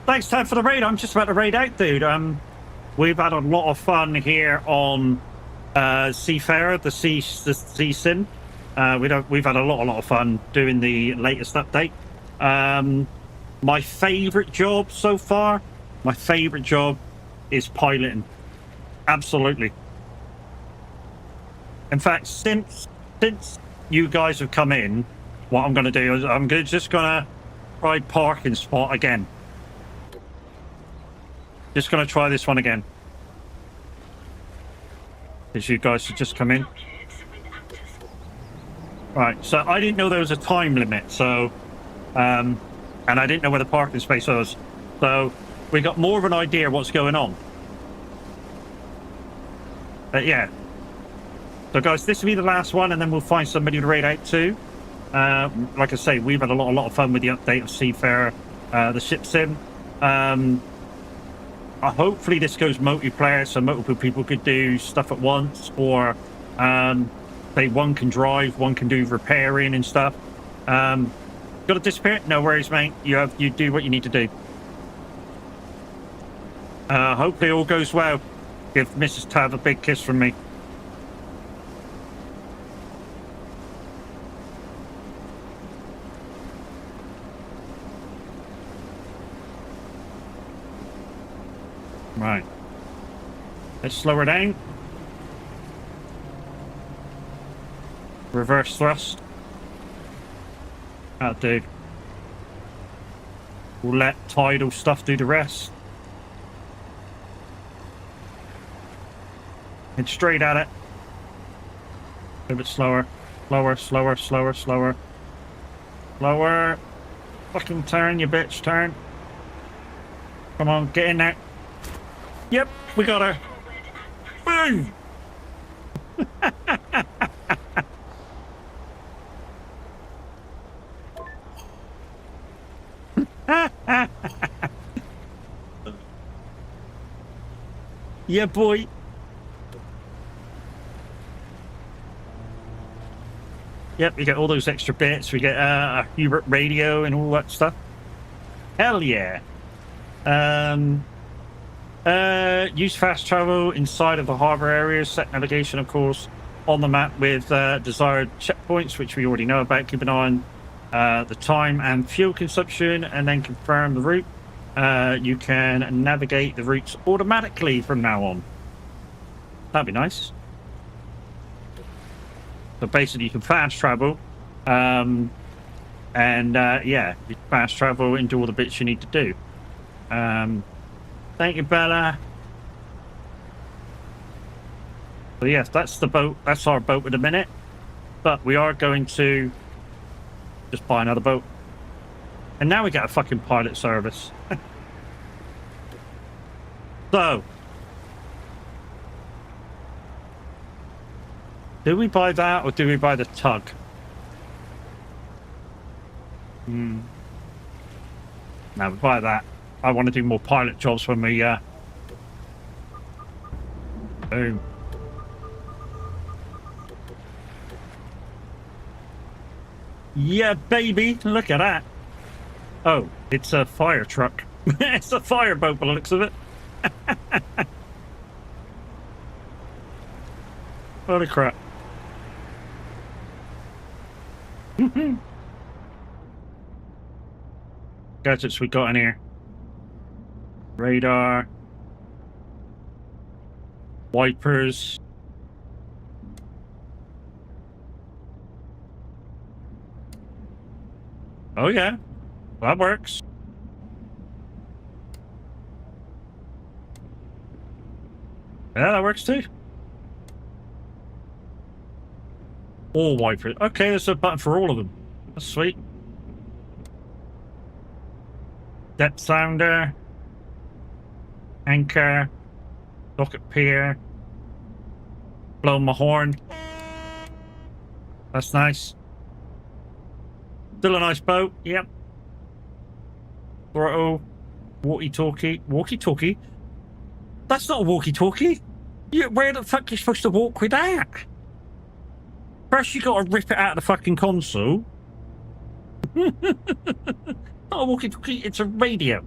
Thanks, Ted, for the raid. I'm just about to raid out, dude. We've had a lot of fun here on Seafarer, the sea sim. We've had a lot of fun doing the latest update. My favorite job so far, is piloting. Absolutely. In fact, since you guys have come in, what I'm going to do is I'm just going to try parking spot again. Just going to try this one again. As you guys should just come in. Right, so I didn't know there was a time limit, so and I didn't know where the parking space was, so we got more of an idea of what's going on. But yeah, so guys, this will be the last one, and then we'll find somebody to raid out to. Like I say, we've had a lot of fun with the update of Seafarer, the ship sim. Hopefully this goes multiplayer, so multiple people could do stuff at once, or say one can drive, one can do repairing and stuff. Got to disappear? No worries, mate. You do what you need to do. Hopefully all goes well. Give Mrs. Tav a big kiss from me. Right. Let's slow her down. Reverse thrust. That'll do. We'll let tidal stuff do the rest. And straight at it. A bit slower. Slower, slower, slower, slower. Slower. Fucking turn, you bitch, turn. Come on, get in there. Yep, we got her. Boom! Yeah, boy. Yep, you get all those extra bits. We get a Hubert radio and all that stuff. Hell yeah. Use fast travel inside of the harbor areas. Set navigation, of course, on the map with desired checkpoints, which we already know about. Keep an eye on the time and fuel consumption, and then confirm the route. You can navigate the routes automatically from now on. That'd be nice. So basically, you can fast travel, and yeah, you can fast travel into all the bits you need to do. Thank you, Bella. So yes, that's the boat. That's our boat at the minute. But we are going to just buy another boat. And now we get a fucking pilot service. So, do we buy that or do we buy the tug? Now we buy that. I want to do more pilot jobs when we boom. Yeah, baby, look at that. Oh, it's a fire truck. It's a fireboat by the looks of it. Holy crap. Gadgets we got in here. Radar. Wipers. Oh yeah, that works. Yeah, that works too. All wipers. Okay, there's a button for all of them. That's sweet. Depth sounder. Anchor. Docket pier. Blow my horn. That's nice. Still a nice boat. Yep. Throttle. Walkie-talkie. Walkie-talkie? That's not a walkie-talkie. Where the fuck are you supposed to walk with that? First, you got to rip it out of the fucking console. Not a walkie-talkie. It's a radio.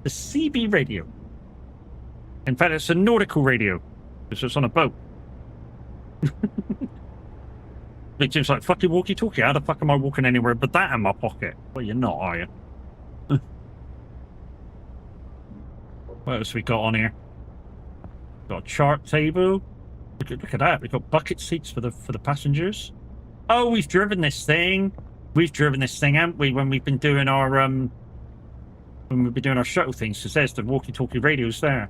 A CB radio. In fact, it's a nautical radio. Because it's on a boat. It seems like fucking walkie-talkie. How the fuck am I walking anywhere but that in my pocket? Well, you're not, are you? What else we got on here? Got a chart table. Look at that. We've got bucket seats for the passengers. Oh, we've driven this thing. We've driven this thing, haven't we? When we've been doing our shuttle things. Because there's the walkie-talkie radios there.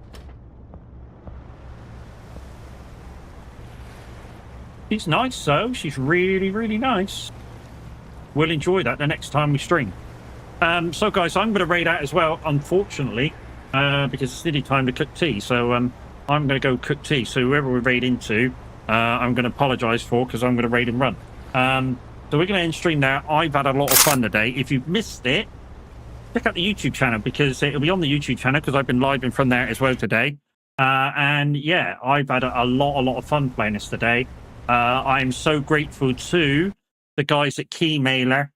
She's nice, though. She's really, really nice. We'll enjoy that the next time we stream. So, guys, I'm going to raid out as well, unfortunately, because it's nearly time to cook tea. So, I'm going to go cook tea. So, whoever we raid into, I'm going to apologise for, because I'm going to raid and run. So, we're going to end stream now. I've had a lot of fun today. If you've missed it, check out the YouTube channel, because it'll be on the YouTube channel, because I've been living from there as well today. And, yeah, I've had a lot of fun playing this today. I'm so grateful to the guys at Keymailer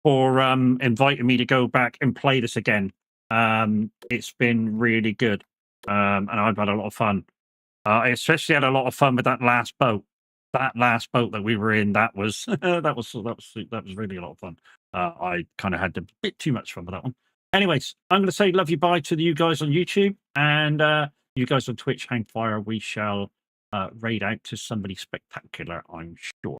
for inviting me to go back and play this again. It's been really good, and I've had a lot of fun. I especially had a lot of fun with that last boat. That last boat that we were in, that was that was really a lot of fun. I kind of had a bit too much fun with that one. Anyways, I'm going to say love you bye to you guys on YouTube, and you guys on Twitch, hang fire. We shall raid out to somebody spectacular, I'm sure.